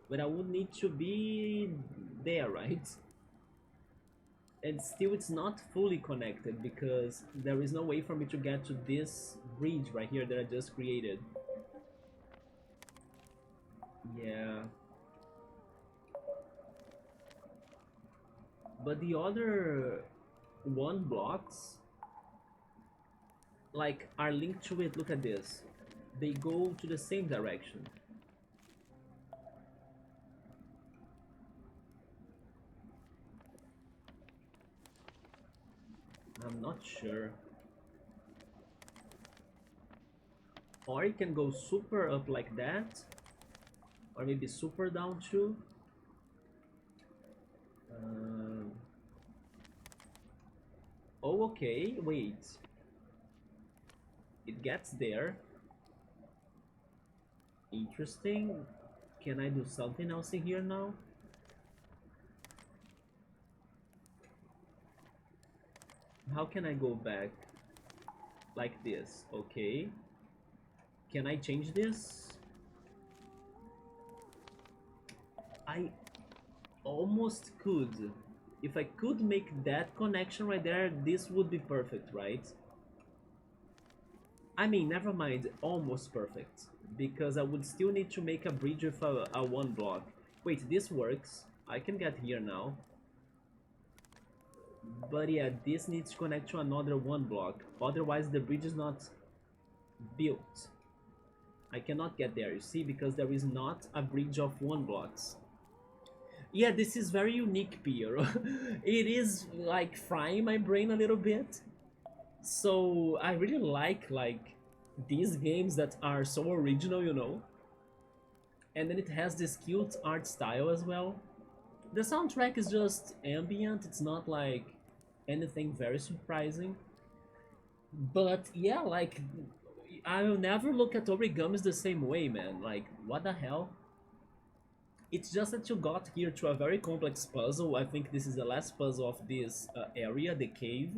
But I would need to be there, right? And still it's not fully connected because there is no way for me to get to this bridge right here that I just created. Yeah. But the other one blocks like are linked to it. Look at this. They go to the same direction. I'm not sure. Or it can go super up like that. Or maybe super down too. Oh, okay, wait. It gets there. Interesting. Can I do something else in here now? How can I go back? Like this, okay. Can I change this? I almost could. If I could make that connection right there, this would be perfect, right? I mean, never mind, almost perfect. Because I would still need to make a bridge with a one block. Wait, this works. I can get here now. But yeah, this needs to connect to another one block. Otherwise, the bridge is not built. I cannot get there, you see, because there is not a bridge of one blocks. Yeah, this is very unique, Piero. It is like frying my brain a little bit. So I really like these games that are so original, you know. And then it has this cute art style as well. The soundtrack is just ambient, it's not like anything very surprising. But yeah, like I'll never look at origamis the same way, man. Like, what the hell? It's just that you got here to a very complex puzzle. I think this is the last puzzle of this area, the cave.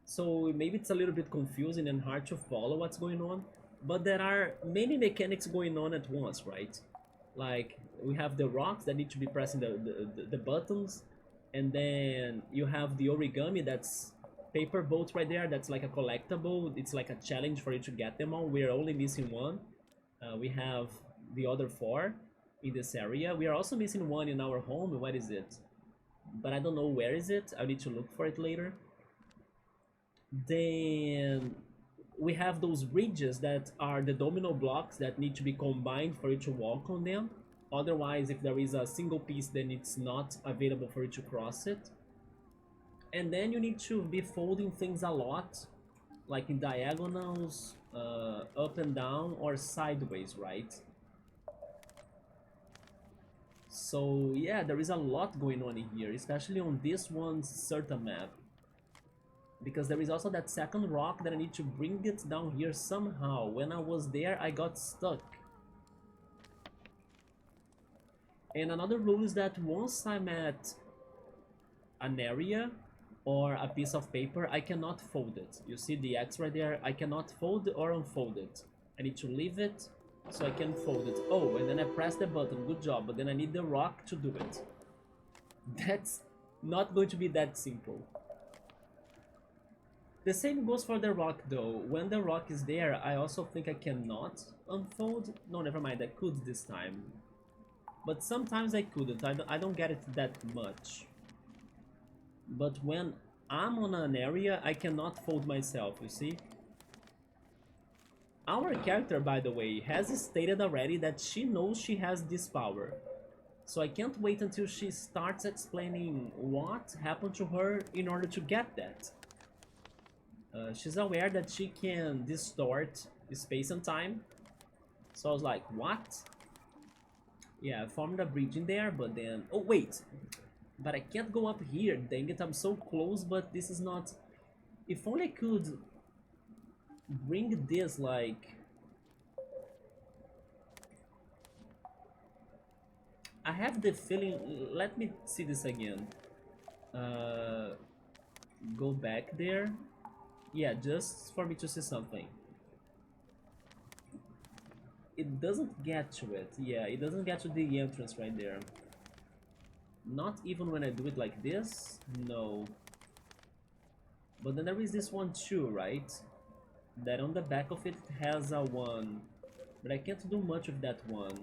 So maybe it's a little bit confusing and hard to follow what's going on. But there are many mechanics going on at once, right? Like, we have the rocks that need to be pressing the buttons. And then you have the origami that's paper boats right there. That's like a collectible. It's like a challenge for you to get them all. We're only missing one. We have the other 4 in this area. We are also missing one in our home. What is it? But I don't know where is it. I need to look for it later. Then we have those bridges that are the domino blocks that need to be combined for you to walk on them. Otherwise, if there is a single piece, then it's not available for you to cross it. And then you need to be folding things a lot, like in diagonals, up and down, or sideways, right? So yeah, there is a lot going on in here, especially on this one's certain map. Because there is also that second rock that I need to bring it down here somehow. When I was there, I got stuck. And another rule is that once I'm at an area or a piece of paper, I cannot fold it. You see the X right there? I cannot fold or unfold it. I need to leave it so I can fold it. Oh, and then I press the button. Good job. But then I need the rock to do it. That's not going to be that simple. The same goes for the rock though. When the rock is there, I also think I cannot unfold. No, never mind, I could this time. But sometimes I couldn't, I don't get it that much. But when I'm on an area, I cannot fold myself, you see? Our character, by the way, has stated already that she knows she has this power. So I can't wait until she starts explaining what happened to her in order to get that. She's aware that she can distort space and time. So I was like, what? Yeah, I formed a bridge in there, but then... Oh, wait! But I can't go up here, dang it, I'm so close, but this is not... If only I could bring this, like... I have the feeling... Let me see this again. Uh, Go back there. Yeah, just for me to see something. It doesn't get to it. Yeah, it doesn't get to the entrance right there. Not even when I do it like this? No. But then there is this one too, right? That on the back of it has a 1. But I can't do much with that one.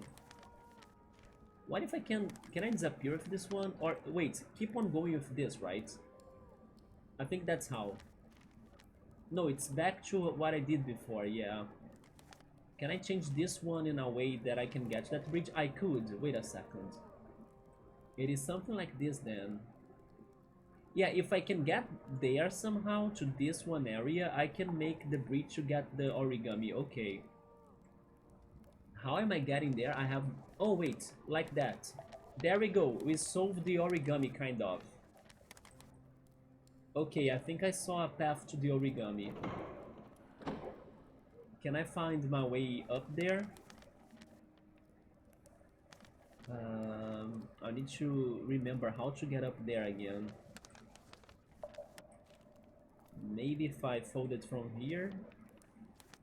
What if I can... Can I disappear with this one? Or, wait, keep on going with this, right? I think that's how. No, it's back to what I did before, yeah. Can I change this one in a way that I can get to that bridge? I could. Wait a second. It is something like this then. Yeah, if I can get there somehow to this one area, I can make the bridge to get the origami. Okay. How am I getting there? I have... Oh, wait. Like that. There we go. We solved the origami, kind of. Okay, I think I saw a path to the origami. Can I find my way up there? I need to remember how to get up there again. Maybe if I fold it from here.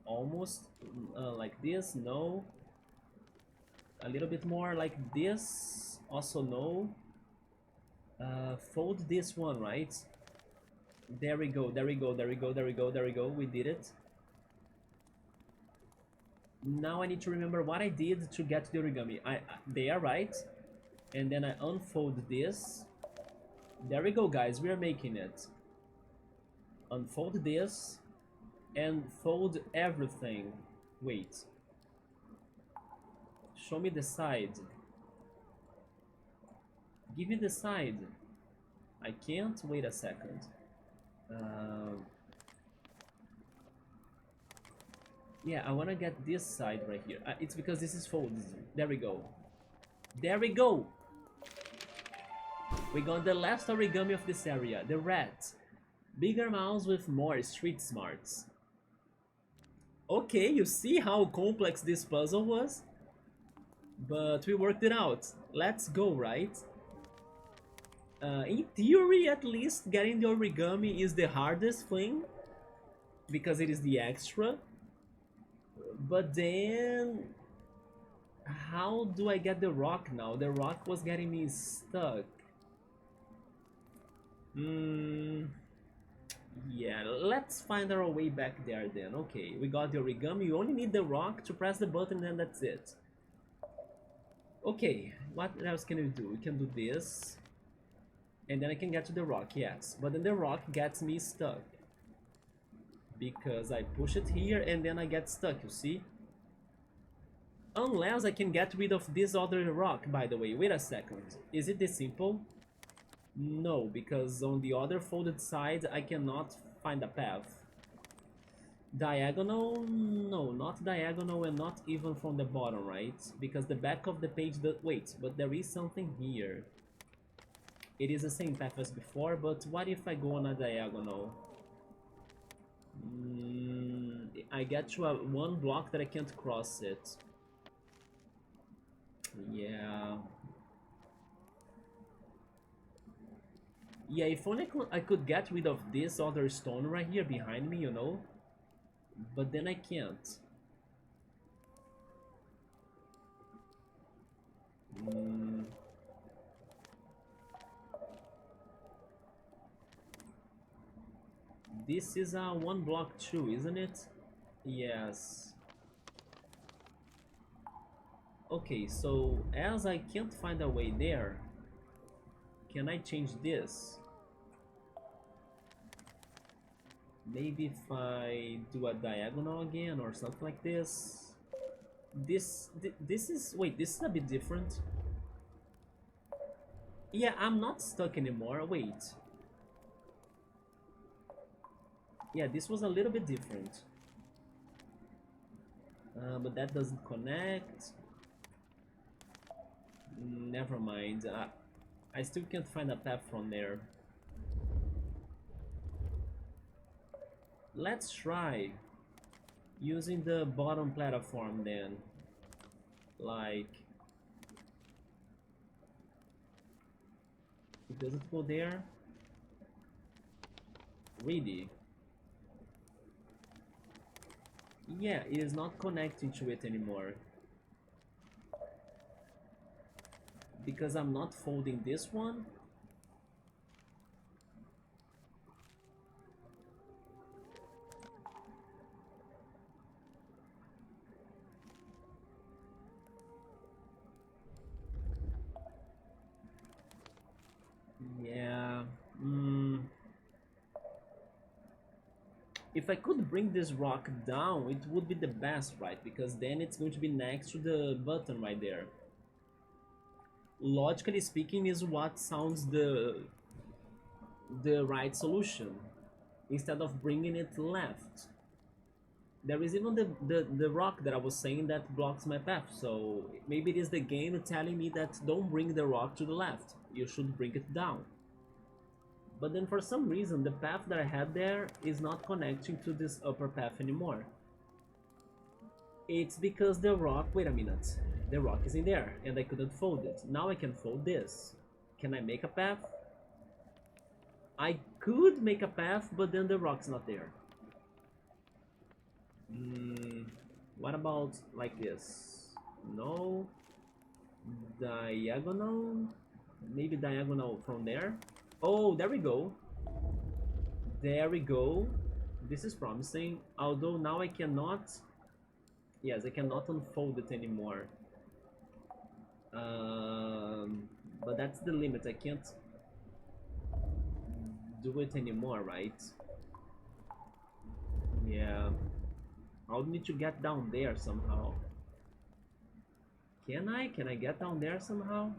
Almost like this, no. A little bit more like this, also no. Fold this one, right? There we go, there we go, there we go, there we go, there we go, we did it. Now I need to remember what I did to get the origami. They are right. And then I unfold this. There we go, guys, we are making it. Unfold this. And fold everything. Wait. Show me the side. Give me the side. I can't? Wait a second. Yeah, I want to get this side right here. It's because this is folded. There we go. There we go! We got the last origami of this area, the rat. Bigger mouse with more street smarts. Okay, you see how complex this puzzle was? But we worked it out. Let's go, right? In theory, at least, getting the origami is the hardest thing. Because it is the extra. But then... How do I get the rock now? The rock was getting me stuck. Yeah, let's find our way back there then. Okay, we got the origami. You only need the rock to press the button and that's it. Okay, what else can we do? We can do this. And then I can get to the rock, yes. But then the rock gets me stuck. Because I push it here and then I get stuck, you see? Unless I can get rid of this other rock, by the way. Wait a second. Is it this simple? No, because on the other folded side I cannot find a path. Diagonal? No, not diagonal and not even from the bottom, right? Because the back of the page does... Wait, but there is something here. It is the same path as before, but what if I go on a diagonal? I get to one block that I can't cross it. Yeah. Yeah, if only I could get rid of this other stone right here behind me, you know? But then I can't. This is a one block too, isn't it? Yes. Okay, so as I can't find a way there, can I change this? Maybe if I do a diagonal again or something like this. This is, wait, this is a bit different. Yeah, I'm not stuck anymore. Wait. Yeah, this was a little bit different. But that doesn't connect. Never mind. I still can't find a path from there. Let's try using the bottom platform then. Like, it doesn't go there. Really? Yeah, it is not connecting to it anymore. Because I'm not folding this one. Yeah. If I could bring this rock down, it would be the best, right? Because then it's going to be next to the button right there. Logically speaking, is what sounds the right solution instead of bringing it left. There is even the rock that I was saying that blocks my path, so maybe it is the game telling me that don't bring the rock to the left, you should bring it down. But then for some reason the path that I had there is not connecting to this upper path anymore. It's because the rock, wait a minute, the rock is in there and I couldn't fold it. Now I can fold this. Can I make a path? I could make a path, but then the rock's not there. What about like this? No. Diagonal? Maybe diagonal from there? Oh, there we go. There we go. This is promising. Although now I cannot... Yes, I cannot unfold it anymore. But that's the limit. I can't do it anymore, right? Yeah. I'll need to get down there somehow. Can I? Can I get down there somehow?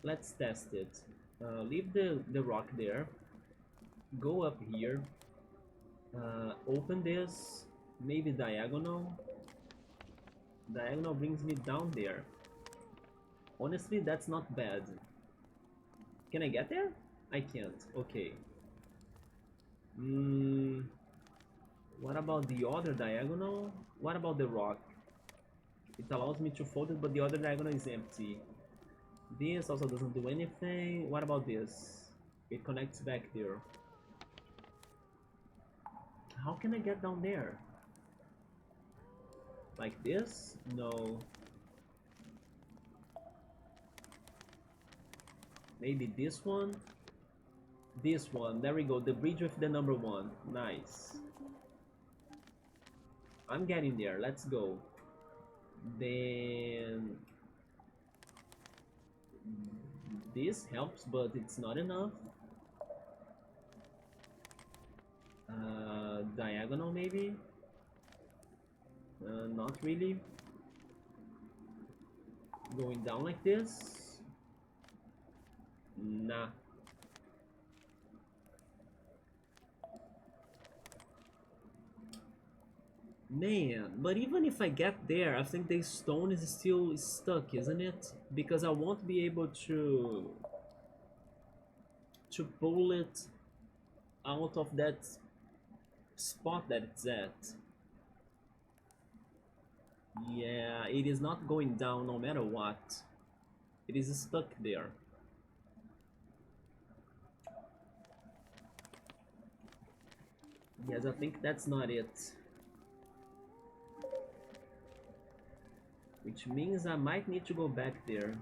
Let's test it. Leave the rock there. Go up here. Open this. Maybe diagonal. Diagonal brings me down there. Honestly, that's not bad. Can I get there? I can't. Okay. What about the other diagonal? What about the rock? It allows me to fold it, but the other diagonal is empty. This also doesn't do anything. What about this? It connects back there. How can I get down there? Like this? No. Maybe this one? This one. There we go. The bridge with the number 1. Nice. I'm getting there. Let's go. Then... this helps, but it's not enough. Diagonal maybe? Not really. Going down like this? Nah. Man, but even if I get there, I think the stone is still stuck, isn't it? Because I won't be able to pull it out of that spot that it's at. Yeah, it is not going down no matter what. It is stuck there. Yes, I think that's not it. Which means I might need to go back there.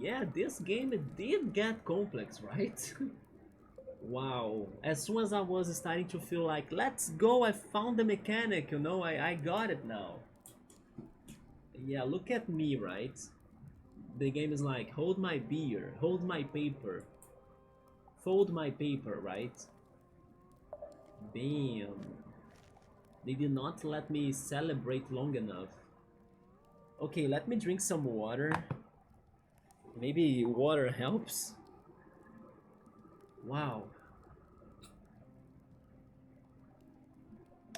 yeah, this game did get complex, right? Wow. As soon as I was starting to feel like, let's go, I found the mechanic, you know, I got it now. Yeah, look at me, right? The game is like, hold my beer, hold my paper, fold my paper, right? Damn. They did not let me celebrate long enough. Okay, let me drink some water. Maybe water helps. Wow.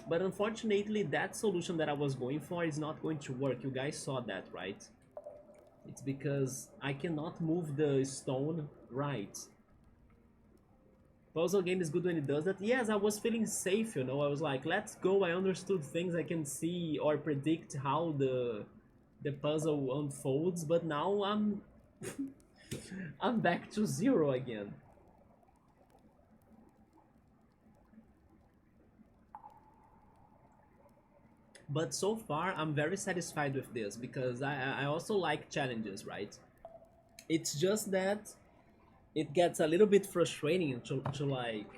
But unfortunately, that solution that I was going for is not going to work. You guys saw that, right? It's because I cannot move the stone right. Puzzle game is good when it does that. Yes, I was feeling safe, you know. I was like, let's go. I understood things. I can see or predict how the puzzle unfolds. But now I'm I'm back to zero again. But so far, I'm very satisfied with this because I also like challenges, right? It's just that it gets a little bit frustrating to like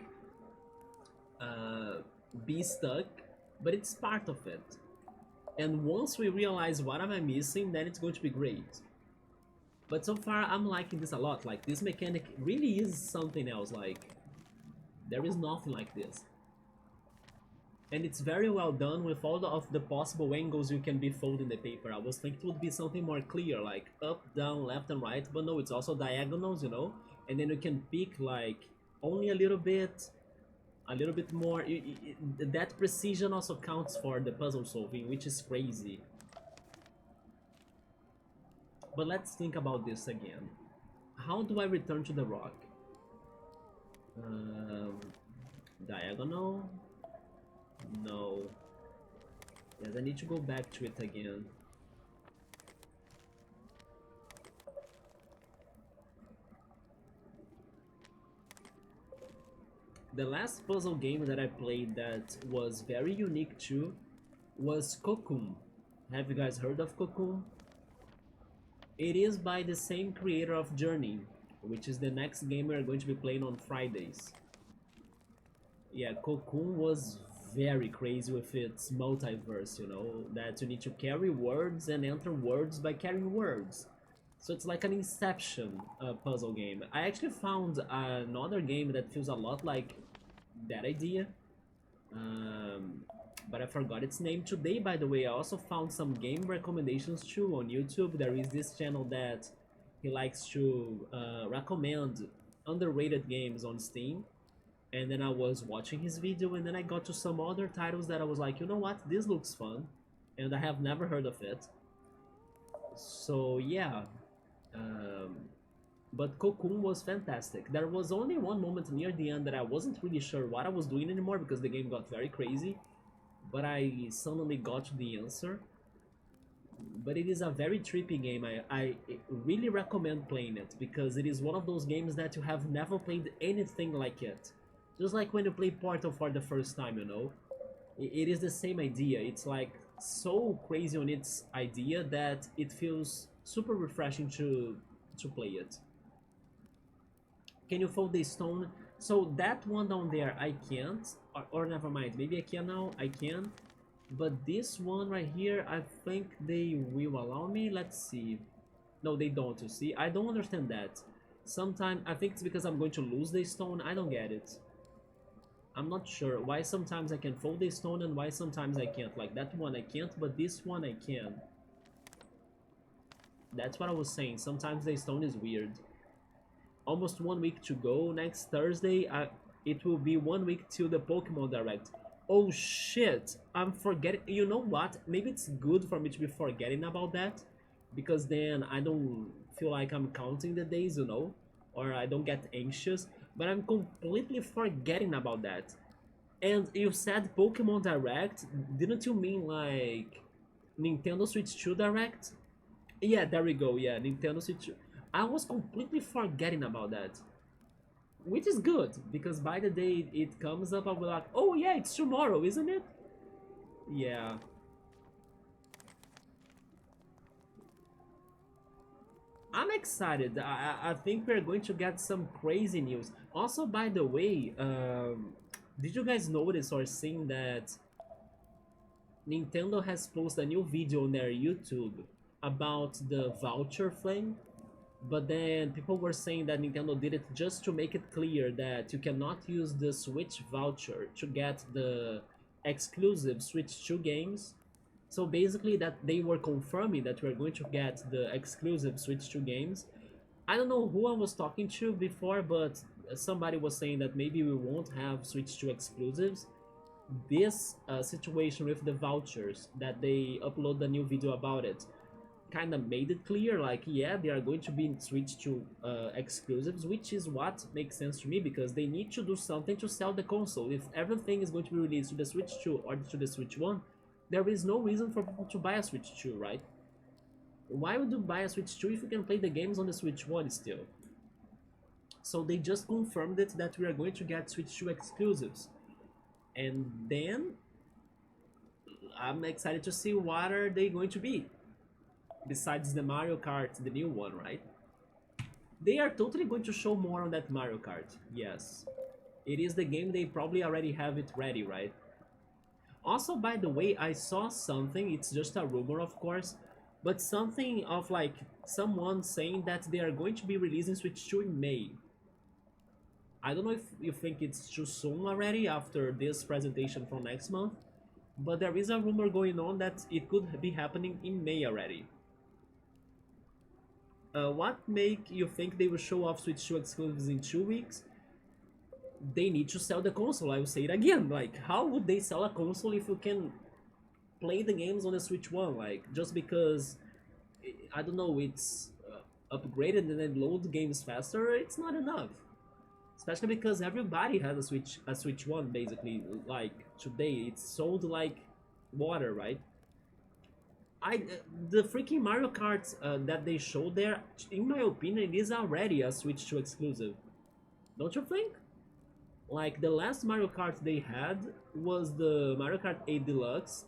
uh, be stuck, but it's part of it. And once we realize what am I missing, then it's going to be great. But so far, I'm liking this a lot. Like, this mechanic really is something else. Like, there is nothing like this. And it's very well done with all of the possible angles you can be folding the paper. I was thinking it would be something more clear, like up, down, left, and right, but no, it's also diagonals, you know? And then you can pick, like, only a little bit more. That precision also counts for the puzzle solving, which is crazy. But let's think about this again. How do I return to the rock? Um, Diagonal? No. Yes, I need to go back to it again. The last puzzle game that I played that was very unique too was Cocoon. Have you guys heard of Cocoon? It is by the same creator of Journey, which is the next game we're going to be playing on Fridays. Yeah, Cocoon was very crazy with its multiverse, you know, that you need to carry words and enter words by carrying words. So it's like an Inception puzzle game. I actually found another game that feels a lot like that idea, um, but I forgot its name. Today, by the way, I also found some game recommendations too on YouTube. There is this channel that he likes to recommend underrated games on Steam, and then I was watching his video, and then I got to some other titles that I was like, you know what, this looks fun, and I have never heard of it. So yeah, um, but Cocoon was fantastic. There was only one moment near the end that I wasn't really sure what I was doing anymore because the game got very crazy, but I suddenly got to the answer. But it is a very trippy game. I really recommend playing it because it is one of those games that you have never played anything like it. Just like when you play Portal for the first time, you know? It is the same idea. It's like so crazy on its idea that it feels super refreshing to play it. Can you fold the stone? So that one down there I can't, or never mind, maybe I can now, I can. But this one right here, I think they will allow me. Let's see. No, they don't, you see. I don't understand that. Sometimes, I think it's because I'm going to lose the stone. I don't get it. I'm not sure why sometimes I can fold the stone and why sometimes I can't. Like that one I can't, but this one I can. That's what I was saying. Sometimes the stone is weird. Almost 1 week to go. Next Thursday, it will be 1 week till the Pokemon Direct. Oh shit, I'm forgetting. You know what? Maybe it's good for me to be forgetting about that, because then I don't feel like I'm counting the days, you know, or I don't get anxious. But I'm completely forgetting about that. And you said Pokemon Direct, didn't you mean like Nintendo Switch 2 Direct? Yeah, there we go. Yeah, Nintendo Switch 2. I was completely forgetting about that, which is good because by the day it comes up, I'll be like, oh yeah, it's tomorrow, isn't it? Yeah. I'm excited. I think we're going to get some crazy news. Also, by the way, did you guys notice or seen that Nintendo has posted a new video on their YouTube about the voucher thing? But then people were saying that Nintendo did it just to make it clear that you cannot use the Switch voucher to get the exclusive Switch 2 games. So basically that they were confirming that we're going to get the exclusive Switch 2 games. I don't know who I was talking to before, but somebody was saying that maybe we won't have Switch 2 exclusives. This situation with the vouchers, that they upload a new video about it, kind of made it clear, like, yeah, they are going to be switched to exclusives, which is what makes sense to me, because they need to do something to sell the console. If everything is going to be released to the Switch 2 or to the Switch 1, there is no reason for people to buy a Switch 2, right? Why would you buy a Switch 2 if you can play the games on the Switch 1 still? So they just confirmed it that we are going to get Switch 2 exclusives. And then I'm excited to see what are they going to be. Besides the Mario Kart, the new one, right? They are totally going to show more on that Mario Kart, yes. It is the game, they probably already have it ready, right? Also, by the way, I saw something, it's just a rumor of course, but something of like someone saying that they are going to be releasing Switch 2 in May. I don't know if you think it's too soon already after this presentation from next month, but there is a rumor going on that it could be happening in May already. What make you think they will show off Switch 2 exclusives in 2 weeks? They need to sell the console. I will say it again. Like, how would they sell a console if you can play the games on the Switch 1? Like, just because, I don't know, it's upgraded and then load games faster, it's not enough. Especially because everybody has a Switch 1 basically. Like, today, it's sold like water, right? I the freaking Mario Kart that they showed there, in my opinion, it is already a Switch 2 exclusive. Don't you think? Like the last Mario Kart they had was the Mario Kart 8 Deluxe.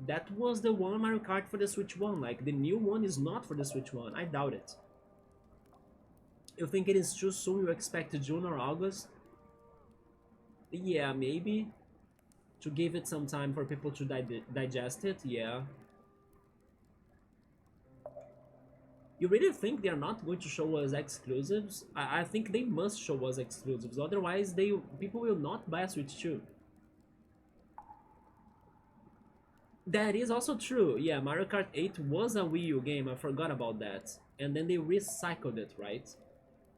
That was the one Mario Kart for the Switch 1. Like the new one is not for the Switch 1. I doubt it. You think it is too soon? You expect June or August? Yeah, maybe. To give it some time for people to digest it, yeah. You really think they're not going to show us exclusives? I think they must show us exclusives, otherwise people will not buy a Switch 2. That is also true. Yeah, Mario Kart 8 was a Wii U game, I forgot about that. And then they recycled it, right?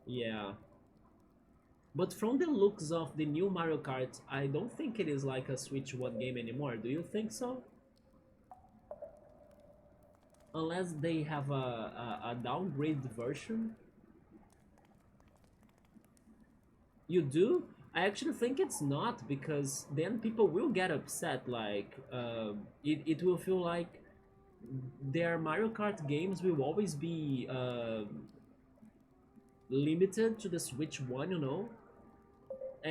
Yeah. But from the looks of the new Mario Kart, I don't think it is like a Switch 1 game anymore. Do you think so? Unless they have a downgraded version. You do? I actually think it's not, because then people will get upset. Like, it will feel like their Mario Kart games will always be limited to the Switch 1, you know?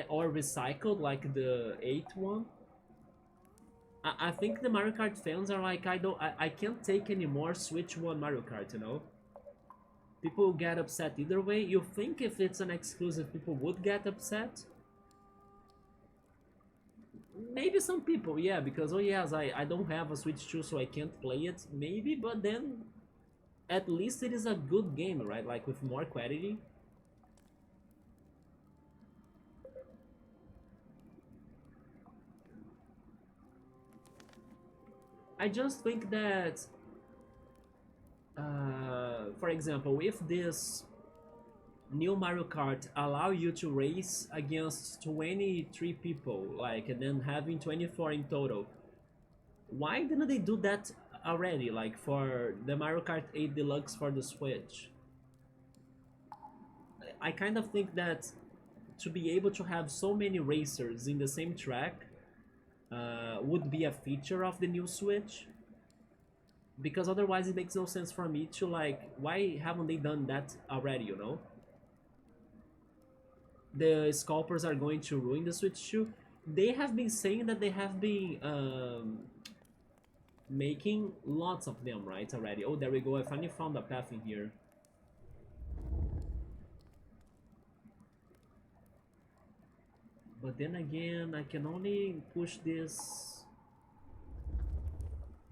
Or recycled like the 8th one. I think the Mario Kart fans are like, I can't take any more Switch 1 Mario Kart, you know? People get upset either way. You think if it's an exclusive, people would get upset? Maybe some people, yeah, because, oh yes, I don't have a Switch 2, so I can't play it. Maybe, but then at least it is a good game, right? Like, with more quality. I just think that, for example, if this new Mario Kart allow you to race against 23 people, like, and then having 24 in total, why didn't they do that already, like for the Mario Kart 8 Deluxe for the Switch? I kind of think that to be able to have so many racers in the same track would be a feature of the new Switch, because otherwise it makes no sense for me to, like, why haven't they done that already, you know? The scalpers are going to ruin the Switch 2. They have been saying that they have been making lots of them, right, already. Oh, there we go, I finally found a path in here. But then again, I can only push this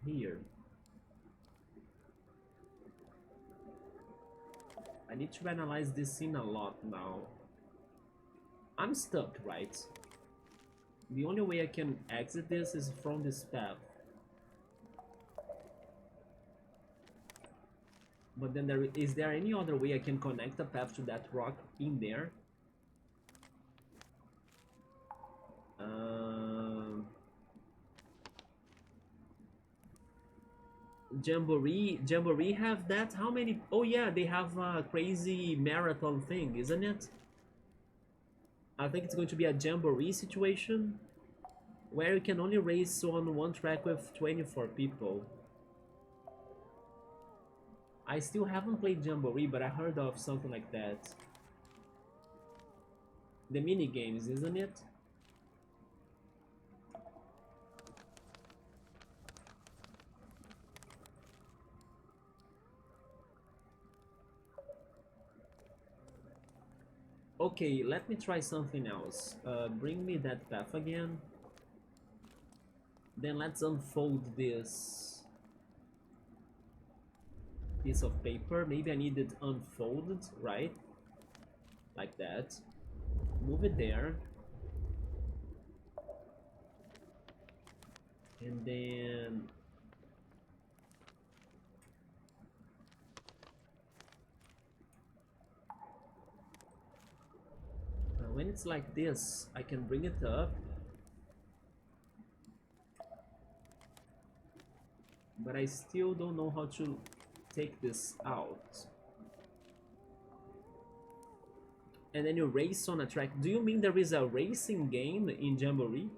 here. I need to analyze this scene a lot now. I'm stuck, right? The only way I can exit this is from this path. But then is there any other way I can connect the path to that rock in there? Jamboree have that? How many? Oh yeah, they have a crazy marathon thing, isn't it? I think it's going to be a Jamboree situation where you can only race on one track with 24 people. I still haven't played Jamboree, but I heard of something like that. The mini games, isn't it? Okay, let me try something else. Bring me that path again. Then let's unfold this piece of paper. Maybe I need it unfolded, right? Like that. Move it there. And then when it's like this, I can bring it up. But I still don't know how to take this out. And then you race on a track. Do you mean there is a racing game in Jamboree?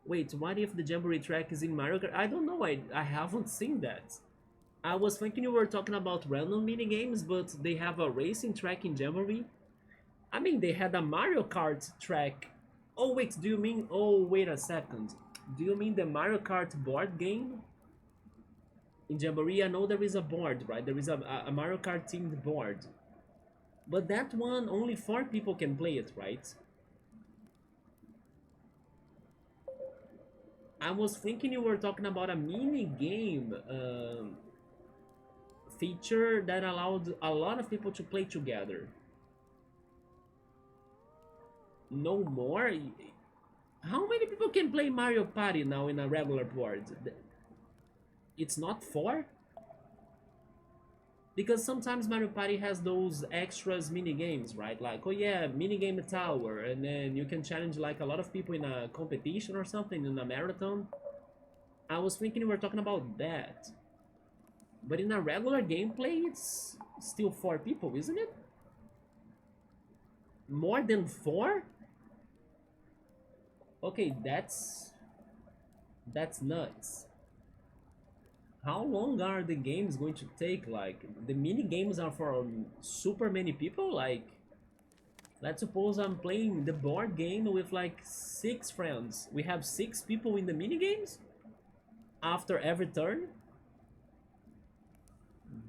Wait, what if the Jamboree track is in Mario Kart? I don't know, I haven't seen that. I was thinking you were talking about random mini games, but they have a racing track in Jamboree? I mean, they had a Mario Kart track. Oh wait, do you mean... Oh, wait a second. Do you mean the Mario Kart board game? In Jamboree, I know there is a board, right? There is a Mario Kart themed board. But that one, only 4 people can play it, right? I was thinking you were talking about a mini game feature that allowed a lot of people to play together. No more? How many people can play Mario Party now in a regular board? It's not 4? Because sometimes Mario Party has those extras mini games, right? Like, oh yeah, mini game tower, and then you can challenge like a lot of people in a competition or something, in a marathon. I was thinking we were talking about that. But in a regular gameplay, it's still 4 people, isn't it? More than 4? Okay, that's nuts. How long are the games going to take? Like, the mini games are for super many people? Like, let's suppose I'm playing the board game with like 6 friends. We have 6 people in the mini games? After every turn?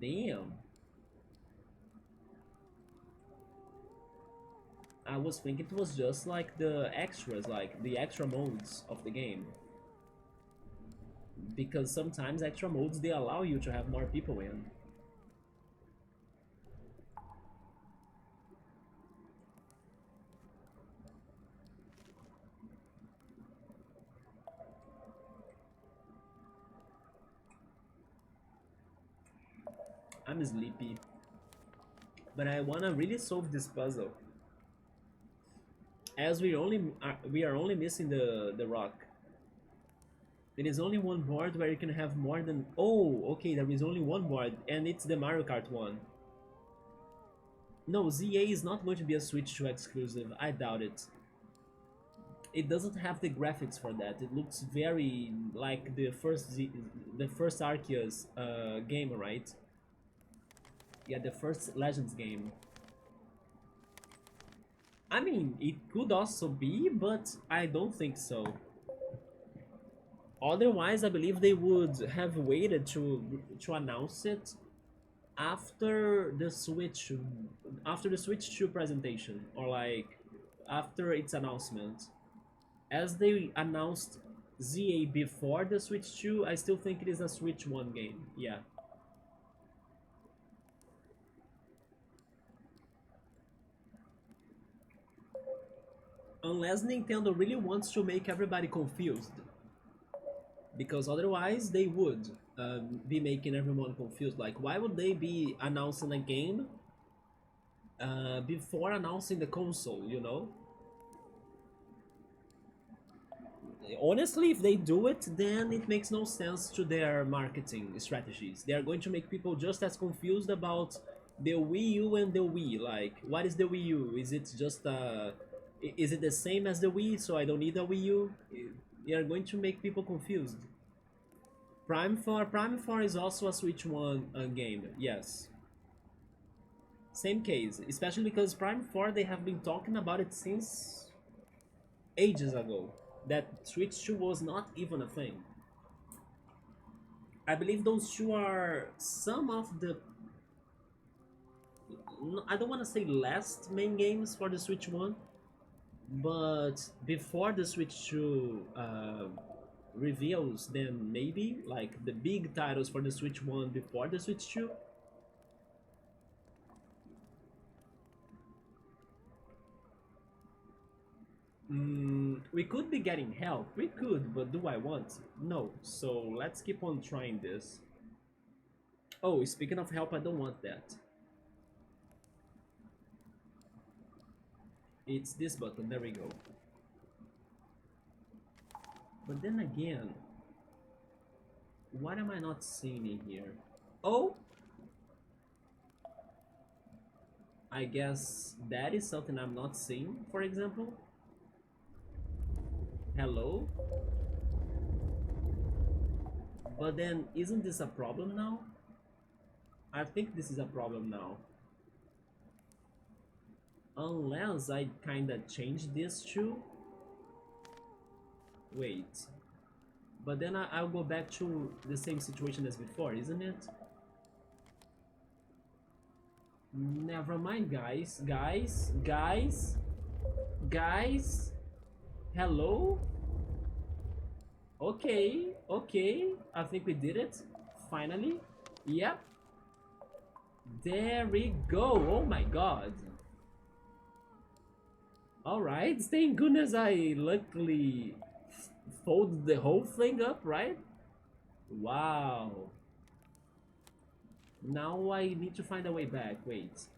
Damn. I was thinking it was just like the extras, like the extra modes of the game. Because sometimes extra modes, they allow you to have more people in. I'm sleepy. But I wanna really solve this puzzle. As we are only missing the rock. There is only one board where you can have more than... Oh, okay, there is only one board, and it's the Mario Kart one. No, ZA is not going to be a Switch 2 exclusive, I doubt it. It doesn't have the graphics for that. It looks very like the first Arceus game, right? Yeah, the first Legends game. I mean, it could also be, but I don't think so. Otherwise, I believe they would have waited to announce it after the Switch 2 presentation, or like after its announcement. As they announced ZA before the Switch 2, I still think it is a Switch 1 game. Yeah. Unless Nintendo really wants to make everybody confused. Because otherwise they would be making everyone confused. Like, why would they be announcing a game before announcing the console, you know? Honestly, if they do it, then it makes no sense to their marketing strategies. They are going to make people just as confused about the Wii U and the Wii. Like, what is the Wii U? Is it just is it the same as the Wii, so I don't need a Wii U? They are going to make people confused. Prime 4 is also a Switch 1 game, yes. Same case, especially because Prime 4 they have been talking about it since ages ago. That Switch 2 was not even a thing. I believe those two are some of the. I don't want to say last main games for the Switch 1, but before the Switch 2 reveals, then maybe like the big titles for the Switch 1 before the Switch 2. We could be getting help. We could, but do I want? No. So let's keep on trying this. Oh, speaking of help, I don't want that. It's this button. There we go. But then again, what am I not seeing in here? Oh! I guess that is something I'm not seeing, for example. Hello? But then, isn't this a problem now? I think this is a problem now. Unless I kinda change this too. Wait. But then I'll go back to the same situation as before, isn't it? Never mind, guys. Guys. Hello? Okay. I think we did it. Finally. Yep. There we go. Oh my god. Alright, thank goodness I luckily folded the whole thing up, right? Wow. Now I need to find a way back. Wait.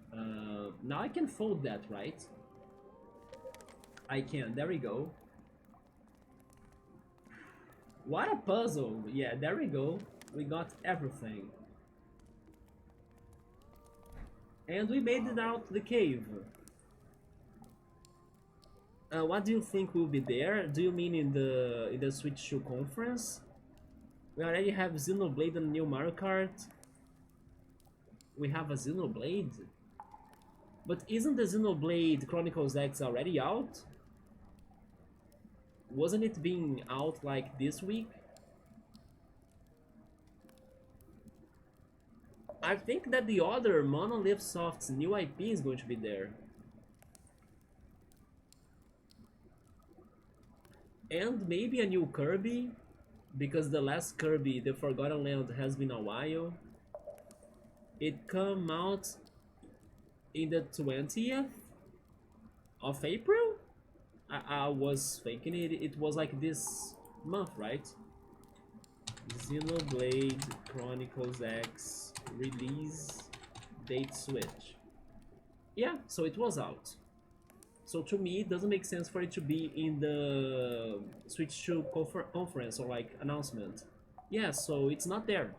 Now I can fold that, right? I can. There we go. What a puzzle. Yeah, there we go. We got everything. And we made it out the cave. What do you think will be there? Do you mean in the Switch 2 conference? We already have Xenoblade and new Mario Kart. We have a Xenoblade? But isn't the Xenoblade Chronicles X already out? Wasn't it being out like this week? I think that the other Monolith Soft's new IP is going to be there. And maybe a new Kirby, because the last Kirby, The Forgotten Land, has been a while. It come out in the 20th of April? I was thinking it was like this month, right? Xenoblade Chronicles X release date Switch. Yeah, so it was out. So to me, it doesn't make sense for it to be in the Switch 2 conference or like announcement. Yeah, so it's not there.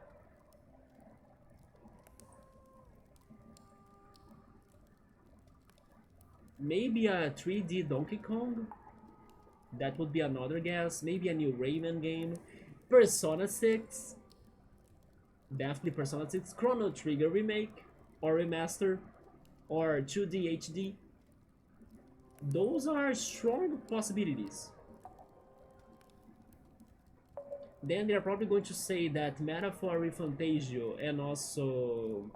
Maybe a 3D Donkey Kong? That would be another guess. Maybe a new Rayman game. Persona 6? Definitely Persona 6. Chrono Trigger remake? Or remaster? Or 2D HD? Those are strong possibilities. Then they're probably going to say that Metaphor Refantasio and also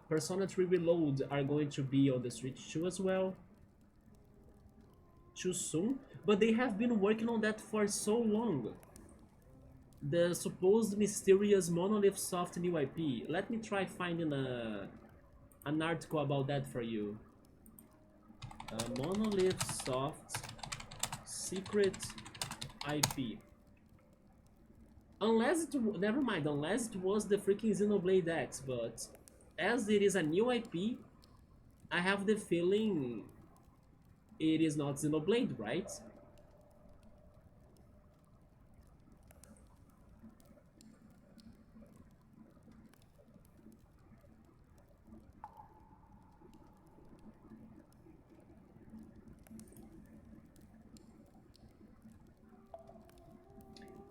Persona 3 Reload are going to be on the Switch 2 as well. too soon, but they have been working on that for so long. The supposed mysterious Monolith Soft new IP. Let me try finding an article about that for you. Monolith Soft secret IP. Unless it, never mind, unless it was the freaking Xenoblade X, but as it is a new IP, I have the feeling it is not Xenoblade, right?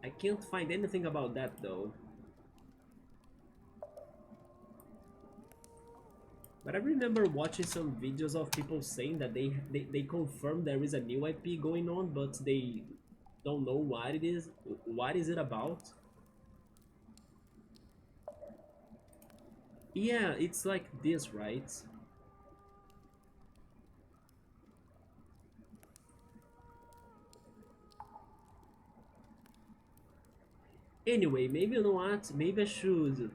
I can't find anything about that though. But I remember watching some videos of people saying that they confirm there is a new IP going on, but they don't know what it is. What is it about? Yeah, it's like this, right? Anyway, maybe you know what? Maybe I should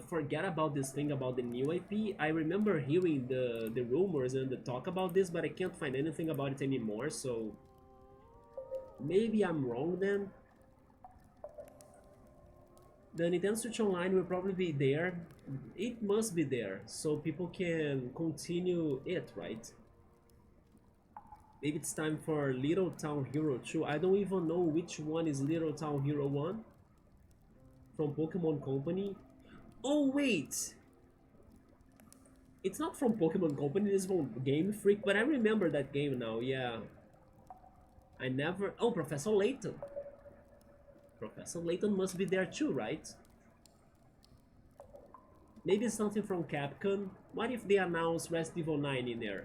forget about this thing about the new IP. I remember hearing the rumors and the talk about this, but I can't find anything about it anymore. So maybe I'm wrong then. The Nintendo Switch Online will probably be there. It must be there, so people can continue it, right? Maybe it's time for Little Town Hero 2. I don't even know which one is Little Town Hero 1 from Pokemon Company. Oh wait! It's not from Pokemon Company, it's from Game Freak, but I remember that game now, yeah. I never... Oh, Professor Layton! Professor Layton must be there too, right? Maybe something from Capcom. What if they announce Resident Evil 9 in there?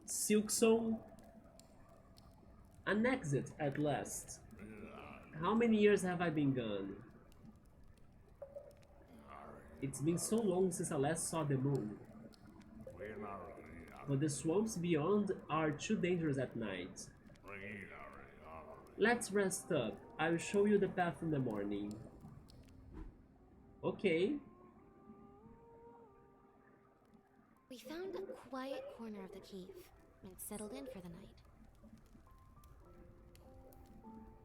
Silksong? An exit at last. How many years have I been gone? It's been so long since I last saw the moon. But the swamps beyond are too dangerous at night. Let's rest up. I will show you the path in the morning. Okay. We found a quiet corner of the cave and settled in for the night.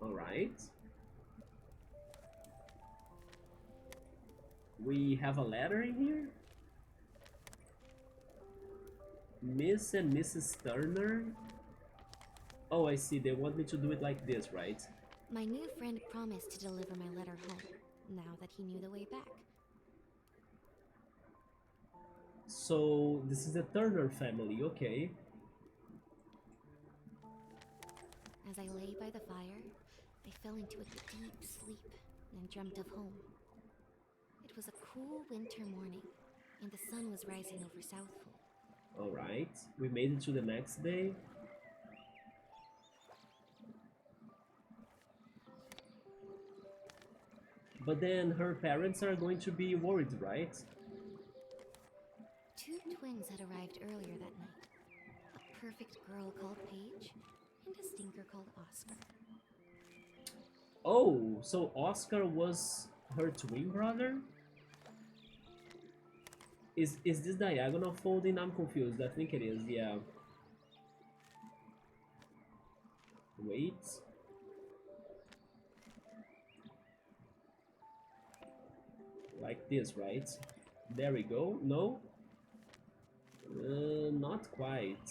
Alright. We have a letter in here. Miss and Mrs. Turner. Oh, I see. They want me to do it like this, right? My new friend promised to deliver my letter home, now that he knew the way back. So, this is the Turner family, okay. As I lay by the fire, I fell into a deep sleep and dreamt of home. It was a cool winter morning, and the sun was rising over Southpool. Alright, we made it to the next day. But then her parents are going to be worried, right? Two twins had arrived earlier that night. A perfect girl called Paige, and a stinker called Oscar. Oh, so Oscar was her twin brother? Is this diagonal folding? I'm confused. I think it is, yeah. Wait. Like this, right? There we go. No? Not quite.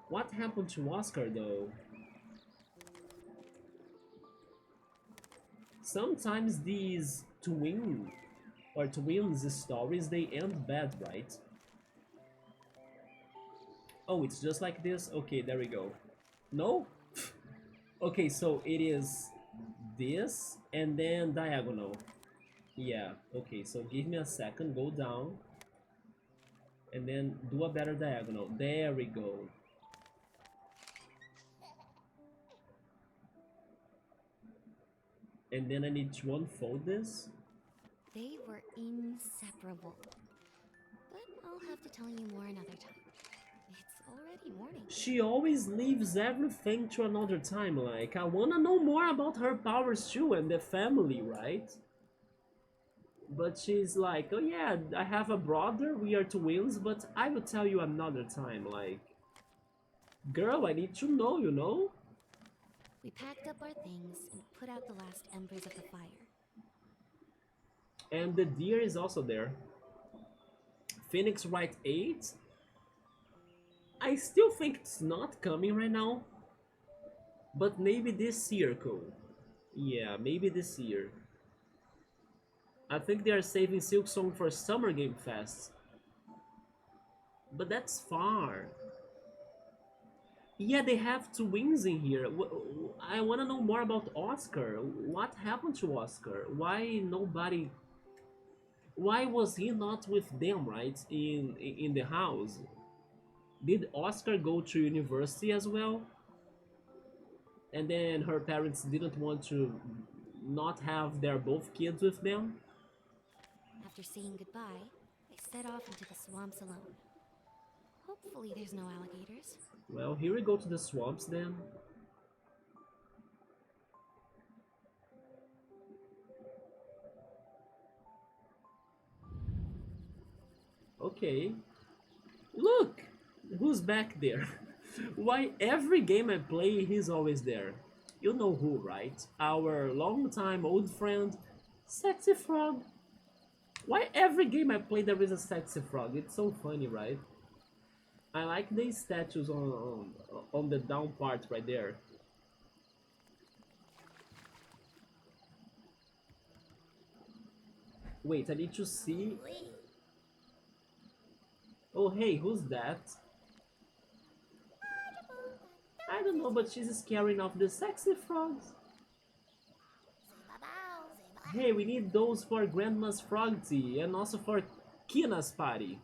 What happened to Oscar, though? Sometimes these twins stories, they end bad, right? Oh, it's just like this? Okay, there we go. No? Okay, so it is this and then diagonal. Yeah, okay, so give me a second, go down and then do a better diagonal. There we go. And then I need to unfold this. They were inseparable. I'll have to tell you more another time. It's already morning. She always leaves everything to another time, like, I wanna know more about her powers too and the family, right? But she's like, oh yeah, I have a brother, we are twins, but I will tell you another time, like, girl, I need to know, you know? We packed up our things and put out the last embers of the fire. And the deer is also there. Phoenix Wright 8? I still think it's not coming right now. But maybe this year, cool. Yeah, maybe this year. I think they are saving Silksong for Summer Game Fest. But that's far. Yeah, they have twins in here. I want to know more about Oscar. What happened to Oscar? Why nobody... Why was he not with them, right? In the house? Did Oscar go to university as well? And then her parents didn't want to not have their both kids with them? After saying goodbye, I set off into the swamps alone. Hopefully there's no alligators. Well, here we go to the swamps then. Okay. Look! Who's back there? Why every game I play, he's always there. You know who, right? Our longtime old friend, Sexy Frog. Why every game I play there is a Sexy Frog? It's so funny, right? I like these statues on the down part right there. Wait, I need to see. Oh, hey, who's that? I don't know, but she's scaring off the sexy frogs. Hey, we need those for Grandma's frog tea and also for Kina's party.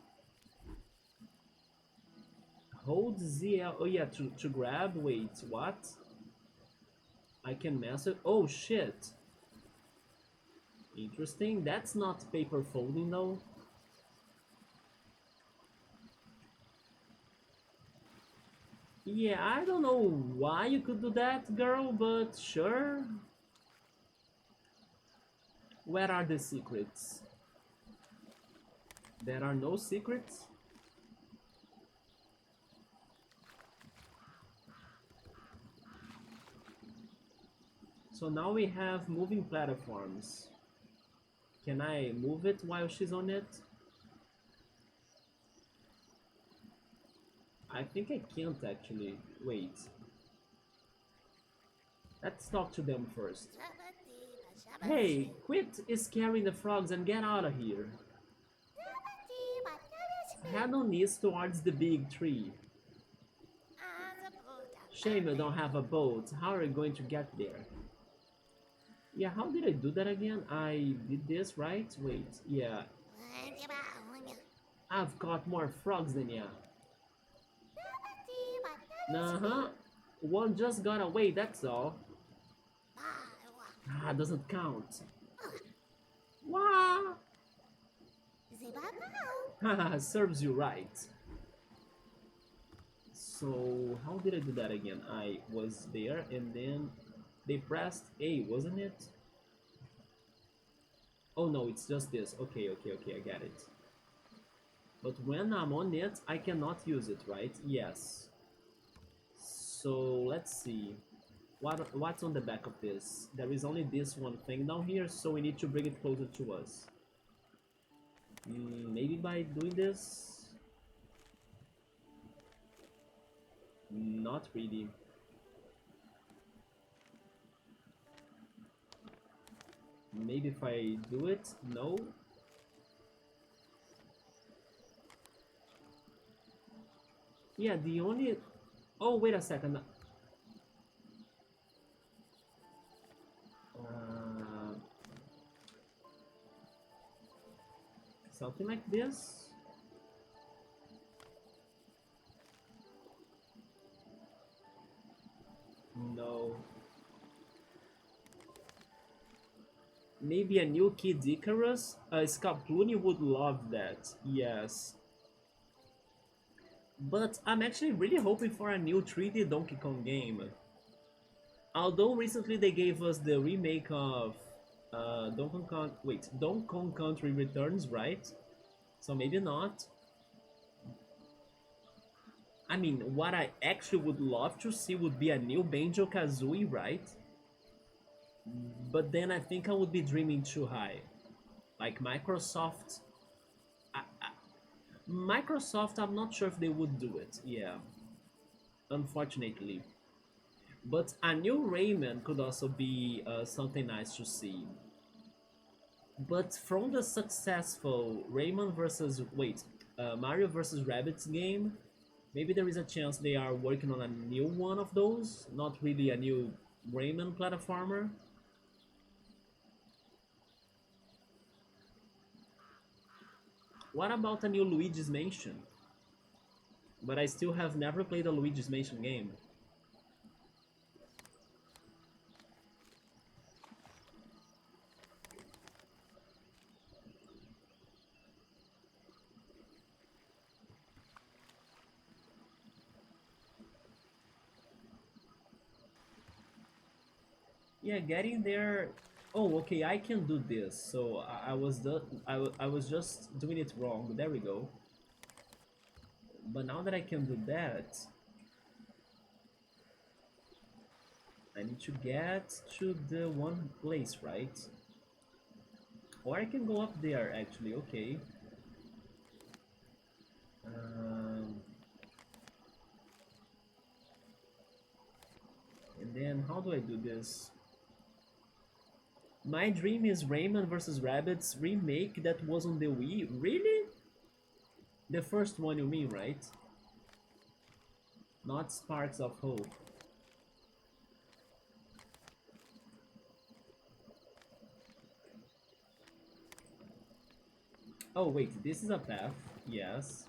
Hold ZL. Oh, yeah, to grab. Wait, what? I can mess it. Oh, shit. Interesting. That's not paper folding, though. Yeah, I don't know why you could do that, girl, but sure. Where are the secrets? There are no secrets? So now we have moving platforms. Can I move it while she's on it? I think I can't actually. Wait. Let's talk to them first. Hey, quit scaring the frogs and get out of here. Head on east towards the big tree. Shame you don't have a boat. How are you going to get there? Yeah, how did I do that again? I did this, right? Wait, yeah. I've caught more frogs than you. Uh-huh. One just got away, that's all. Ah, doesn't count. Wah! Haha, serves you right. So, how did I do that again? I was there and then they pressed A, wasn't it? Oh no, it's just this. Okay, I get it. But when I'm on it, I cannot use it, right? Yes. So, let's see. What's on the back of this? There is only this one thing down here, so we need to bring it closer to us. Maybe by doing this? Not really. Maybe if I do it? No? Yeah, the only... Oh, wait a second. Something like this? No. Maybe a new Kid Icarus? Scaploony would love that. Yes. But I'm actually really hoping for a new 3D Donkey Kong game. Although recently they gave us the remake of Donkey Kong Country Returns, right? So maybe not. I mean, what I actually would love to see would be a new Banjo-Kazooie, right? But then I think I would be dreaming too high. Like Microsoft, I'm not sure if they would do it. Yeah, unfortunately. But a new Rayman could also be something nice to see. But from the successful Mario versus Rabbids game, maybe there is a chance they are working on a new one of those, not really a new Rayman platformer. What about a new Luigi's Mansion? But I still have never played a Luigi's Mansion game. Yeah, getting there. Oh, okay, I can do this. So I was just doing it wrong. There we go. But now that I can do that, I need to get to the one place, right? Or I can go up there, actually. Okay. Um, and then how do I do this? My dream is Rayman vs. Rabbids remake that was on the Wii. Really? The first one you mean, right? Not Sparks of Hope. Oh wait, this is a path. Yes.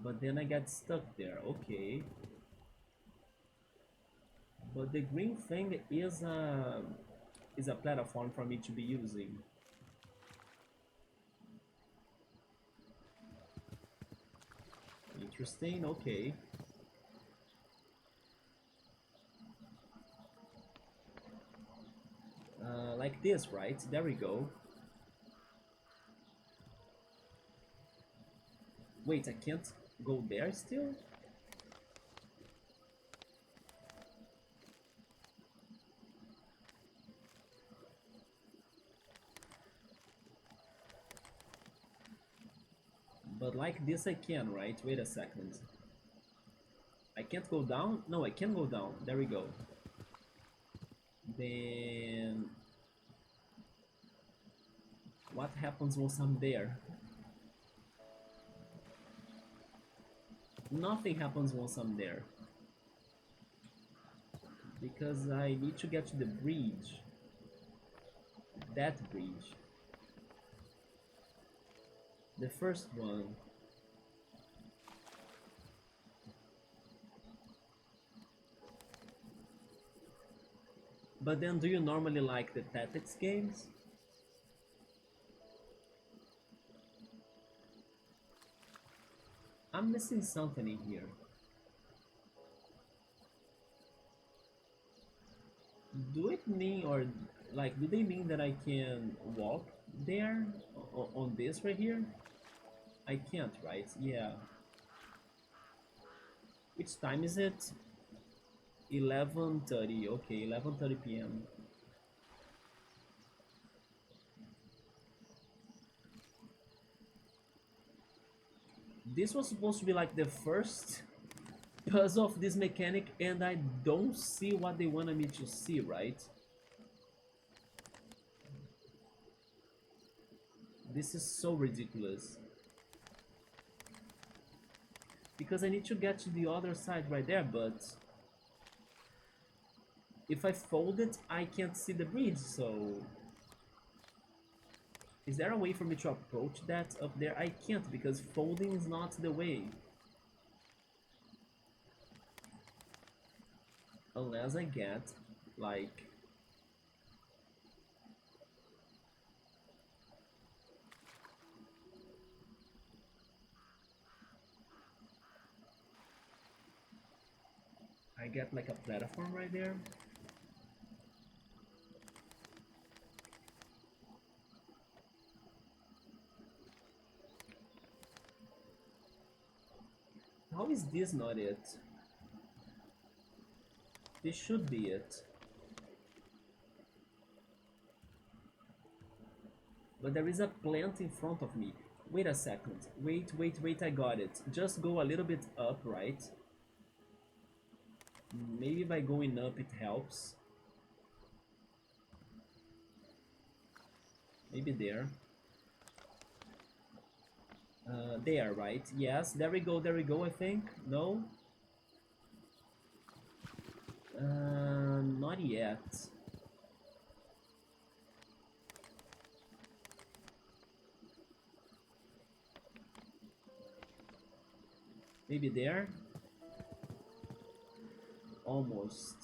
But then I got stuck there. Okay. But the green thing is a platform for me to be using. Interesting. Okay. Like this, right? There we go. Wait, I can't go there still? But like this I can, right? Wait a second. I can't go down? No, I can go down. There we go. Then what happens once I'm there? Nothing happens once I'm there. Because I need to get to the bridge. That bridge. The first one. But then do you normally like the tactics games? I'm missing something in here. Do it mean or like do they mean that I can walk there on this right here? I can't, right? Yeah. Which time is it? 11:30. Okay, 11:30 p.m. This was supposed to be like the first puzzle of this mechanic and I don't see what they wanted me to see, right? This is so ridiculous. Because I need to get to the other side right there, but if I fold it, I can't see the bridge, so... Is there a way for me to approach that up there? I can't, because folding is not the way. Unless I get, like... I get like a platform right there. How is this not it? This should be it. But there is a plant in front of me. Wait a second. Wait, wait, wait, I got it. Just go a little bit up, right? Maybe by going up it helps. Maybe there. There, right? Yes, there we go, I think. No? Not yet. Maybe there? Almost.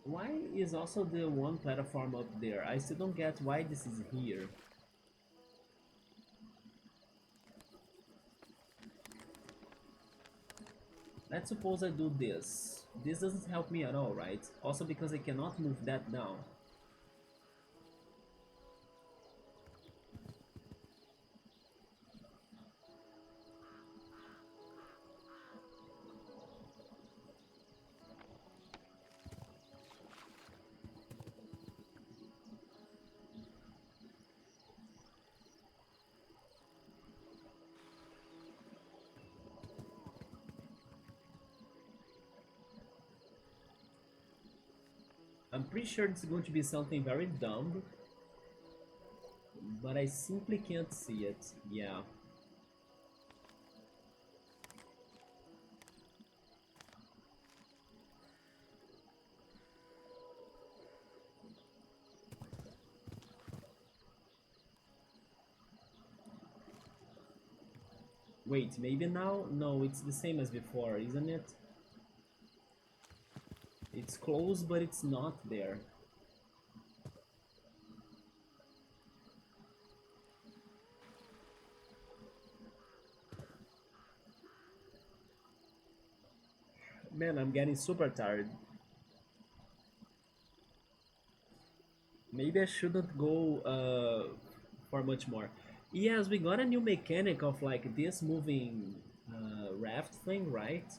Why is also the one platform up there? I still don't get why this is here. Let's suppose I do this. This doesn't help me at all, right? Also because I cannot move that down. I'm pretty sure it's going to be something very dumb, but I simply can't see it. Yeah. Wait, maybe now? No, it's the same as before, isn't it? It's close, but it's not there. Man, I'm getting super tired. Maybe I shouldn't go for much more. Yes, we got a new mechanic of like this moving raft thing, right?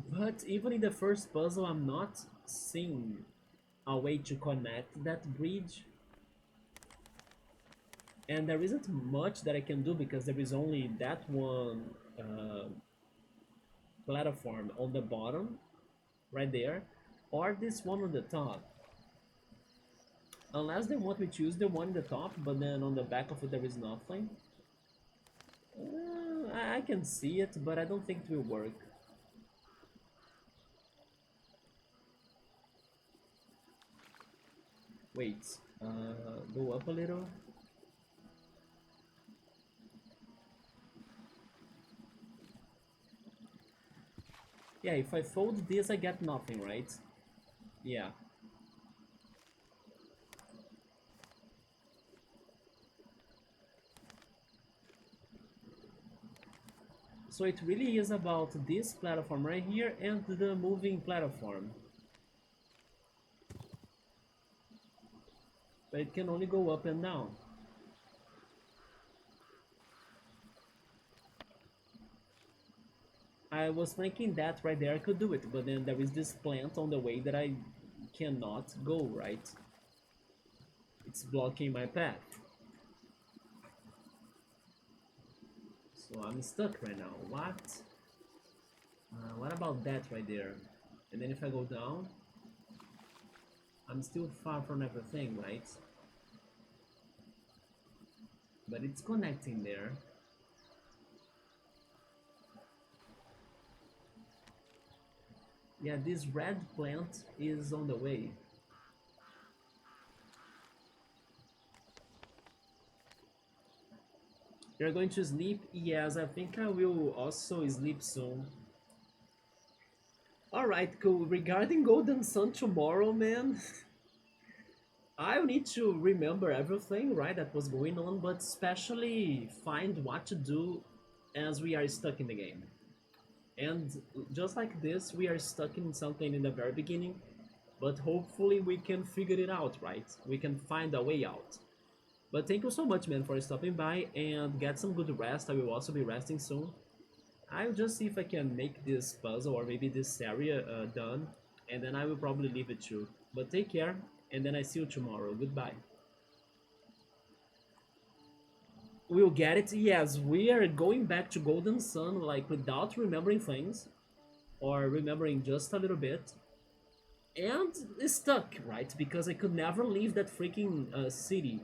But even in the first puzzle, I'm not seeing a way to connect that bridge. And there isn't much that I can do because there is only that one platform on the bottom, right there, or this one on the top. Unless they want me to use the one in the top, but then on the back of it there is nothing. I can see it, but I don't think it will work. Wait, go up a little. Yeah, if I fold this, I get nothing, right? Yeah. So it really is about this platform right here and the moving platform. But it can only go up and down. I was thinking that right there I could do it, but then there is this plant on the way that I cannot go, right? It's blocking my path. So I'm stuck right now. What? What about that right there? And then if I go down, I'm still far from everything, right? But it's connecting there. Yeah, this red plant is on the way. You're going to sleep? Yes, I think I will also sleep soon. Alright, cool. Regarding Golden Sun tomorrow, man, I need to remember everything, right, that was going on, but especially find what to do as we are stuck in the game. And just like this, we are stuck in something in the very beginning, but hopefully we can figure it out, right? We can find a way out. But thank you so much, man, for stopping by and get some good rest. I will also be resting soon. I'll just see if I can make this puzzle or maybe this area done, and then I will probably leave it too. But take care, and then I see you tomorrow. Goodbye. We'll get it. Yes, we are going back to Golden Sun like without remembering things or remembering just a little bit. And stuck, right? Because I could never leave that freaking city.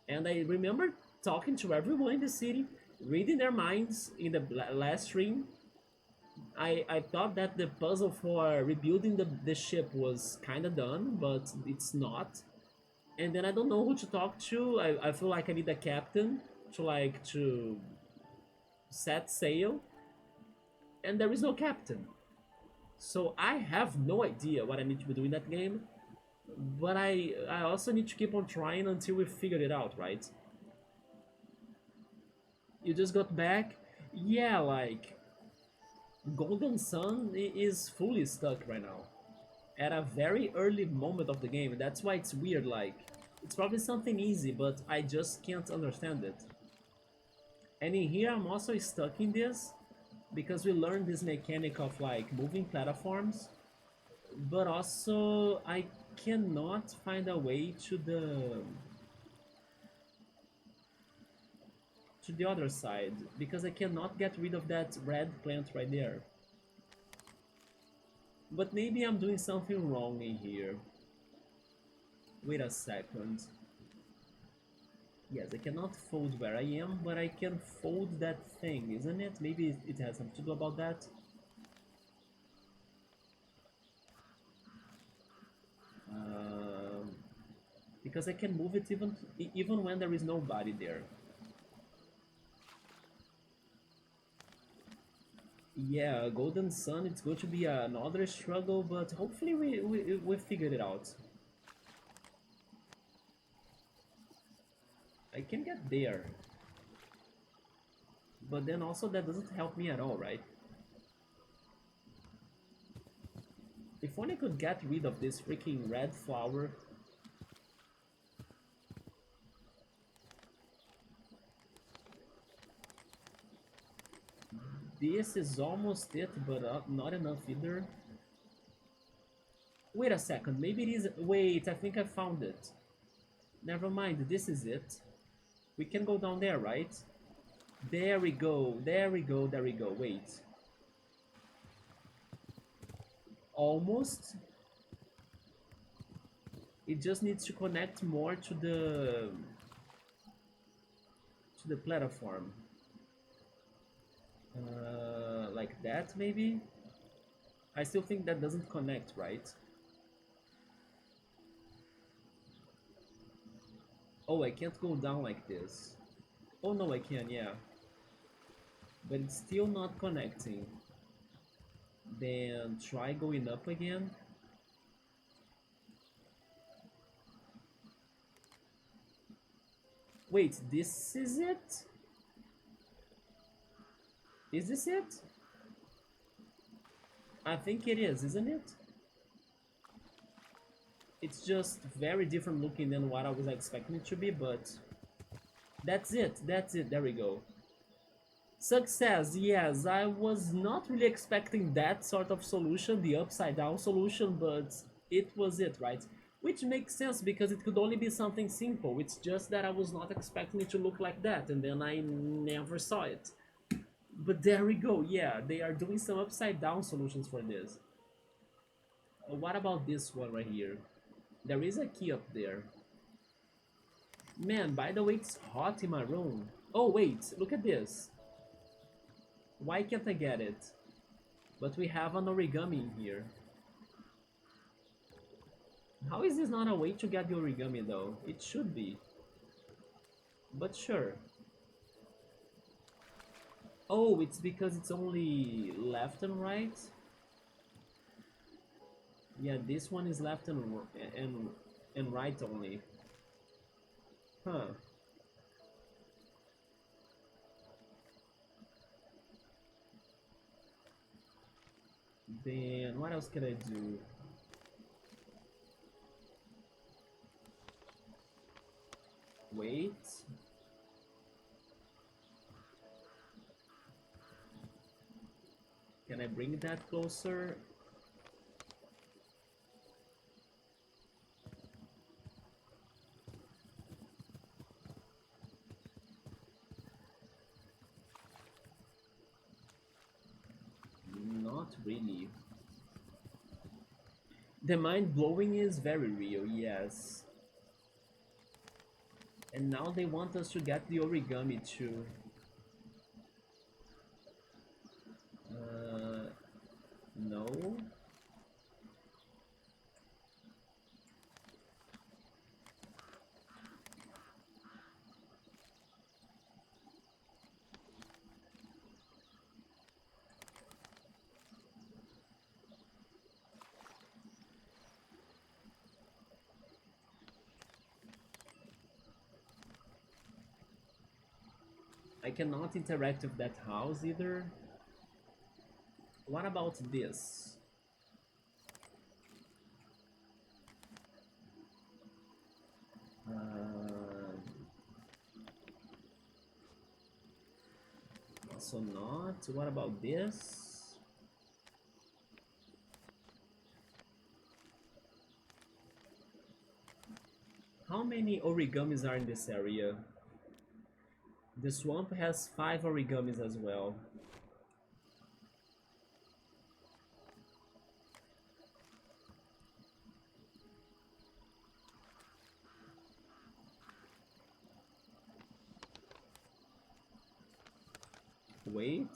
And I remember talking to everyone in the city, reading their minds in the last stream. I thought that the puzzle for rebuilding the ship was kind of done, but it's not. And then I don't know who to talk to. I feel like I need a captain to set sail, and there is no captain. So I have no idea what I need to be doing that game, but I also need to keep on trying until we figure it out, right? You just got back? Yeah, like Golden Sun is fully stuck right now. At a very early moment of the game, that's why it's weird, like it's probably something easy, but I just can't understand it. And in here I'm also stuck in this because we learned this mechanic of like moving platforms, but also I cannot find a way to the other side because I cannot get rid of that red plant right there. But maybe I'm doing something wrong in here. Wait a second. Yes, I cannot fold where I am, but I can fold that thing, isn't it? Maybe it has something to do about that. Um, because I can move it even when there is nobody there. Yeah, Golden Sun, it's going to be another struggle, but hopefully we figured it out. I can get there. But then also that doesn't help me at all, right? If only I could get rid of this freaking red flower. This is almost it, but not enough either. Wait a second, maybe it is... Wait, I think I found it. Never mind, this is it. We can go down there, right? There we go, there we go, there we go, wait. Almost. It just needs to connect more to the platform. Like that, maybe? I still think that doesn't connect, right? Oh, I can't go down like this. Oh no, I can, yeah. But it's still not connecting. Then try going up again. Wait, this is it? Is this it? I think it is, isn't it? It's just very different looking than what I was expecting it to be, but that's it, there we go. Success, yes, I was not really expecting that sort of solution, the upside down solution, but it was it, right? Which makes sense because it could only be something simple, it's just that I was not expecting it to look like that, and then I never saw it. But there we go, yeah, they are doing some upside down solutions for this. What about this one right here? There is a key up there. Man, by the way, it's hot in my room. Oh, wait, look at this. Why can't I get it? But we have an origami in here. How is this not a way to get the origami, though? It should be. But sure. Oh, it's because it's only left and right? Yeah, this one is left and right only. Huh. Then what else can I do? Wait. Can I bring that closer? Not really. The mind blowing is very real, yes. And now they want us to get the origami too. No. I cannot interact with that house either. What about this? Also not. What about this? How many origamis are in this area? The swamp has 5 origamis as well. Wait,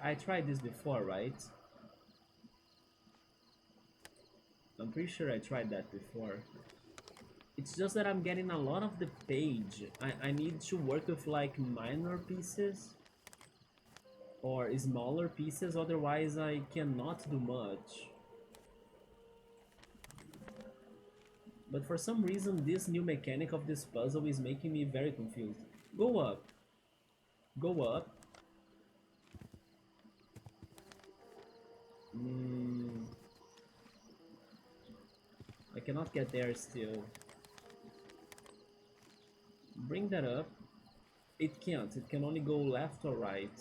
I tried this before, right? I'm pretty sure I tried that before. It's just that I'm getting a lot of the page. I need to work with like minor pieces or smaller pieces, otherwise I cannot do much. But for some reason this new mechanic of this puzzle is making me very confused. Go up. Go up. I cannot get there still. Bring that up. It can't. It can only go left or right.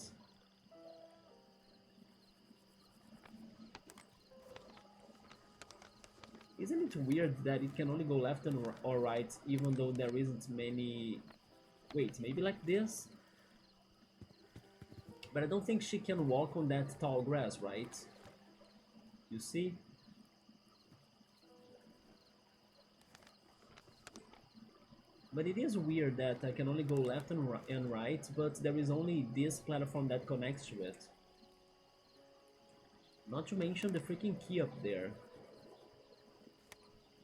Isn't it weird that it can only go left and or right even though there isn't many... Wait, maybe like this? But I don't think she can walk on that tall grass, right? You see? But it is weird that I can only go left and right, but there is only this platform that connects to it. Not to mention the freaking key up there.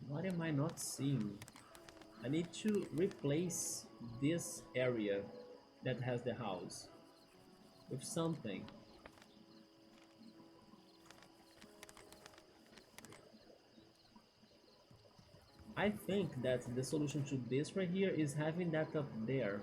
What am I not seeing? I need to replace this area that has the house with something. I think that the solution to this right here is having that up there.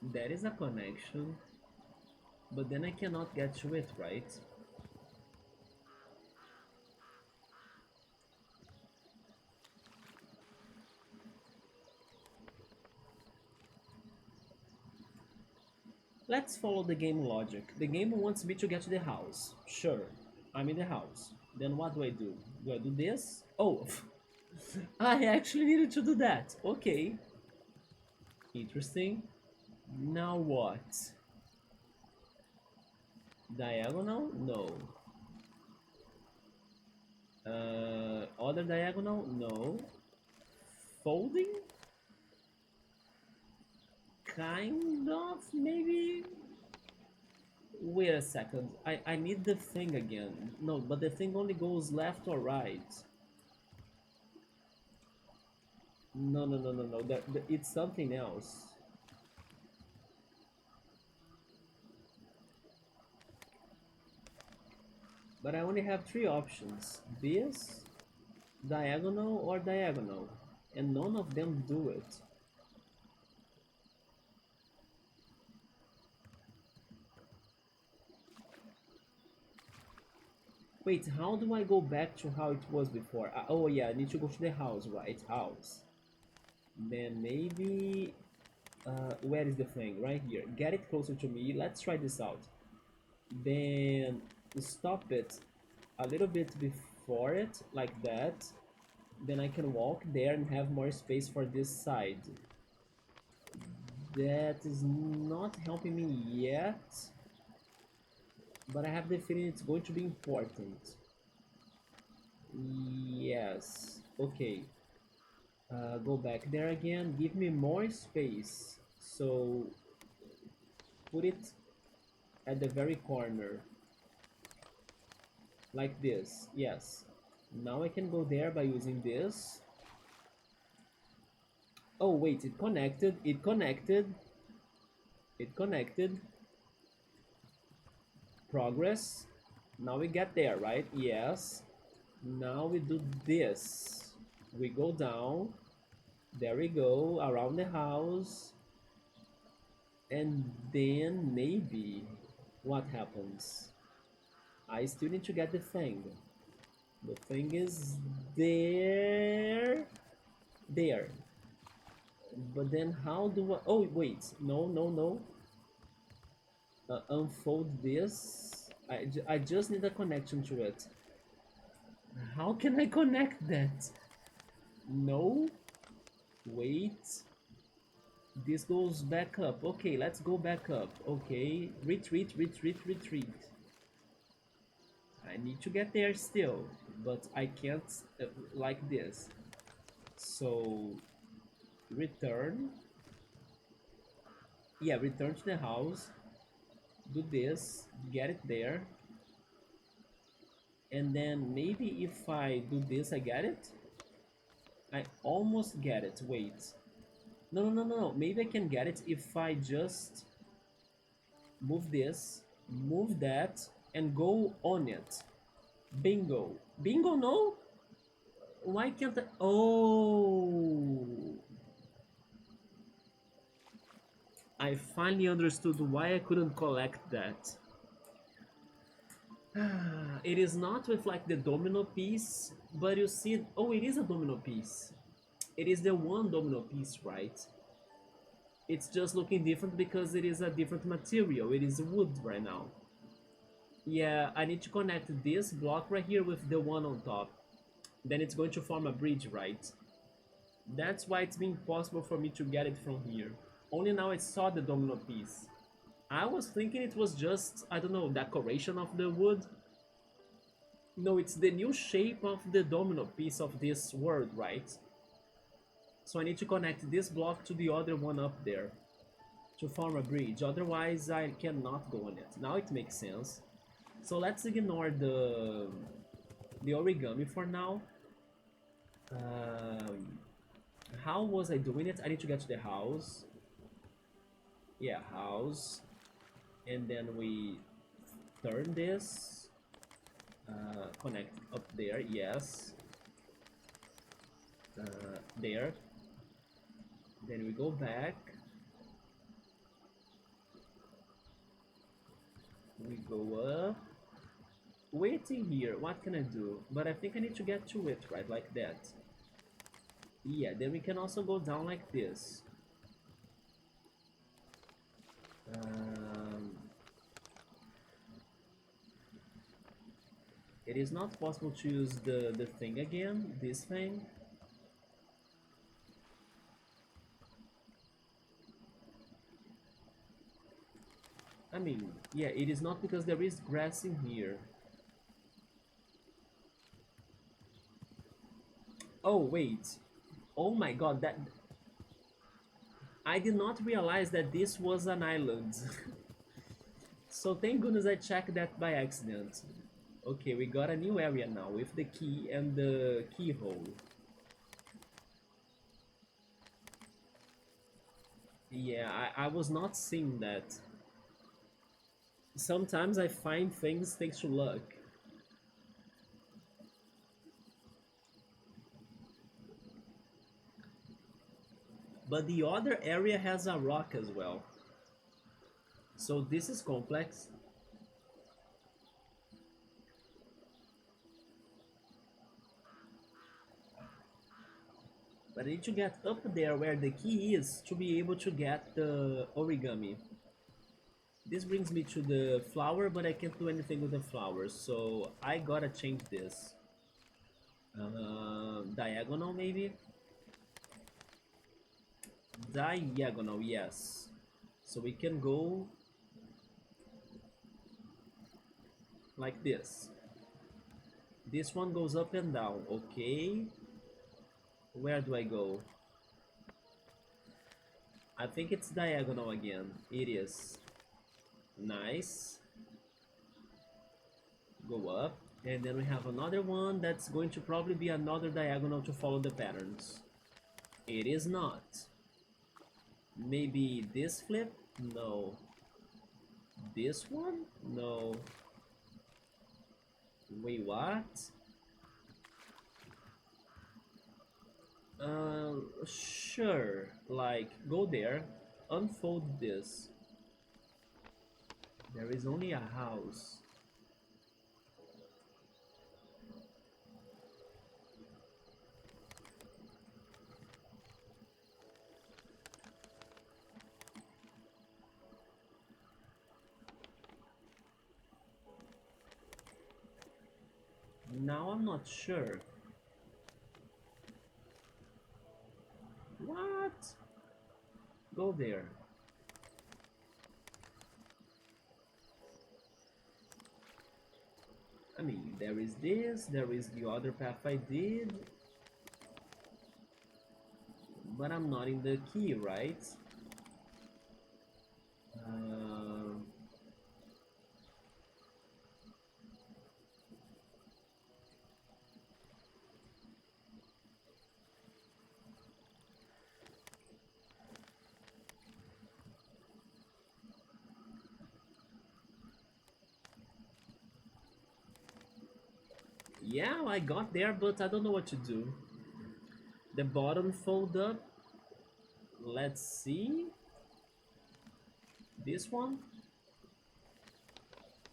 There is a connection, but then I cannot get to it, right? Let's follow the game logic. The game wants me to get to the house. Sure, I'm in the house. Then what do? Do I do this? Oh, I actually needed to do that. Okay. Interesting. Now what? Diagonal? No. Other diagonal? No. Folding? Kind of, maybe? Wait a second. I need the thing again. No, but the thing only goes left or right. No, no, no, no, no. It's something else. But I only have three options. This, diagonal, or diagonal. And none of them do it. Wait, how do I go back to how it was before? Oh yeah, I need to go to the house, right? House. Then maybe... where is the thing? Right here. Get it closer to me. Let's try this out. Then stop it a little bit before it, like that. Then I can walk there and have more space for this side. That is not helping me yet, but I have the feeling it's going to be important. Yes. Okay. Go back there again. Give me more space. So put it at the very corner. Like this. Yes. Now I can go there by using this. Oh wait, it connected. It connected. It connected. Progress. Now we get there, right? Yes. Now we do this. We go down. There we go. Around the house. And then maybe what happens? I still need to get the thing. The thing is there. There. But then how do I... Oh, wait. No, no, no. Unfold this. I just need a connection to it. How can I connect that? No. Wait. This goes back up. Okay, let's go back up. Okay. Retreat, retreat, retreat. I need to get there still, but I can't like this. So return. Yeah, return to the house. Do this. Get it there. And then maybe if I do this, I get it. I almost get it. Wait. No, no, no, no, no. Maybe I can get it if I just move this, move that, and go on it. Bingo. Bingo, no? Why can't I? Oh. I finally understood why I couldn't collect that. It is not with like the domino piece, but you see, oh, it is a domino piece. It is the one domino piece, right? It's just looking different because it is a different material. It is wood right now. Yeah, I need to connect this block right here with the one on top. Then it's going to form a bridge, right? That's why it's been possible for me to get it from here. Only now I saw the domino piece. I was thinking it was just, I don't know, decoration of the wood. No, it's the new shape of the domino piece of this world, right? So I need to connect this block to the other one up there to form a bridge. Otherwise, I cannot go on it. Now it makes sense. So let's ignore the origami for now. How was I doing it? I need to get to the house. Yeah, house. And then we turn this. Connect up there, yes. There. Then we go back. We go up. Waiting here, what can I do? But I think I need to get to it, right? Like that. Yeah, then we can also go down like this. It is not possible to use the thing again, this thing. I mean, yeah, it is not because there is grass in here. Oh, wait. Oh my god, that... I did not realize that this was an island. So thank goodness I checked that by accident. Okay, we got a new area now with the key and the keyhole. Yeah, I was not seeing that. Sometimes I find things thanks to luck. But the other area has a rock as well. So this is complex. But I need to get up there where the key is to be able to get the origami. This brings me to the flower, but I can't do anything with the flowers, so I gotta change this. Diagonal maybe? Diagonal, yes. So we can go like this. This one goes up and down, okay. Where do I go? I think it's diagonal again. It is. Nice. Go up. And then we have another one that's going to probably be another diagonal to follow the patterns. It is not. Maybe this flip? No. This one? No. Wait, what? Sure. Like, go there. Unfold this. There is only a house. Now I'm not sure. What? Go there. I mean, there is this, there is the other path I did. But I'm not in the key, right? Uh, yeah, I got there, but I don't know what to do. The bottom fold up. Let's see. This one?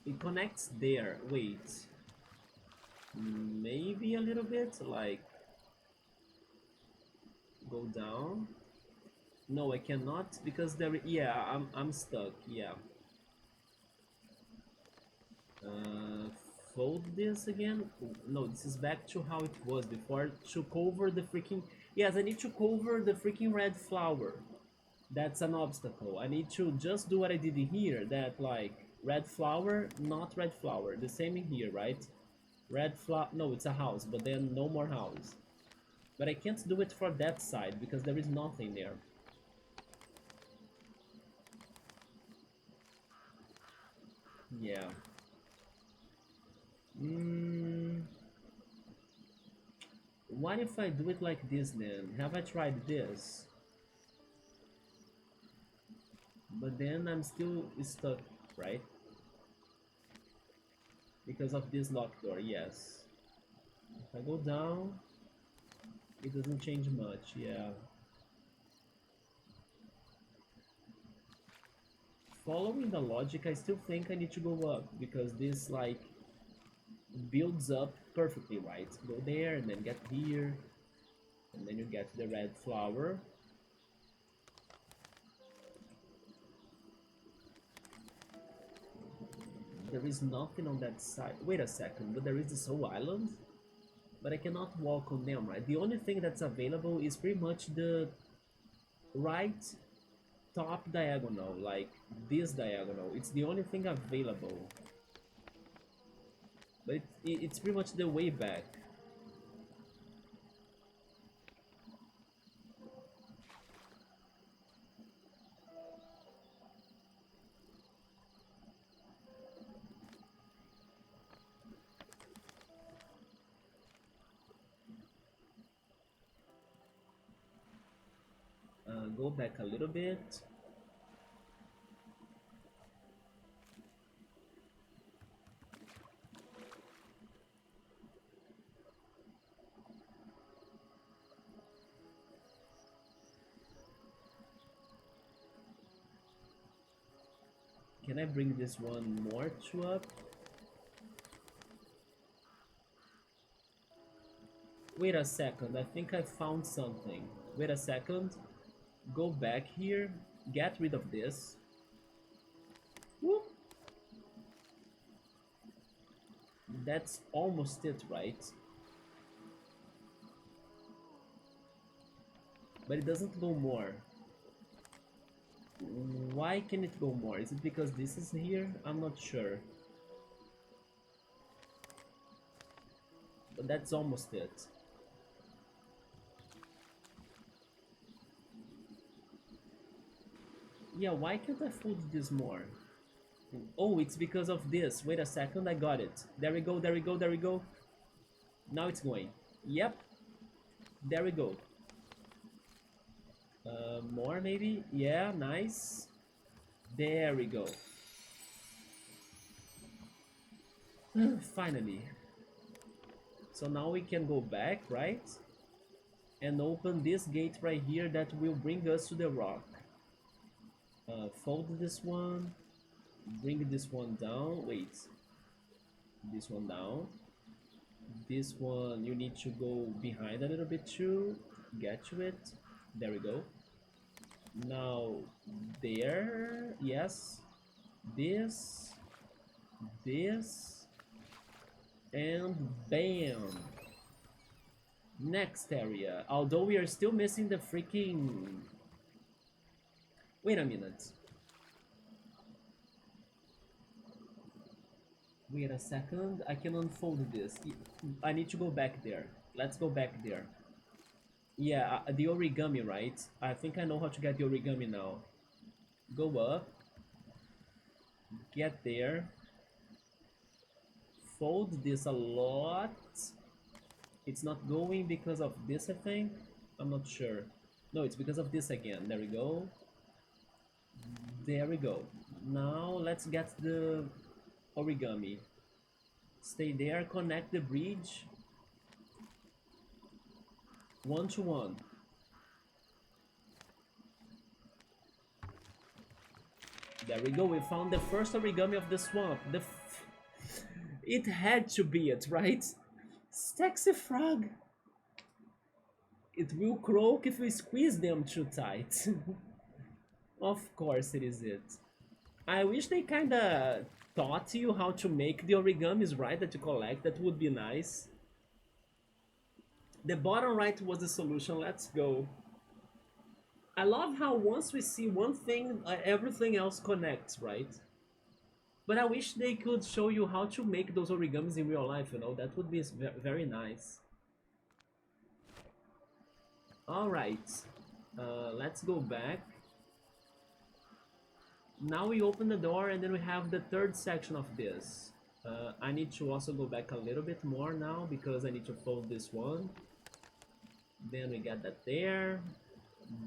It connects there. Wait. Maybe a little bit, like go down. No, I cannot because there. Yeah, I'm stuck. Yeah. Uh, Fold this again. No, this is back to how it was before. To cover the freaking. Yes, I need to cover the freaking red flower. That's an obstacle. I need to just do what I did in here. That like red flower, not red flower. The same in here, right? Red flower. No, it's a house, but then no more house. But I can't do it for that side because there is nothing there. Yeah. What if I do it like this then? Have I tried this? But then I'm still stuck, right? Because of this locked door, yes. If I go down, it doesn't change much, yeah. Following the logic, I still think I need to go up because this like builds up perfectly, right? Go there and then get here, and then you get the red flower. There is nothing on that side. Wait a second, but there is this whole island? But I cannot walk on them, right? The only thing that's available is pretty much the right top diagonal, like this diagonal. It's the only thing available. But it's pretty much the way back. Go back a little bit. Can I bring this one more to up? Wait a second, I think I found something. Wait a second. Go back here. Get rid of this. Whoop. That's almost it, right? But it doesn't go more. Why can it go more? Is it because this is here? I'm not sure. But that's almost it. Yeah, why can't I fold this more? Oh, it's because of this. Wait a second, I got it. There we go, there we go, there we go. Now it's going. Yep. There we go. More maybe? Yeah, nice. There we go. Finally. So now we can go back, right? And open this gate right here that will bring us to the rock. Fold this one. Bring this one down. Wait. This one down. This one you need to go behind a little bit too. Get to it. There we go. Now there. Yes. This. This. And bam. Next area. Although we are still missing the freaking... Wait a minute. Wait a second. I can unfold this. I need to go back there. Let's go back there. Yeah, the origami, right? I think I know how to get the origami now. Go up. Get there. Fold this a lot. It's not going because of this, I think. I'm not sure. No, it's because of this again. There we go. There we go. Now let's get the origami. Stay there, connect the bridge. 1 to 1. There we go, we found the first origami of the swamp. It had to be it, right? Sexy frog. It will croak if we squeeze them too tight. Of course it is it. I wish they kinda taught you how to make the origamis, right, that you collect. That would be nice. The bottom right was the solution. Let's go. I love how once we see one thing, everything else connects, right? But I wish they could show you how to make those origamis in real life, you know? That would be very nice. Alright. Let's go back. Now we open the door and then we have the third section of this. I need to also go back a little bit more now because I need to fold this one. Then we get that there.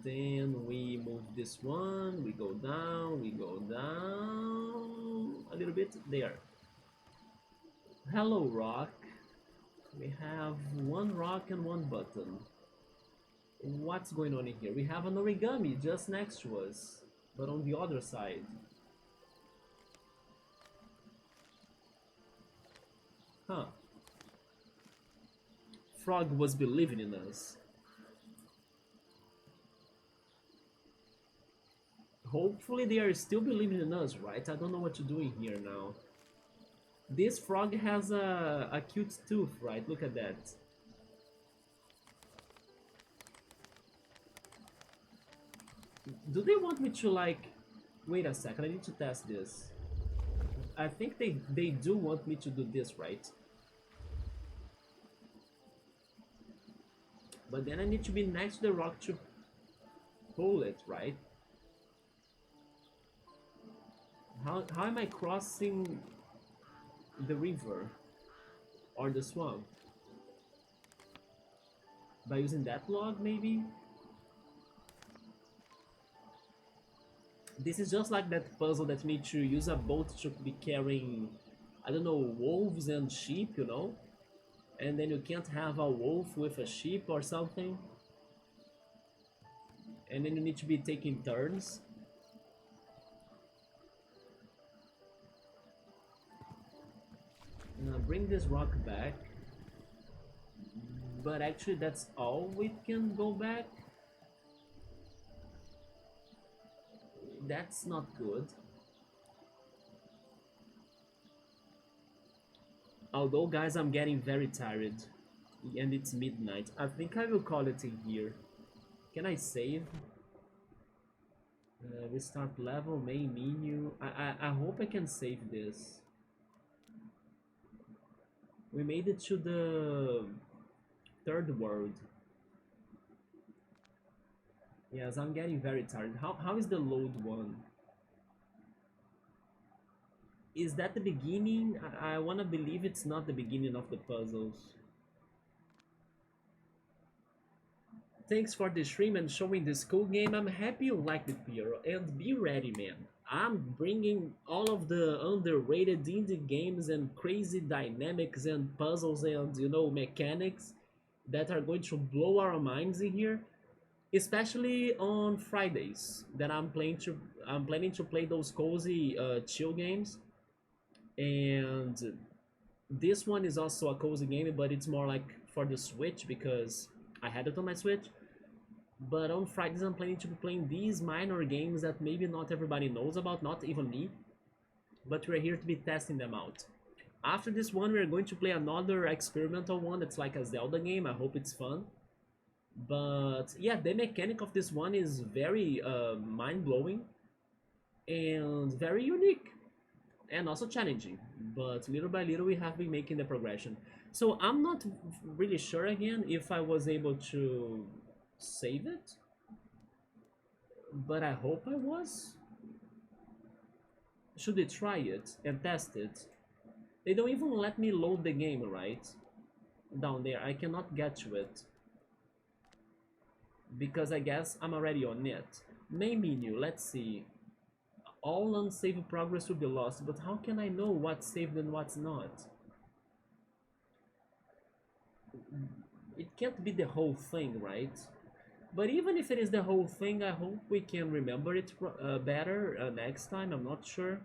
Then we move this one. We go down a little bit there. Hello, rock. We have one rock and one button. What's going on in here? We have an origami just next to us, but on the other side. Huh. Frog was believing in us. Hopefully they are still believing in us, right? I don't know what to do in here now. This frog has a cute tooth, right? Look at that. Do they want me to like... Wait a second, I need to test this. I think they do want me to do this, right? But then I need to be next to the rock to pull it, right? How am I crossing the river or the swamp? By using that log, maybe? This is just like that puzzle that need to use a boat to be carrying, I don't know, wolves and sheep, you know? And then you can't have a wolf with a sheep or something. And then you need to be taking turns. Bring this rock back. But actually that's all we can go back. That's not good. Although, guys, I'm getting very tired. And it's midnight. I think I will call it in here. Can I save? Restart level, main menu. I hope I can save this. We made it to the third world. Yes, I'm getting very tired. How is the load one? Is that the beginning? I wanna believe it's not the beginning of the puzzles. Thanks for the stream and showing this cool game. I'm happy you liked it, Piero. And be ready, man. I'm bringing all of the underrated indie games and crazy dynamics and puzzles and, you know, mechanics that are going to blow our minds in here. Especially on Fridays that I'm planning to play those cozy chill games. And this one is also a cozy game, but it's more like for the Switch because I had it on my Switch. But on Fridays, I'm planning to be playing these minor games that maybe not everybody knows about, not even me. But we're here to be testing them out. After this one, we're going to play another experimental one that's like a Zelda game. I hope it's fun. But yeah, the mechanic of this one is very mind-blowing and very unique and also challenging. But little by little, we have been making the progression. So I'm not really sure again if I was able to save it, but I hope I was. Should we try it and test it? They don't even let me load the game, right? Down there, I cannot get to it because I guess I'm already on it. Main menu, let's see. All unsaved progress will be lost, but how can I know what's saved and what's not? It can't be the whole thing, right? But even if it is the whole thing, I hope we can remember it better next time. I'm not sure.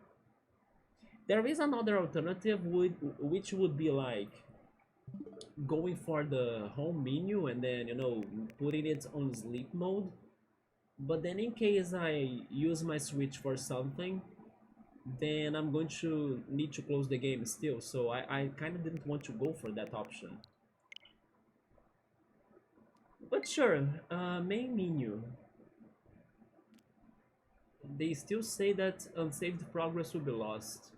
There is another alternative which would be like going for the home menu and then, you know, putting it on sleep mode. But then in case I use my Switch for something, then I'm going to need to close the game still. So I kind of didn't want to go for that option. But sure, main menu. They still say that unsaved progress will be lost.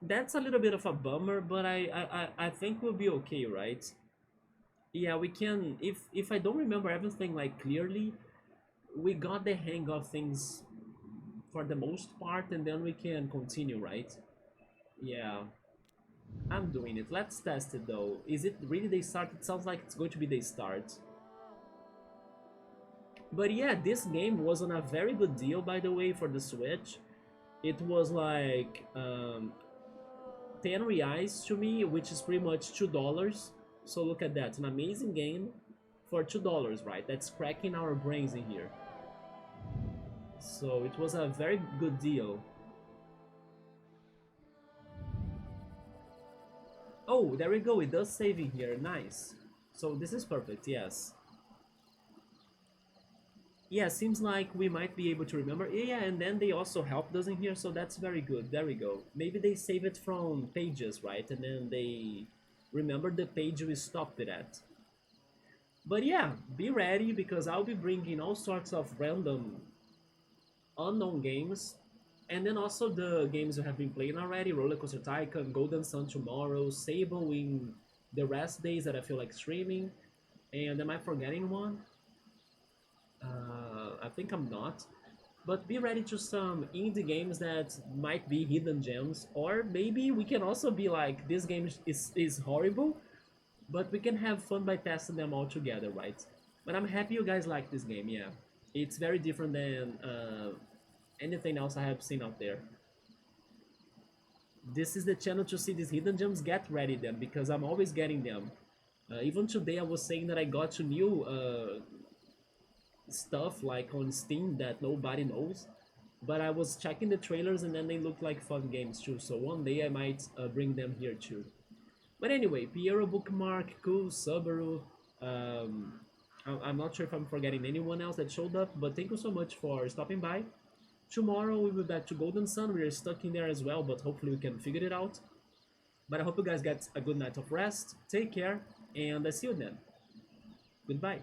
That's a little bit of a bummer, but I think we'll be okay, right? Yeah, we can. If I don't remember everything like clearly, we got the hang of things for the most part, and then we can continue, right? Yeah, I'm doing it. Let's test it though. Is it really they start? It sounds like it's going to be they start. But yeah, this game was on a very good deal, by the way, for the Switch. It was like 10 reais to me, which is pretty much $2. So look at that, an amazing game for $2, right? That's cracking our brains in here. So it was a very good deal. Oh, there we go, it does save in here, nice. So this is perfect, yes. Yeah, seems like we might be able to remember. Yeah, and then they also helped us in here, so that's very good. There we go. Maybe they save it from pages, right? And then they remember the page we stopped it at. But yeah, be ready because I'll be bringing all sorts of random unknown games, and then also the games you have been playing already: Roller Coaster Tycoon, Golden Sun tomorrow, Sable in the rest days that I feel like streaming. And am I forgetting one? I think I'm not. But be ready to some indie games that might be hidden gems, or maybe we can also be like, this game is horrible, but we can have fun by testing them all together, right? But I'm happy you guys like this game. Yeah, it's very different than anything else I have seen out there. This is the channel to see these hidden gems. Get ready then, because I'm always getting them. Even today I was saying that I got to new stuff like on Steam that nobody knows, but I was checking the trailers and then they look like fun games too, so one day I might bring them here too. But anyway, Piero Bookmark, Cool, Subaru, um, I'm not sure if I'm forgetting anyone else that showed up, but thank you so much for stopping by. Tomorrow we'll be back to Golden Sun. We are stuck in there as well, but hopefully we can figure it out. But I hope you guys get a good night of rest. Take care, and I see you then. Goodbye.